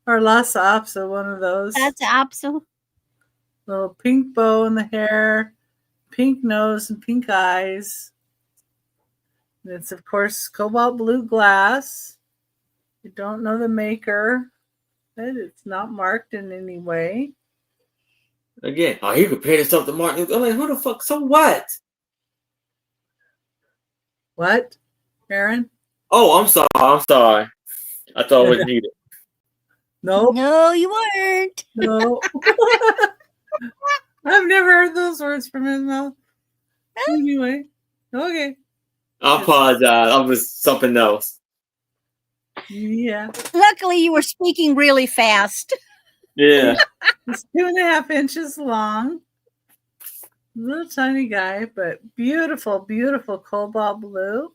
Or Lhasa Apso, one of those. That's Apso. Little pink bow in the hair, pink nose, and pink eyes. And it's, of course, cobalt blue glass. You don't know the maker, but it's not marked in any way. Again, he compared himself to Martin. I'm like, who the fuck? So what? What, Aaron? Oh, I'm sorry. I thought it was needed. Nope. No, you weren't. No. I've never heard those words from his mouth. Anyway, okay. I apologize. I was something else. Yeah. Luckily, you were speaking really fast. Yeah. He's 2.5 inches long. Little tiny guy, but beautiful, beautiful cobalt blue.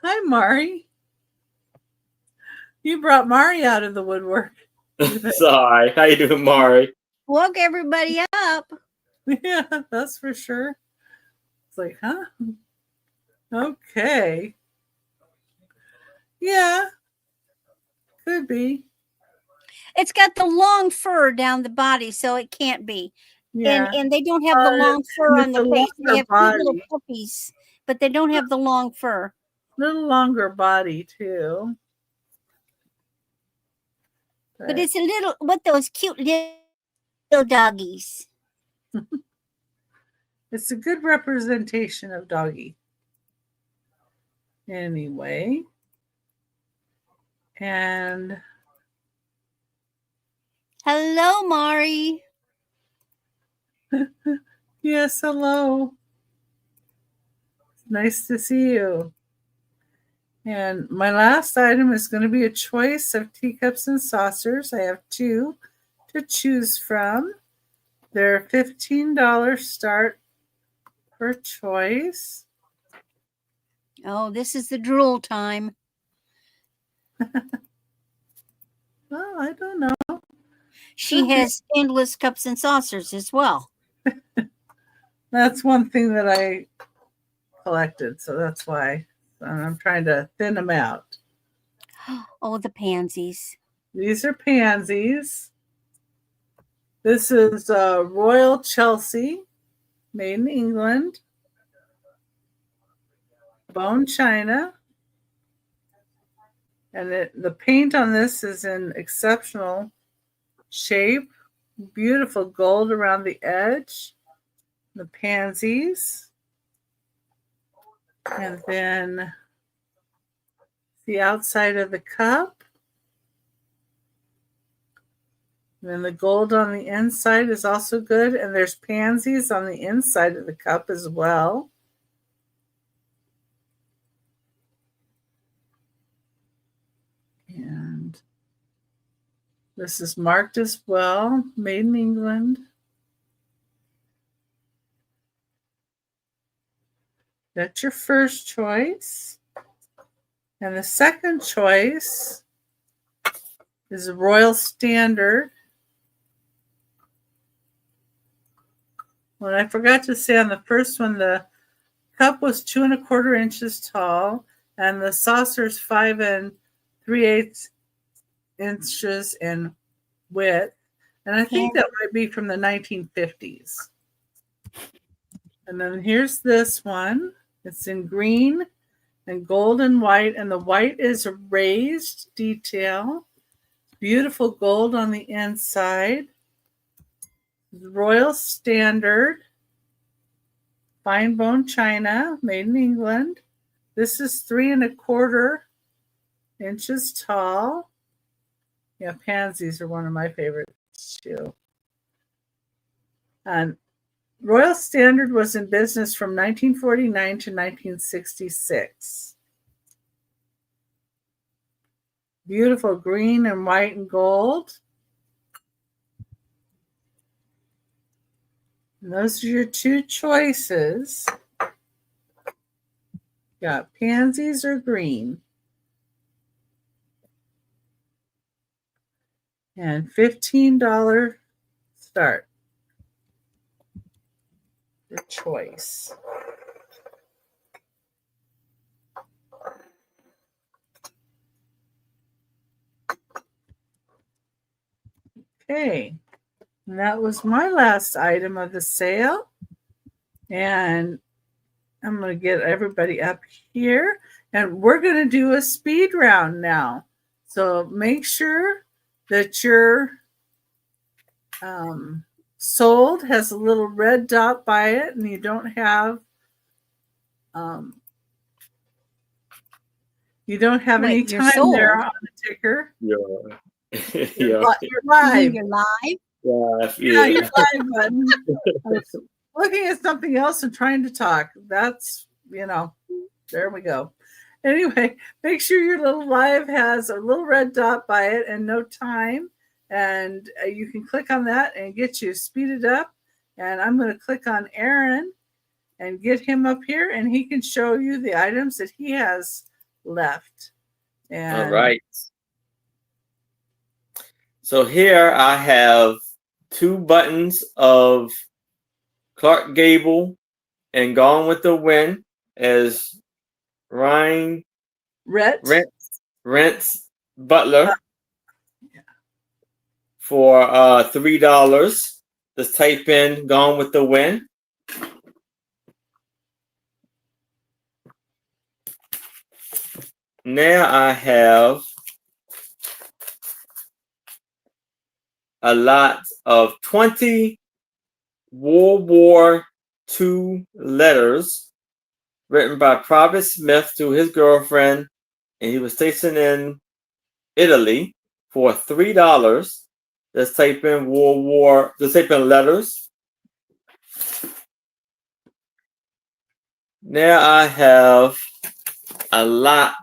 Hi, Mari. You brought Mari out of the woodwork. Sorry. How you doing, Mari? Woke everybody up. Yeah, that's for sure. It's like, huh? Okay. Yeah, could be. It's got the long fur down the body, so it can't be. Yeah. And they don't have the long fur with on the the face. They longer have cute little body. puppies, but they don't have the long fur. Little longer body too. But it's a little, what those cute little doggies. It's a good representation of doggy. Anyway. And hello, Mari. yes, hello. Nice to see you. And my last item is going to be a choice of teacups and saucers. I have 2 to choose from. They're $15 start per choice. Oh, this is the drool time. Well, I don't know. She has endless cups and saucers as well. That's one thing that I collected, so that's why I'm trying to thin them out. Oh, the pansies. These are pansies. This is Royal Chelsea, made in England. Bone china. And the paint on this is in exceptional shape. Beautiful gold around the edge. The pansies. And then the outside of the cup. And then the gold on the inside is also good. And there's pansies on the inside of the cup as well. And this is marked as well, made in England. That's your first choice. And the second choice is a Royal Standard. Well, I forgot to say on the first one, the cup was 2 1/4 inches tall, and the saucer's 5 3/8 inches in width. And I think that might be from the 1950s. And then here's this one. It's in green and gold and white, and the white is a raised detail. Beautiful gold on the inside. Royal Standard. Fine bone china, made in England. This is 3 1/4 inches tall. Yeah, pansies are one of my favorites too. And Royal Standard was in business from 1949 to 1966. Beautiful green and white and gold. And those are your 2 choices. Got pansies or green. And $15 start. Your choice. Okay, and that was my last item of the sale. And I'm going to get everybody up here, and we're going to do a speed round now. So make sure that your sold has a little red dot by it, and you don't have any time there on the ticker. Yeah. You're live. You're live. gosh. Yeah, Yeah. you're fine, button. I was looking at something else and trying to talk. That's, there we go. Anyway, make sure your little live has a little red dot by it and no time. And you can click on that and get you speeded up. And I'm going to click on Aaron and get him up here, and he can show you the items that he has left. And All right. So here I have 2 buttons of Clark Gable and Gone with the Wind as Ryan Rents Butler for $3. Just type in Gone with the Wind. Now I have a lot of 20 World War II letters written by Private Smith to his girlfriend, and he was stationed in Italy for $3. Let's type in let's type in letters. Now I have a lot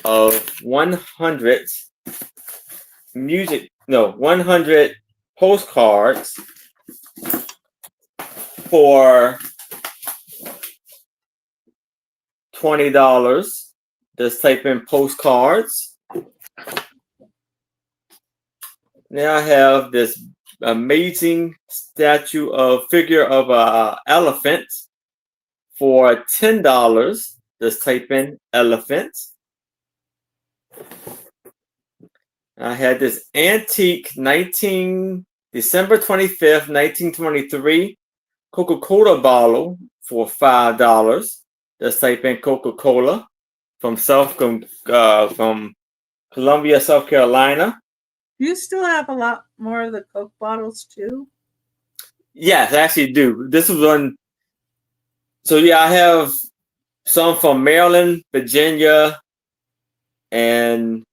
of 100 100 postcards for $20. Just type in postcards. Now I have this amazing figure of an elephant for $10. Just type in elephant. I had this antique December 25th, 1923 Coca-Cola bottle for $5. Just type in Coca-Cola from Columbia, South Carolina. Do you still have a lot more of the Coke bottles too? Yes, I actually do. This was one. So yeah, I have some from Maryland, Virginia, and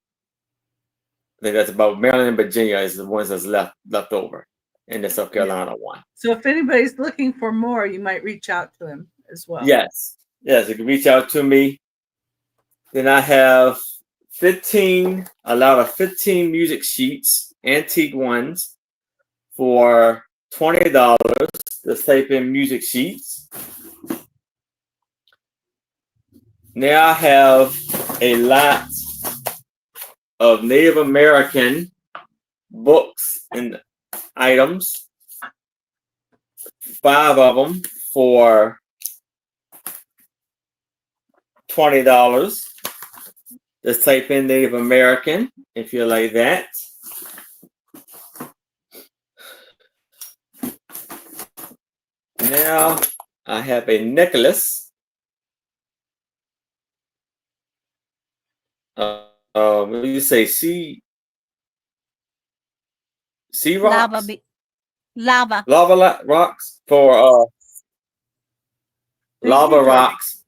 I think that's about Maryland and Virginia is the ones that's left over in the South Carolina one. So if anybody's looking for more, you might reach out to him as well. Yes, you can reach out to me. Then I have a lot of 15 music sheets, antique ones, for $20. Just type in music sheets. Now I have a lot of Native American books and items, 5 of them for $20. Just type in Native American if you like that. Now I have a necklace. What do you say? Sea rocks? Lava rocks for lava rocks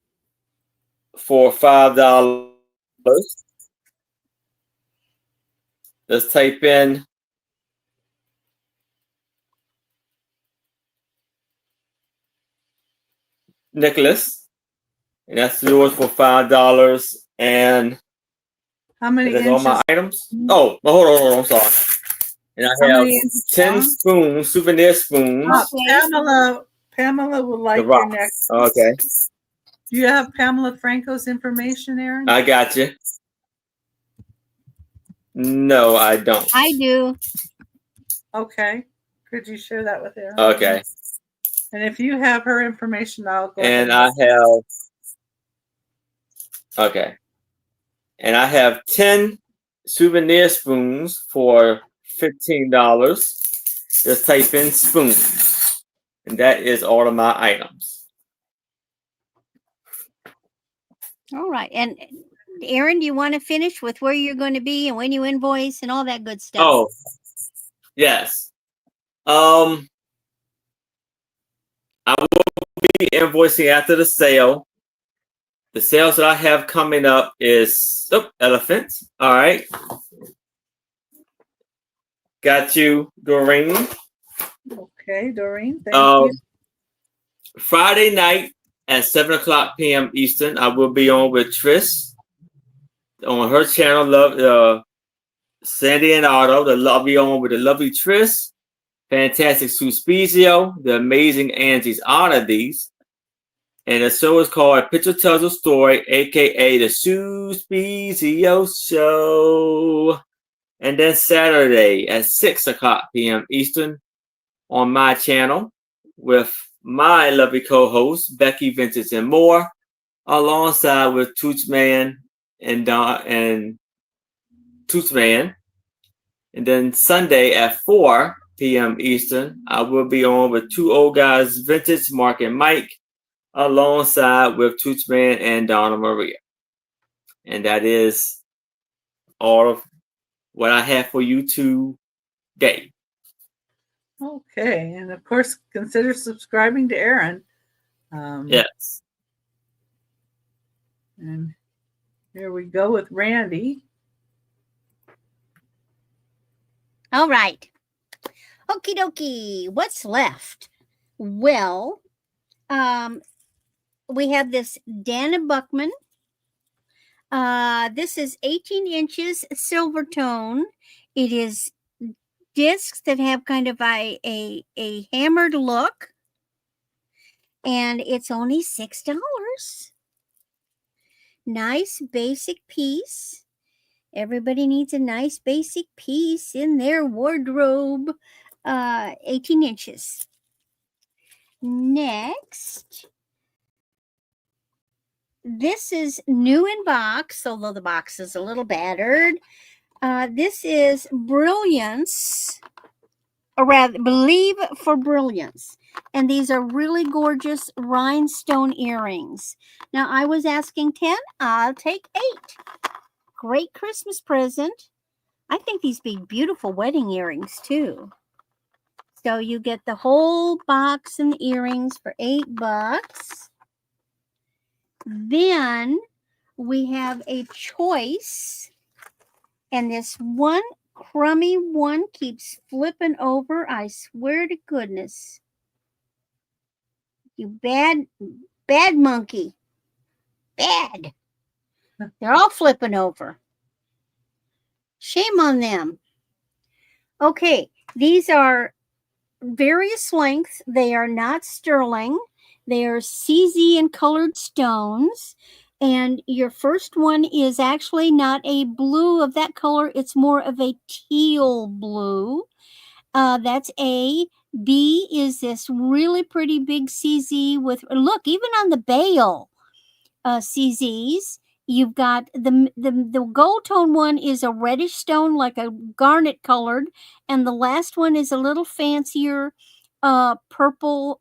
for $5. Let's type in Nicholas, and that's yours for $5. And how many that's inches? all my items. Oh, hold on, I'm sorry. And I have 10 spoons, souvenir spoons. Pamela would like your next. Okay. Do you have Pamela Franco's information, Aaron? I got you. No, I don't. I do. Okay. Could you share that with Aaron? Okay. And if you have her information, I'll go. And I have 10 souvenir spoons for $15. Just type in spoons. And that is all of my items. All right. And Aaron, do you want to finish with where you're going to be and when you invoice and all that good stuff? Oh, yes. I will be invoicing after the sale. The sales that I have coming up is elephants. All right. Got you, Doreen. Okay, Doreen, thank you. Friday night at 7:00 p.m. Eastern, I will be on with Trish on her channel, Love Sandy and Otto. I'll be on with the lovely Trish, fantastic Suspizio, the amazing Angie's Oddities. And the show is called A Picture Tells a Story, aka the Suspizio Show. And then Saturday at 6:00 p.m. Eastern on my channel with my lovely co-host Becky Vintage and More, alongside with Tootsman and Tootsman. And then Sunday at 4 p.m. Eastern, I will be on with two old guys, Vintage Mark and Mike, alongside with Tootsman and Donna Maria. And that is all of what I have for you today. Okay, and of course, consider subscribing to Aaron. Yes. And here we go with Randy. All right. Okie dokie. What's left? Well, we have this Dana Buckman. This is 18 inches silver tone. It is discs that have kind of a hammered look. And it's only $6. Nice basic piece. Everybody needs a nice basic piece in their wardrobe. 18 inches. Next, this is new in box, although the box is a little battered. This is Brilliance, or rather, Believe for Brilliance. And these are really gorgeous rhinestone earrings. Now, I was asking 10. I'll take 8. Great Christmas present. I think these be beautiful wedding earrings, too. So you get the whole box and the earrings for $8. Then we have a choice. And this one crummy one keeps flipping over. I swear to goodness. You bad monkey. Bad. They're all flipping over. Shame on them. Okay, these are various lengths. They are not sterling. They are CZ and colored stones. And your first one is actually not a blue of that color. It's more of a teal blue. That's A. B is this really pretty big CZ with, look, even on the bail CZs, you've got the gold tone one is a reddish stone, like a garnet colored. And the last one is a little fancier purple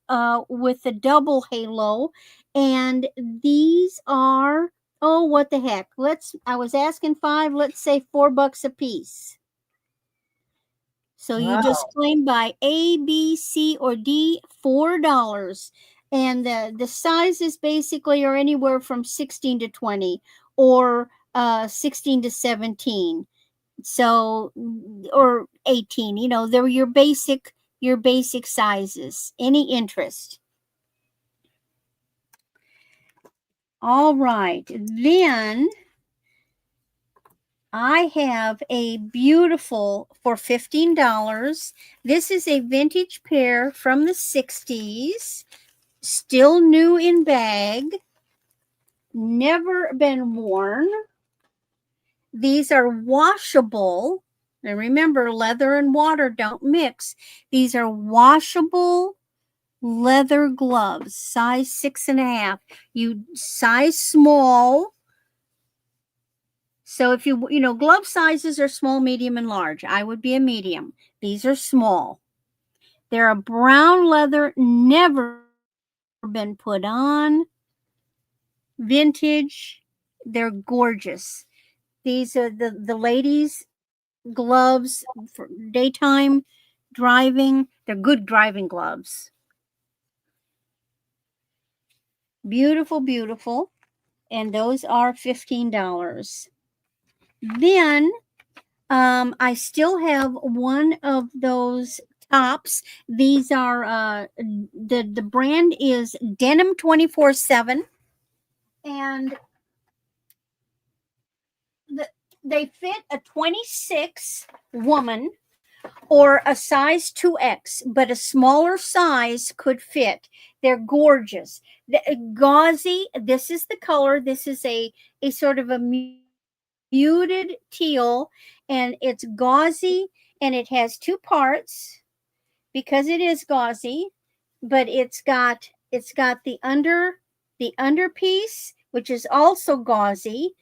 with a double halo. And these are, oh, what the heck. I was asking 5, let's say $4 a piece. So Wow. You just claim by A, B, C, or D, $4. And the sizes basically are anywhere from 16 to 20 or 16 to 17. So, or 18, you know, they're your basic sizes. Any interest? All right. Then I have a beautiful for $15. This is a vintage pair from the 60s. Still new in bag. Never been worn. These are washable. And remember, leather and water don't mix. These are washable leather gloves, size 6.5. You size small. So if you know, glove sizes are small, medium, and large. I would be a medium. These are small. They're a brown leather, never been put on. Vintage. They're gorgeous. These are the ladies' gloves for daytime driving. They're good driving gloves. Beautiful, beautiful. And those are $15. Then I still have one of those tops. These are the brand is Denim 24/7, and they fit a 26 woman or a size 2X, but a smaller size could fit. They're gorgeous. Gauzy, this is the color. This is a sort of a muted teal, and it's gauzy, and it has two parts because it is gauzy, but it's got the underpiece, which is also gauzy,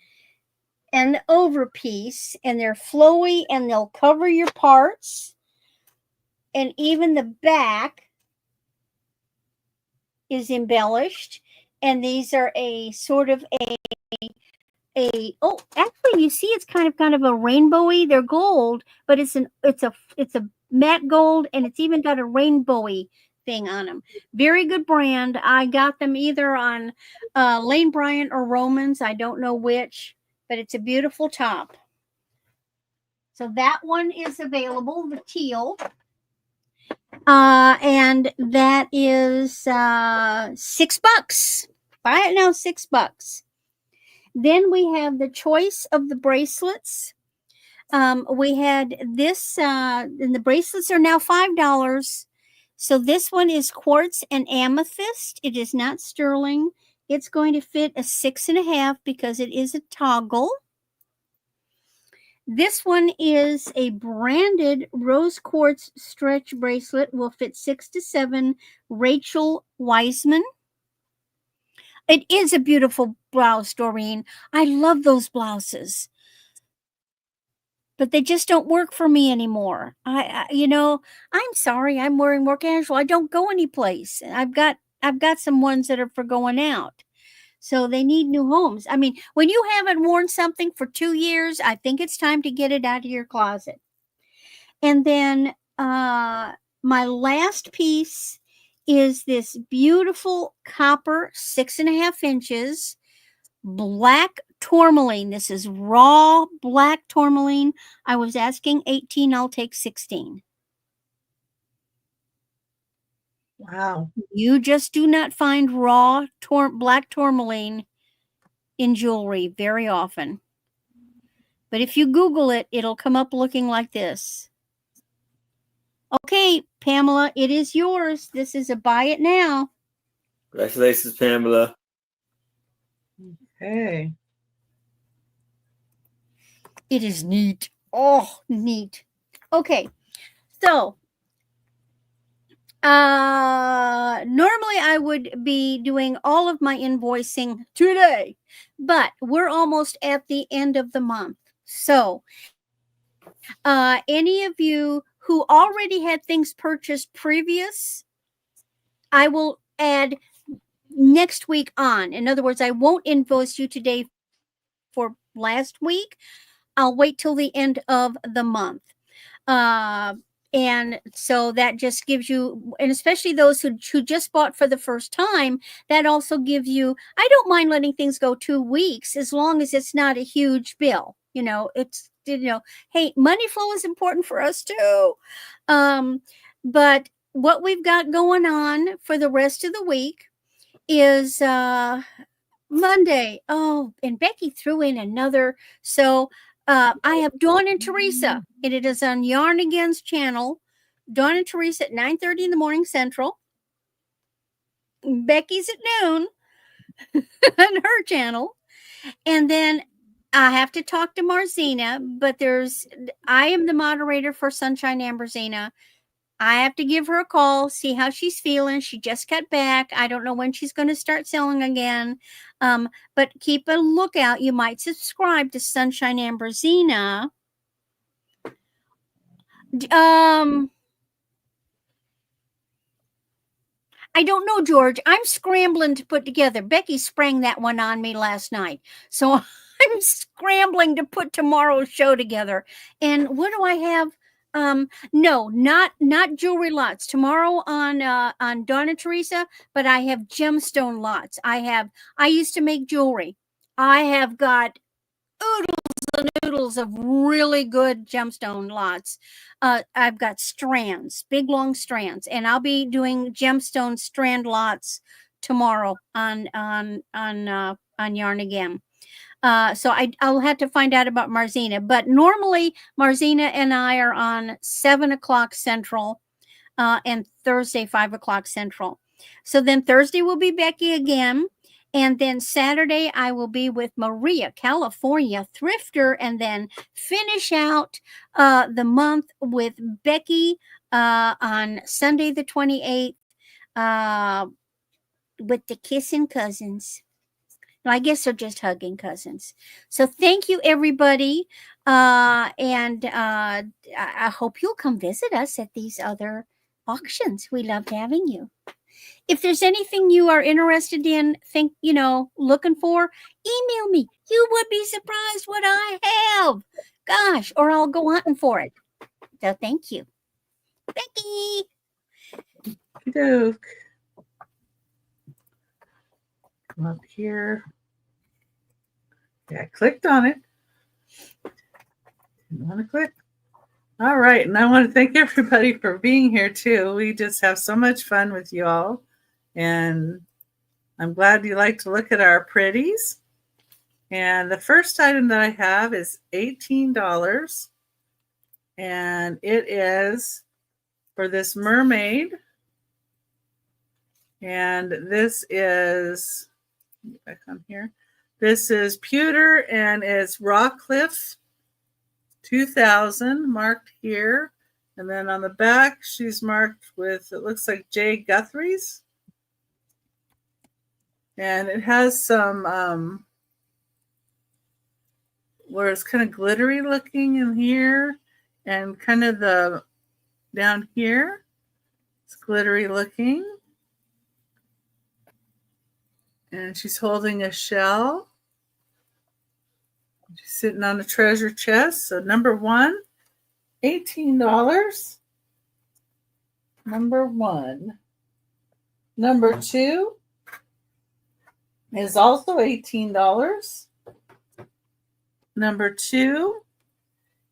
and the overpiece, and they're flowy, and they'll cover your parts. And even the back is embellished, and these are a sort of oh, actually you see it's kind of a rainbowy. They're gold, but it's a matte gold, and it's even got a rainbowy thing on them. Very good brand. I got them either on Lane Bryant or Romans. I don't know which, but it's a beautiful top. So that one is available, the teal. And that is $6. Buy it now, $6. Then we have the choice of the bracelets. We had this, and the bracelets are now $5. So this one is quartz and amethyst. It is not sterling. It's going to fit a 6.5 because it is a toggle. This one is a branded rose quartz stretch bracelet. Will fit 6 to 7. Rachel Wiseman. It is a beautiful blouse, Doreen. I love those blouses, but they just don't work for me anymore. I'm sorry. I'm wearing more casual. I don't go anyplace. I've got some ones that are for going out. So they need new homes. I mean, when you haven't worn something for 2 years, I think it's time to get it out of your closet. And then my last piece is this beautiful copper 6.5 inches black tourmaline. This is raw black tourmaline. I was asking 18. I'll take 16. Wow. You just do not find raw black tourmaline in jewelry very often. But if you Google it, it'll come up looking like this. Okay, Pamela, it is yours. This is a buy it now. Congratulations, Pamela. Okay. It is neat. Oh, neat. Okay, so normally I would be doing all of my invoicing today, but we're almost at the end of the month. So any of you who already had things purchased previous, I will add next week on. In other words, I won't invoice you today for last week. I'll wait till the end of the month. And so that just gives you, and especially those who just bought for the first time, that also gives you, I don't mind letting things go 2 weeks as long as it's not a huge bill. It's, hey, money flow is important for us too. But what we've got going on for the rest of the week is Monday. Oh, and Becky threw in another. So I have Dawn and Teresa, and it is on Yarn Again's channel. Dawn and Teresa at 9:30 in the morning Central. Becky's at noon on her channel. And then I have to talk to Marzina, but I am the moderator for Sunshine Amberzina. I have to give her a call, see how she's feeling. She just got back. I don't know when she's going to start selling again. But keep a lookout. You might subscribe to Sunshine Amberzina. I don't know, George. I'm scrambling to put together. Becky sprang that one on me last night. So I'm scrambling to put tomorrow's show together. And what do I have? No, not jewelry lots tomorrow on Dawn and Teresa, but I have gemstone lots. I used to make jewelry. I have got oodles of noodles of really good gemstone lots. I've got strands, big long strands, and I'll be doing gemstone strand lots tomorrow on Yarn Again. So I'll have to find out about Marzina, but normally Marzina and I are on 7 o'clock Central, and Thursday 5 o'clock Central. So then Thursday will be Becky again. And then Saturday, I will be with Maria, California Thrifter, and then finish out the month with Becky on Sunday the 28th with the Kissing Cousins. I guess they're just hugging cousins. So thank you, everybody. And I hope you'll come visit us at these other auctions. We loved having you. If there's anything you are interested in, looking for, email me. You would be surprised what I have. Gosh, or I'll go hunting for it. So thank you. Becky. Doke. Come up here. Yeah, I clicked on it. Didn't want to click. All right, and I want to thank everybody for being here too. We just have so much fun with you all, and I'm glad you like to look at our pretties. And the first item that I have is $18, and it is for this mermaid. And this is, get back on here. This is pewter, and it's Rockcliffe 2000 marked here. And then on the back, she's marked with, it looks like J. Guthrie's. And it has some, where it's kind of glittery looking in here, and kind of the, down here, it's glittery looking. And she's holding a shell. She's sitting on a treasure chest. So number one, $18. Number one. Number two is also $18. Number two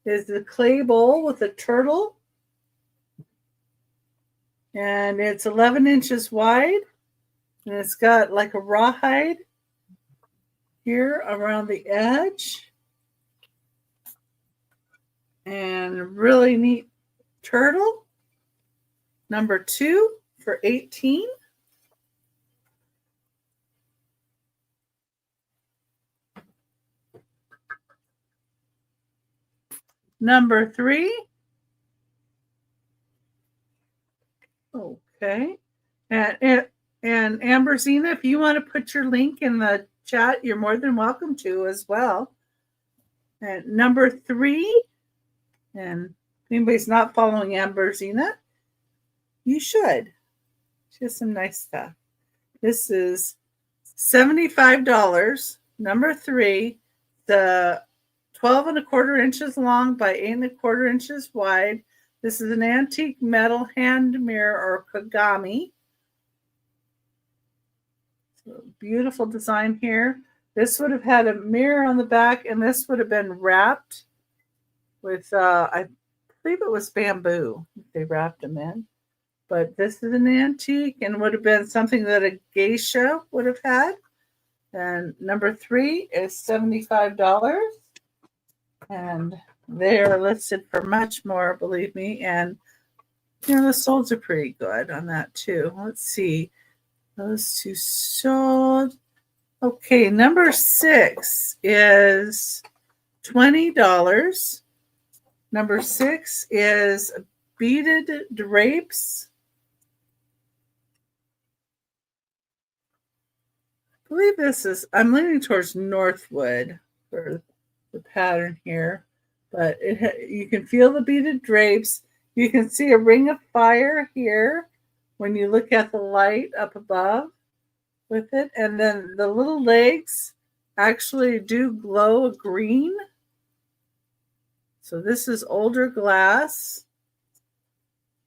is the clay bowl with a turtle. And it's 11 inches wide. And it's got like a rawhide here around the edge. And really neat turtle. Number two for $18. Number three. Okay. And Amberzina, if you want to put your link in the chat, you're more than welcome to as well. And number three, and if anybody's not following Amberzina, you should. She has some nice stuff. This is $75. Number three, the 12 1/4 inches long by 8 1/4 inches wide. This is an antique metal hand mirror or kagami. Beautiful design here. This would have had a mirror on the back, and this would have been wrapped with, I believe it was bamboo. They wrapped them in. But this is an antique and would have been something that a geisha would have had. And number three is $75. And they're listed for much more, believe me. And, the solds are pretty good on that too. Let's see. Those two sold. Okay, number six is $20. Number six is beaded drapes. I believe this is, I'm leaning towards Northwood for the pattern here, but you can feel the beaded drapes. You can see a ring of fire here when you look at the light up above with it. And then the little legs actually do glow a green. So this is older glass.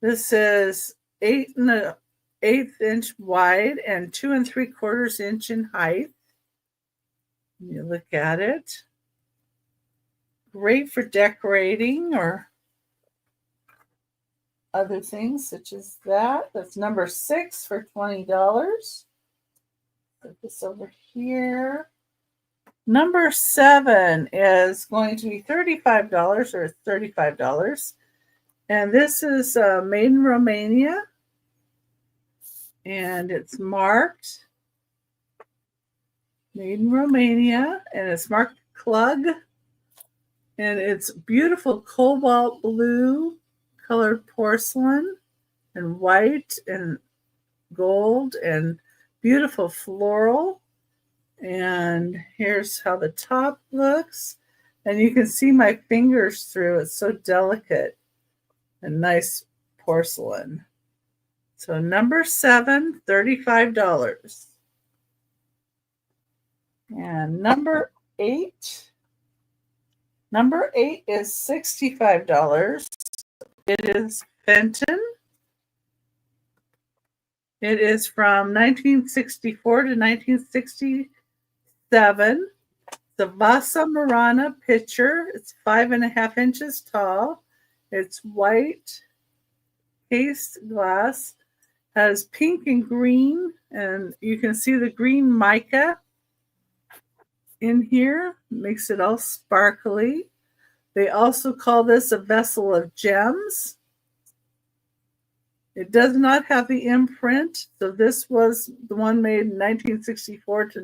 This is 8 1/8 inch wide and 2 3/4 inch in height. You look at it. great for decorating or other things such as that. That's number 6 for $20. Put this over here. Number 7 is going to be $35 or $35. And this is made in Romania. And it's marked made in Romania. And it's marked Klug. And it's beautiful cobalt blue colored porcelain and white and gold and beautiful floral. And here's how the top looks. And you can see my fingers through. It's so delicate and nice porcelain. So number 7, $35. And number 8. Number 8 is $65. It is Fenton. It is from 1964 to 1967. The Vasa Marana pitcher. It's 5.5 inches tall. It's white cased glass. Has pink and green, and you can see the green mica in here. Makes it all sparkly. They also call this a vessel of gems. It does not have the imprint, so this was the one made in 1964 to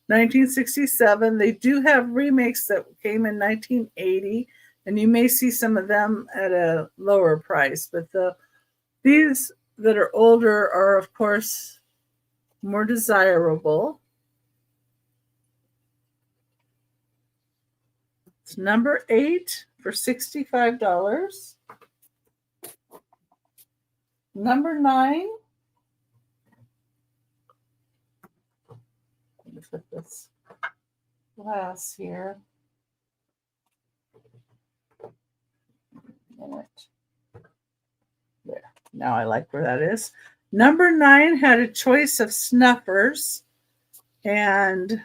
1967. They do have remakes that came in 1980, and you may see some of them at a lower price. But these that are older are, of course, more desirable. It's number 8 for $65. Number 9. Let me put this glass here. There. Now I like where that is. Number 9 had a choice of snuffers, and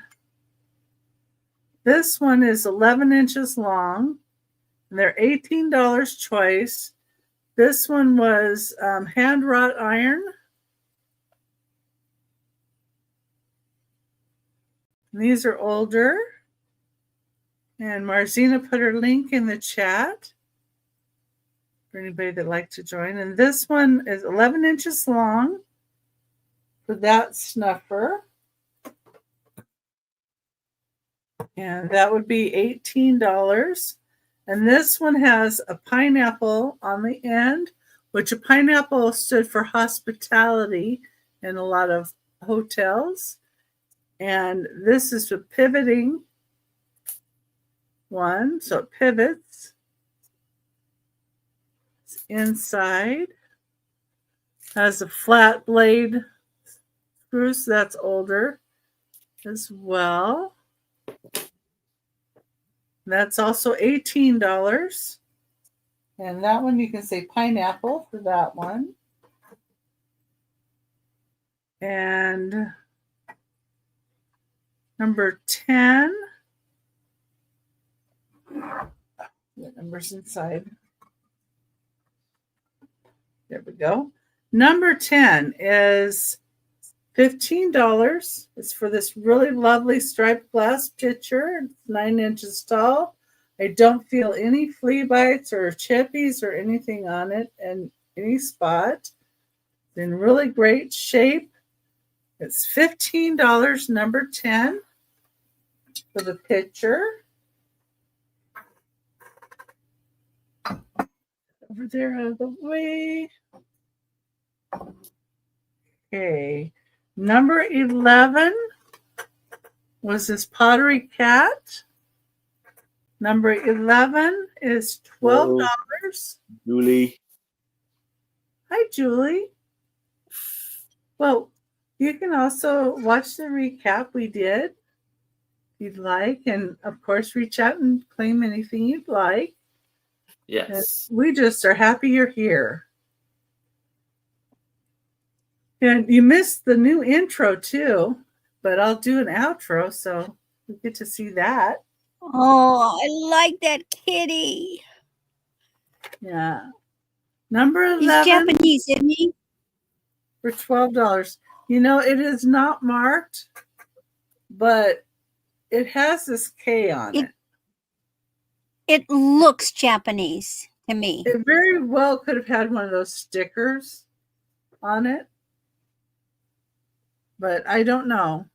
this one is 11 inches long, and they're $18 choice. This one was hand wrought iron. And these are older. And Marzina put her link in the chat for anybody that'd like to join. And this one is 11 inches long for that snuffer. And that would be $18. And this one has a pineapple on the end, which a pineapple stood for hospitality in a lot of hotels. And this is a pivoting one, so it pivots. It's inside. Has a flat blade screw, so that's older as well. That's also $18. And that one, you can say pineapple for that one. And number 10. The number's inside. There we go. Number 10 is $15. It's for this really lovely striped glass pitcher. It's 9 inches tall. I don't feel any flea bites or chippies or anything on it in any spot. It's in really great shape. It's $15, number 10 for the pitcher. Over there out of the way. Okay. Number 11 was this pottery cat. Number 11 is $12. Julie. Hi, Julie. Well, you can also watch the recap we did if you'd like. And, of course, reach out and claim anything you'd like. Yes. And we just are happy you're here. And you missed the new intro too, but I'll do an outro, so you get to see that. Oh, I like that kitty. Yeah. Number He's 11 Japanese, isn't he? for $12. You know, it is not marked, but it has this K on it. It looks Japanese to me. It very well could have had one of those stickers on it, but I don't know.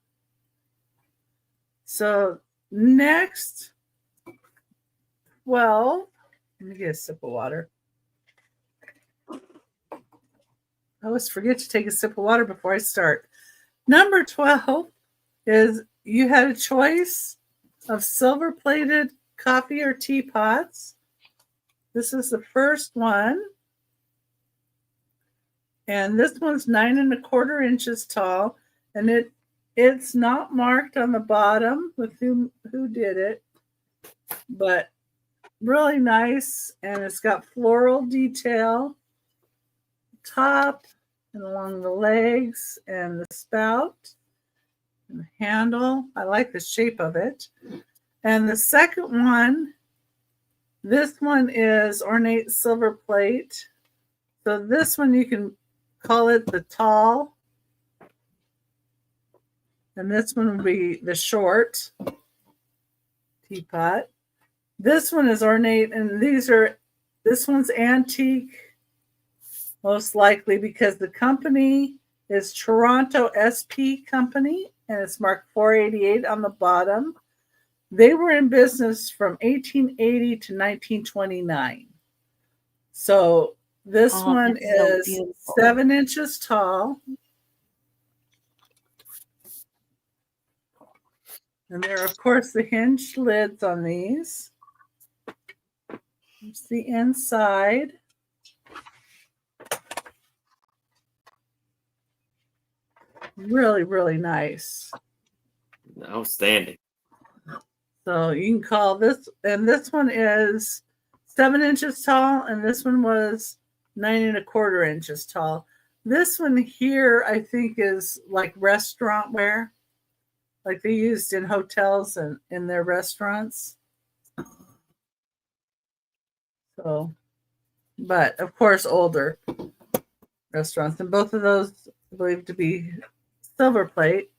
So next, well, let me get a sip of water. I always forget to take a sip of water before I start. Number 12 is you had a choice of silver-plated coffee or teapots. This is the first one. And this one's 9 1/4 inches tall. And it's not marked on the bottom with who did it. But really nice. And it's got floral detail. Top and along the legs and the spout and the handle. I like the shape of it. And the second one, this one is ornate silver plate. So this one you can call it the tall. And this one will be the short teapot. This one is ornate, and this one's antique. Most likely because the company is Toronto SP Company, and it's marked 488 on the bottom. They were in business from 1880 to 1929. So this one is so 7 inches tall. And there are, of course, the hinged lids on these. Here's the inside. Really, really nice. Outstanding. So you can call this, and this one is 7 inches tall, and this one was 9 1/4 inches tall. This one here, I think, is like restaurant wear, like they used in hotels and in their restaurants. So, but of course, older restaurants, and both of those I believe to be silver plate,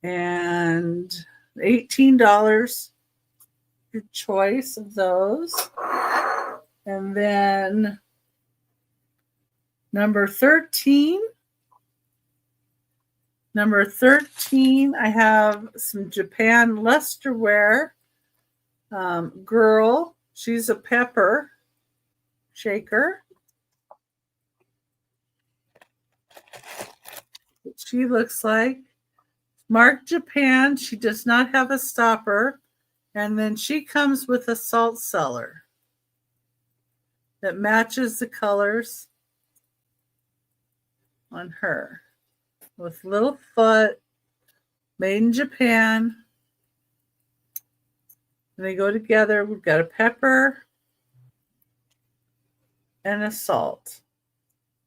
and $18. Your choice of those. And then number 13. Number 13, I have some Japan lusterware girl. She's a pepper shaker. What she looks like. Marked Japan. She does not have a stopper. And then she comes with a salt cellar that matches the colors on her. With little foot, made in Japan. And they go together. We've got a pepper and a salt.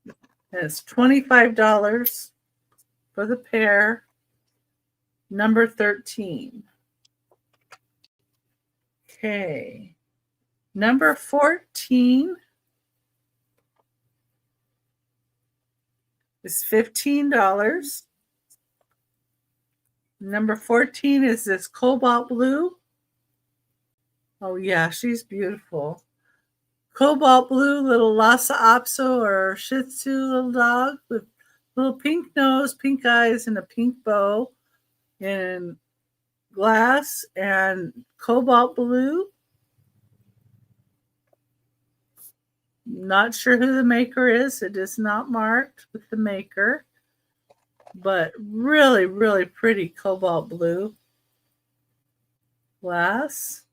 And it's $25 for the pair. Number 13. Okay. Number 14 is $15. Number 14 is this cobalt blue. Oh yeah, she's beautiful. Cobalt blue little Lhasa Apso or Shih Tzu little dog with little pink nose, pink eyes, and a pink bow in glass and cobalt blue. Not sure who the maker is. It is not marked with the maker, but really, really pretty cobalt blue glass.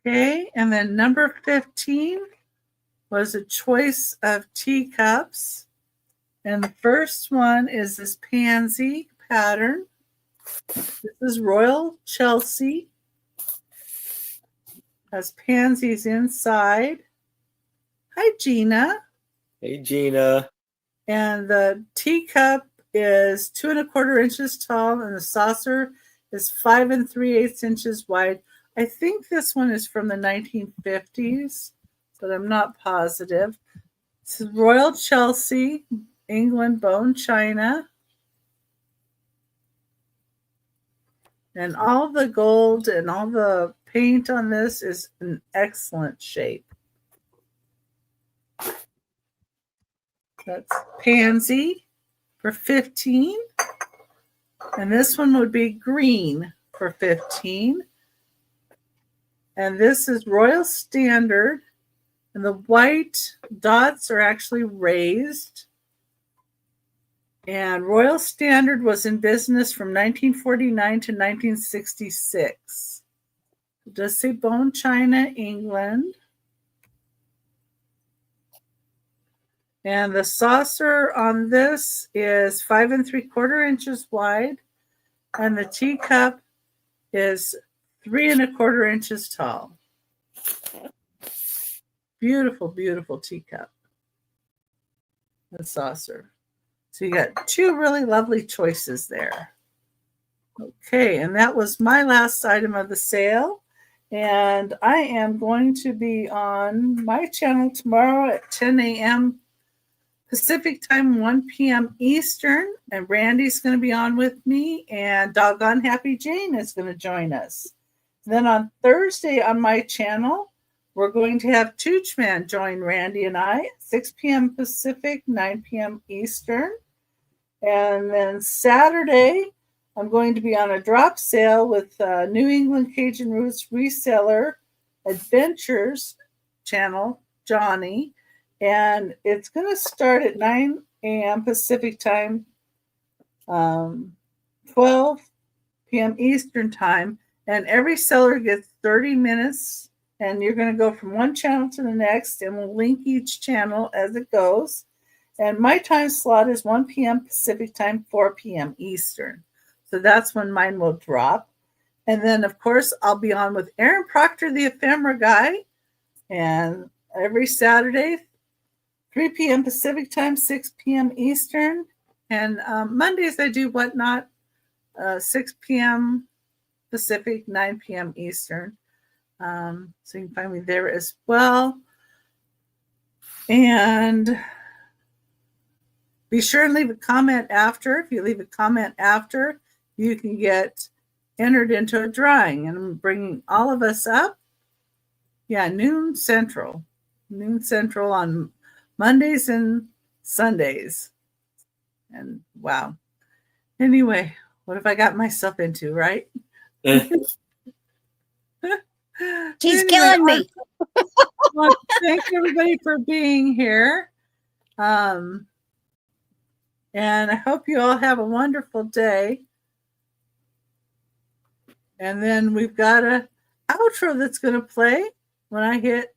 Okay, and then number 15 was a choice of teacups. And the first one is this pansy pattern. This is Royal Chelsea. Has pansies inside. Hi, Gina. Hey, Gina. And the teacup is 2 1/4 inches tall, and the saucer is 5 3/8 inches wide. I think this one is from the 1950s, but I'm not positive. It's Royal Chelsea, England bone china. And all the gold and all the paint on this is in excellent shape. That's Pansy for $15. And this one would be green for $15. And this is Royal Standard. And the white dots are actually raised. And Royal Standard was in business from 1949 to 1966. It does say bone china, England. And the saucer on this is 5 3/4 inches wide. And the teacup is 3 1/4 inches tall. Beautiful, beautiful teacup. The saucer. So you got 2 really lovely choices there. Okay, and that was my last item of the sale. And I am going to be on my channel tomorrow at 10 a.m. Pacific time, 1 p.m. Eastern. And Randy's going to be on with me. And Doggone Happy Jane is going to join us. Then on Thursday on my channel, we're going to have Toochman join Randy and I at 6 p.m. Pacific, 9 p.m. Eastern. And then Saturday, I'm going to be on a drop sale with New England Cajun Roots Reseller Adventures channel, Johnny. And it's going to start at 9 a.m. Pacific time, 12 p.m. Eastern time. And every seller gets 30 minutes. And you're going to go from one channel to the next, and we'll link each channel as it goes. And my time slot is 1 p.m. Pacific time, 4 p.m. Eastern. So that's when mine will drop. And then, of course, I'll be on with Aaron Proctor, the Ephemera guy. And every Saturday, 3 p.m. Pacific time, 6 p.m. Eastern. And Mondays I do Whatnot, 6 p.m. Pacific, 9 p.m. Eastern. So you can find me there as well. And be sure and leave a comment after. If you leave a comment after, you can get entered into a drawing. And I'm bringing all of us up. Yeah, noon central. Noon central on Mondays and Sundays. And wow. Anyway, what have I got myself into, right? She's killing me. Well, thank everybody for being here. And I hope you all have a wonderful day. And then we've got an outro that's going to play when I hit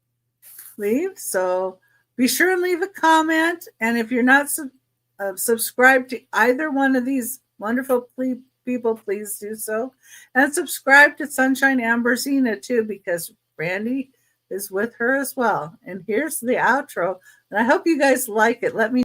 leave. So be sure and leave a comment. And if you're not subscribed to either one of these wonderful people, please do so. And subscribe to Sunshine Amberzina too, because Randy is with her as well. And here's the outro. And I hope you guys like it. Let me